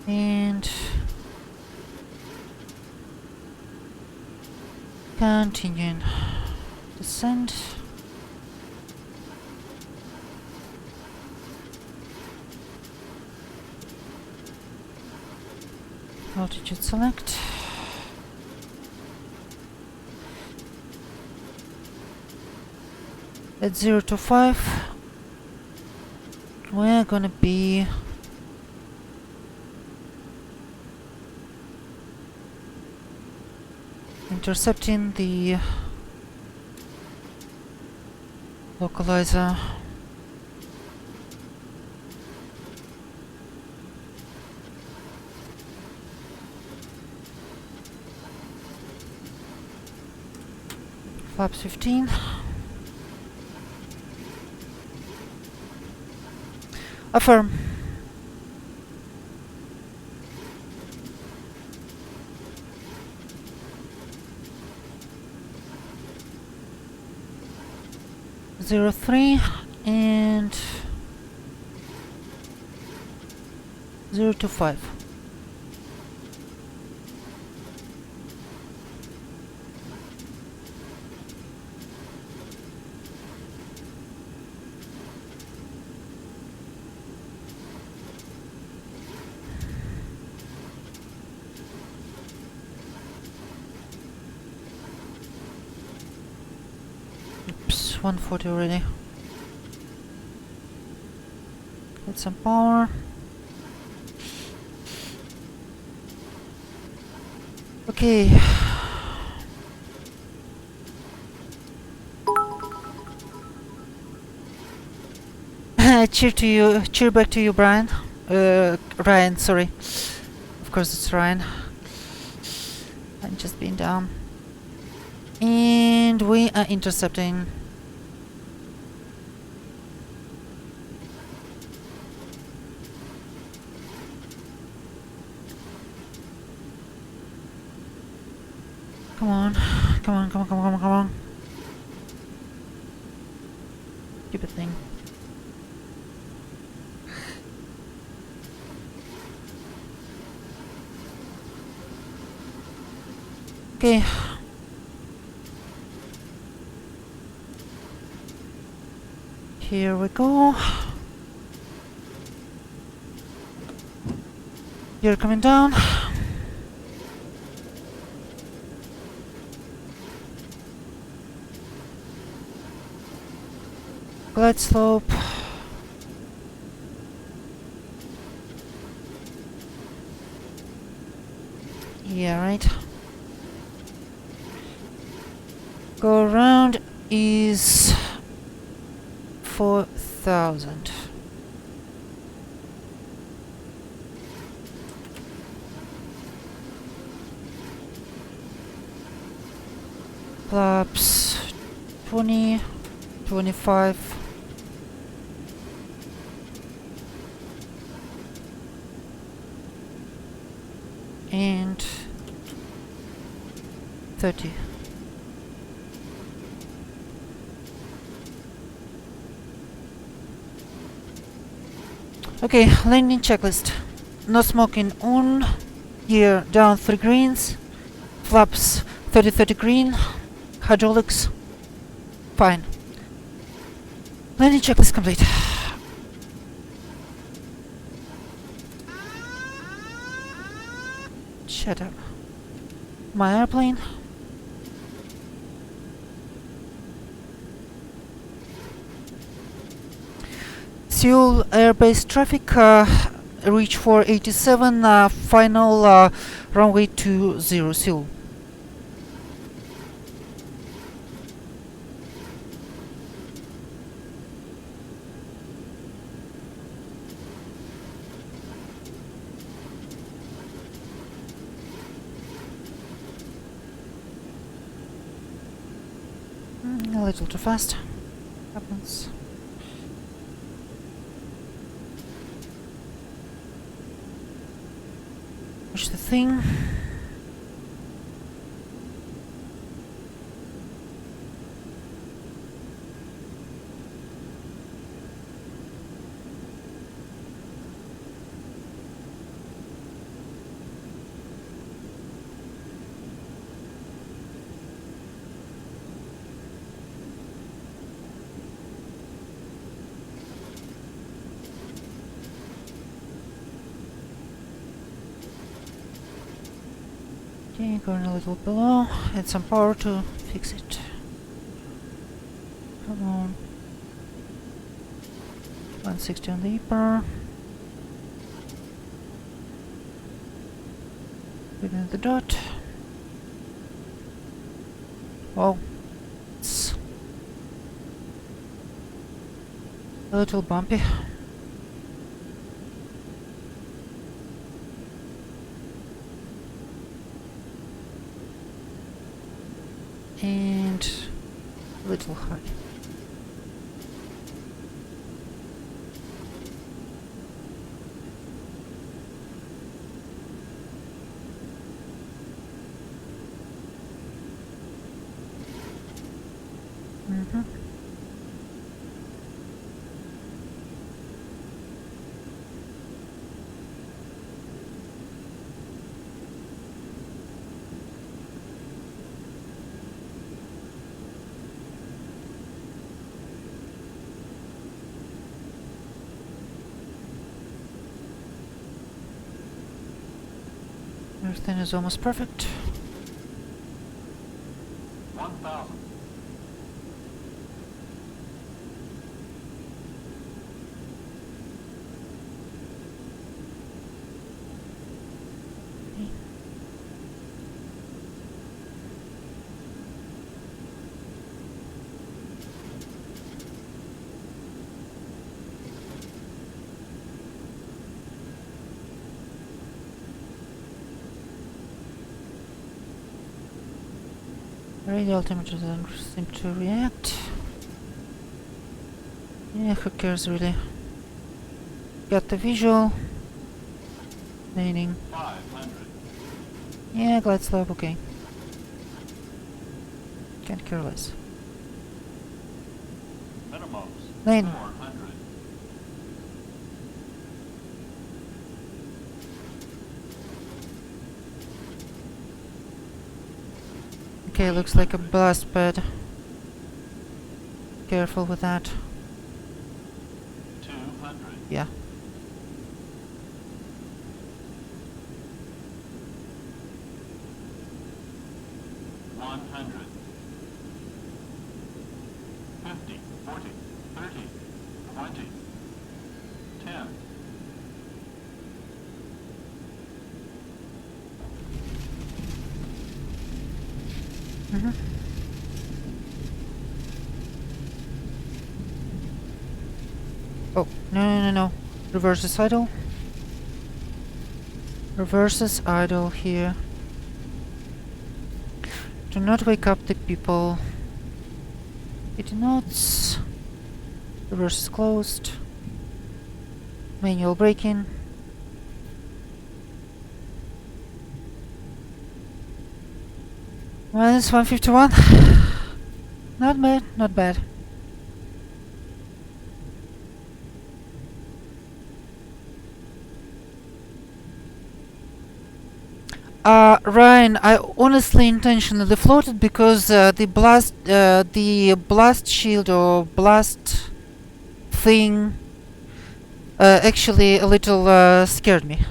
And continuing descent. Altitude select. At 0 to 5 we're gonna be intercepting the localizer. Flaps 15. Affirm. Zero 3 and 0 to 5. Oops, 140 already. Get some power. Okay. Cheer back to you, Brian. Ryan, sorry. Of course it's Ryan. I'm just being down. And we are intercepting. Come on, come on, come on, come on, come on, come on. Stupid thing. Okay. Here we go. You're coming down. Glide slope. Yeah, right. Go around is 4,000. Flaps 20, 25. And 30. Okay, landing checklist. No smoking on. Gear down 3 greens. Flaps 30 green. Hydraulics fine. Landing checklist complete. Shut up. My airplane. Seoul airbase traffic reach 487, final runway 20 Seoul. A little too fast. Happens. Push the thing. Okay, going a little below, add some power to fix it. Come on. 160 on the upper. Within the dot. Oh, it's a little bumpy. And a little high. Everything is almost perfect. 1,000. Radio altimeter doesn't seem to react. Yeah, who cares really? Got the visual. Meaning. 500. Yeah, glide slope, okay. Can't care less. Minimums. 9. 400. Okay, looks like a blast pad. Careful with that. 200. Yeah. $100. 50, 40, 30, 20, 10. Mm-hmm. Oh, no. Reverses idle. Reverses idle here. Do not wake up the people. 80 knots. Reverse is closed. Manual braking. Minus 151. Not bad, not bad. Ryan, I honestly intentionally floated because the blast shield or blast thing actually a little scared me.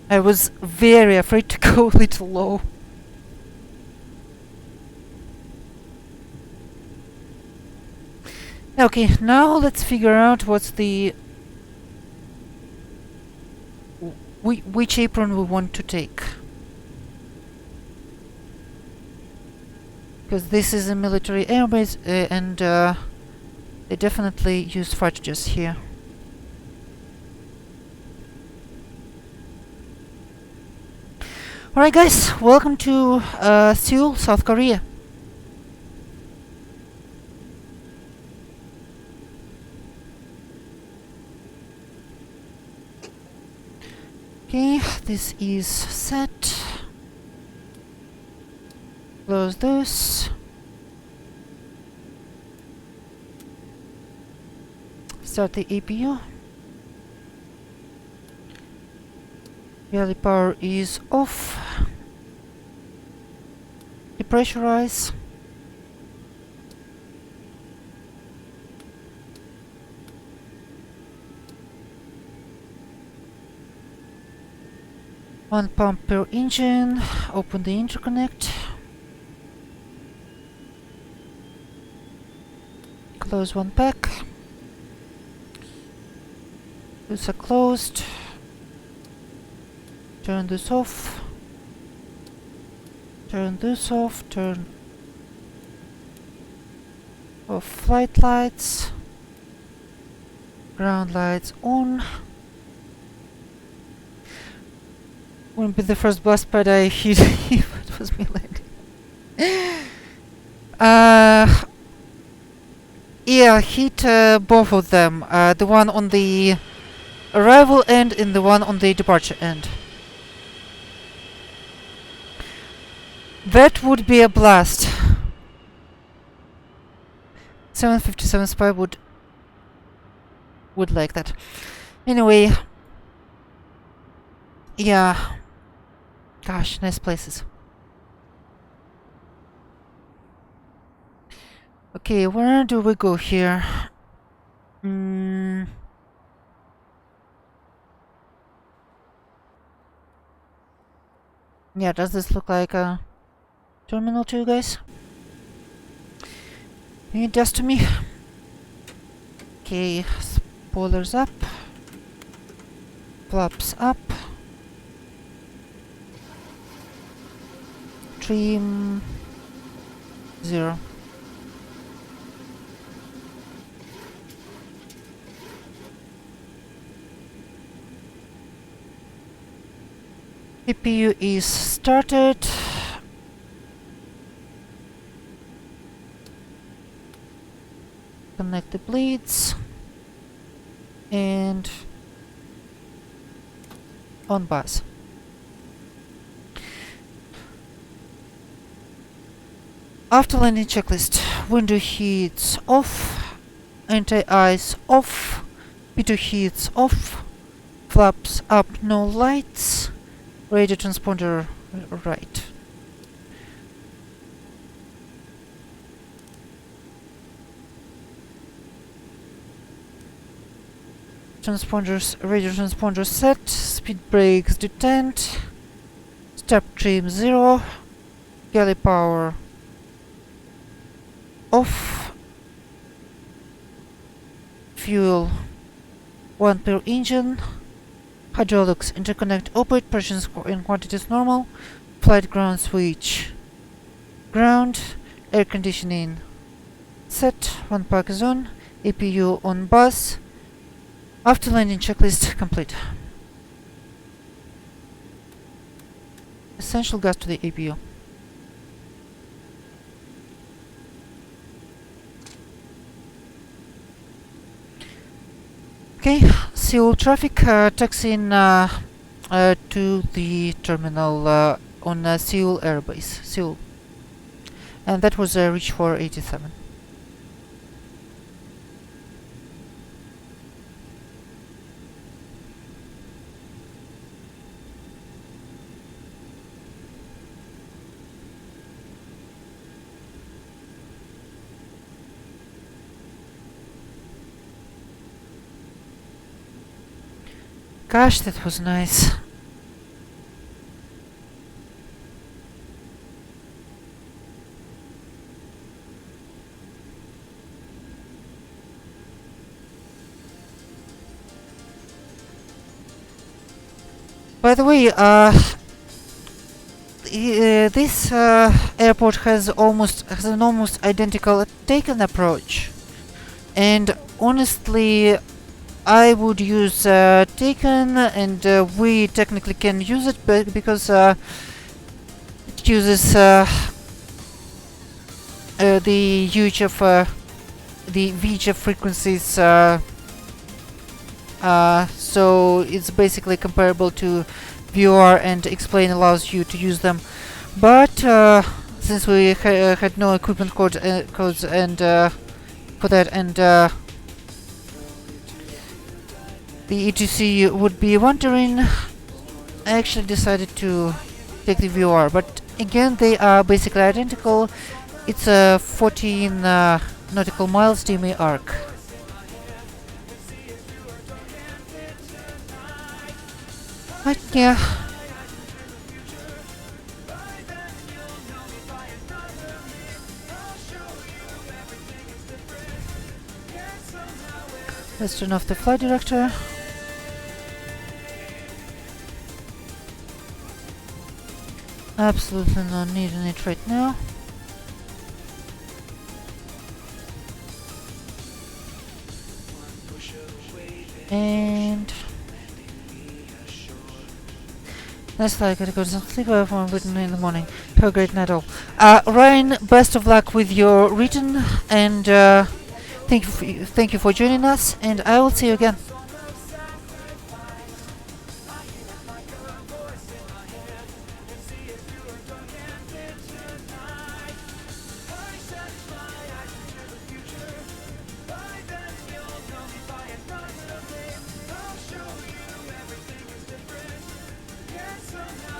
I was very afraid to go a little low. Okay, now let's figure out what's the which apron we want to take. Because this is a military airbase and they definitely use fighters here. Alright guys, welcome to Seoul, South Korea. Okay, this is set. Close those. Start the APU. Galley power is off. Depressurize. One pump per engine. Open the interconnect. Close one pack. These are closed. Turn this off. Turn this off. Turn off flight lights. Ground lights on. Wouldn't be the first blast pad I hit if it was me landing. Yeah, hit both of them. The one on the arrival end and the one on the departure end. That would be a blast. 757 Spy would like that. Anyway, yeah. Gosh, nice places. Okay, where do we go here? Yeah, does this look like a terminal to you guys? It does to me. Okay, spoilers up. Flaps up. Trim 0. CPU is started. Connect the bleeds and on bus. After landing checklist, window heats off, anti-ice off, P2 heats off, flaps up, no lights, radio transponder right. Radio transponder set, speed brakes detent, step trim 0, galley power off, fuel 1 per engine, hydraulics interconnect operate, pressures and quantities normal, flight ground switch ground, air conditioning set, 1 pack is on, APU on bus. After landing checklist complete. Essential gas to the APU. Okay, Seoul traffic taxiing to the terminal on Seoul Airbase, Seoul. And that was reach 487. Gosh, that was nice. By the way, this airport has an almost identical taken approach, and honestly, I would use Taken, and we technically can use it, but because it uses the UHF, the VHF frequencies, so it's basically comparable to VR, and Explain allows you to use them. But since we had no equipment codes and for that, and the ETC would be wondering, I actually decided to take the VR, but again they are basically identical. It's a 14 nautical miles DMA arc. But yeah. Let's turn off the flight director. Absolutely not needing it right now. And that's like I gotta go to sleep for in the morning. Have a great night all. Ryan, best of luck with your written, and thank you for joining us, and I will see you again.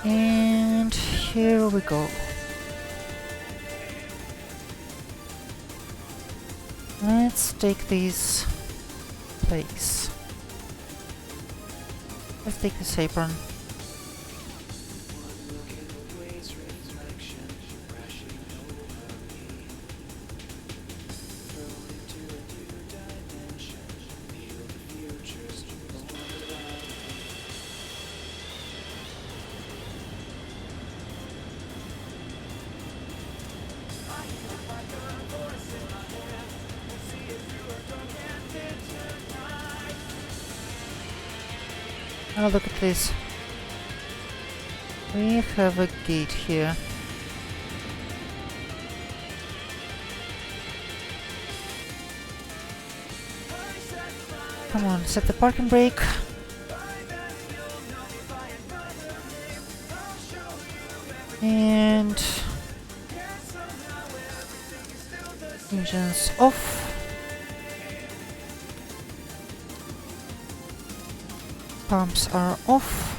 And here we go. Let's take this place. Let's take this apron. Oh, look at this. We have a gate here. Come on, set the parking brake. And Engines off. Pumps are off.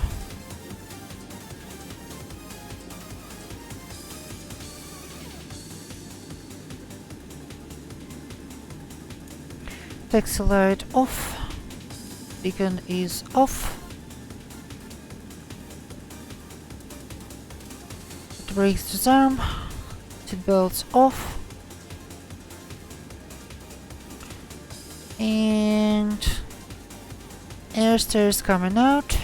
Taxi light off. Beacon is off. Brakes disarm. Seatbelts off. And air stairs coming out.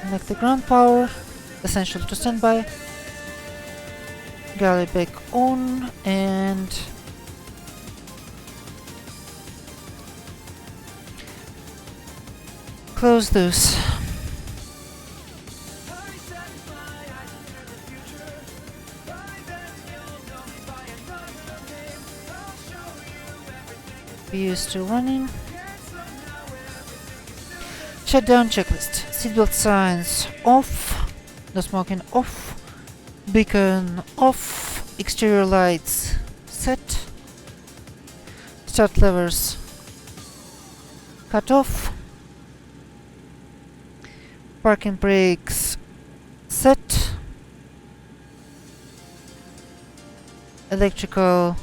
Connect the ground power. Essential to standby. Galley back on and close those. BU is still running. Shutdown checklist. Seatbelt signs off. No smoking off. Beacon off. Exterior lights set. Start levers cut off. Parking brakes set. Electrical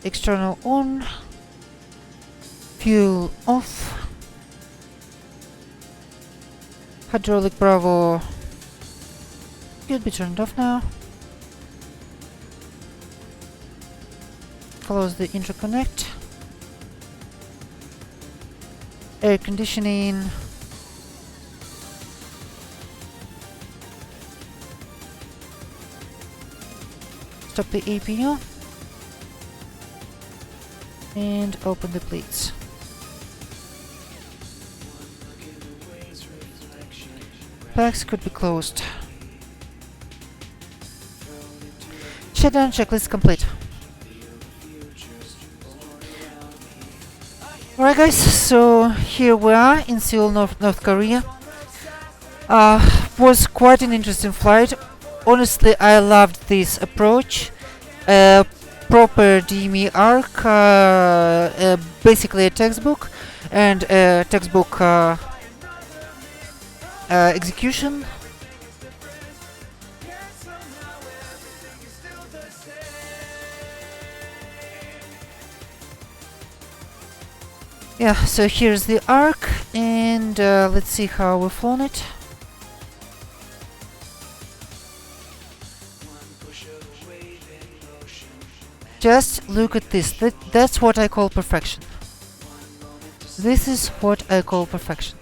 external on. Fuel off. Hydraulic Bravo could be turned off now. Close the interconnect. Air conditioning. Stop the APU. And open the plates. Packs could be closed. Shutdown checklist complete. Alright guys, so here we are in Seoul, North Korea. Was quite an interesting flight. Honestly, I loved this approach. Proper DME arc, basically a textbook, and a textbook execution. Yeah, so here's the arc, and let's see how we've flown it. Just look at this. That's what I call perfection. This is what I call perfection.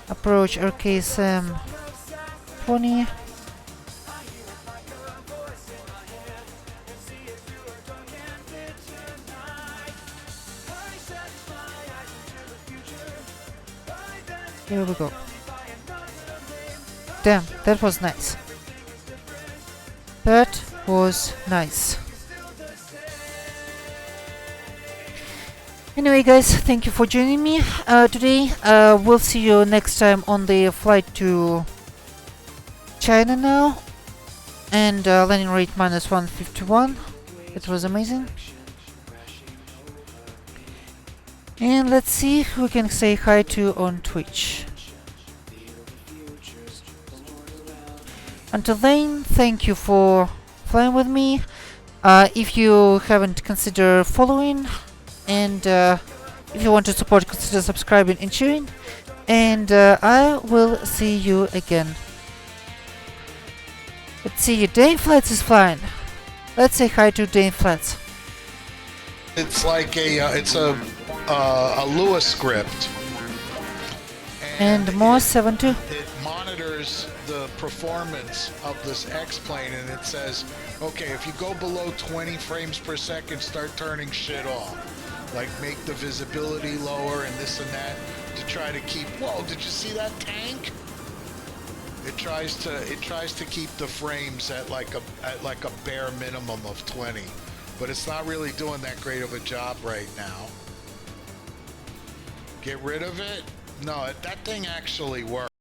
Approach RKSM 20. Here we go. Damn, that was nice. That was nice. Anyway guys, thank you for joining me today. We'll see you next time on the flight to China now. And landing rate -151. It was amazing. And let's see who we can say hi to on Twitch. Until then, thank you for flying with me. If you haven't considered following, and if you want to support, consider subscribing and sharing. And I will see you again. Let's see you. Dane Flats is flying. Let's say hi to Dane Flats. It's like a Lewis script. And more 7-2. It monitors the performance of this X-plane, and it says, okay, if you go below 20 frames per second, start turning shit off. Like make the visibility lower and this and that to try to keep. Whoa! Did you see that tank? It tries to keep the frames at like a bare minimum of 20. but it's not really doing that great of a job right now. Get rid of it? No, that thing actually works.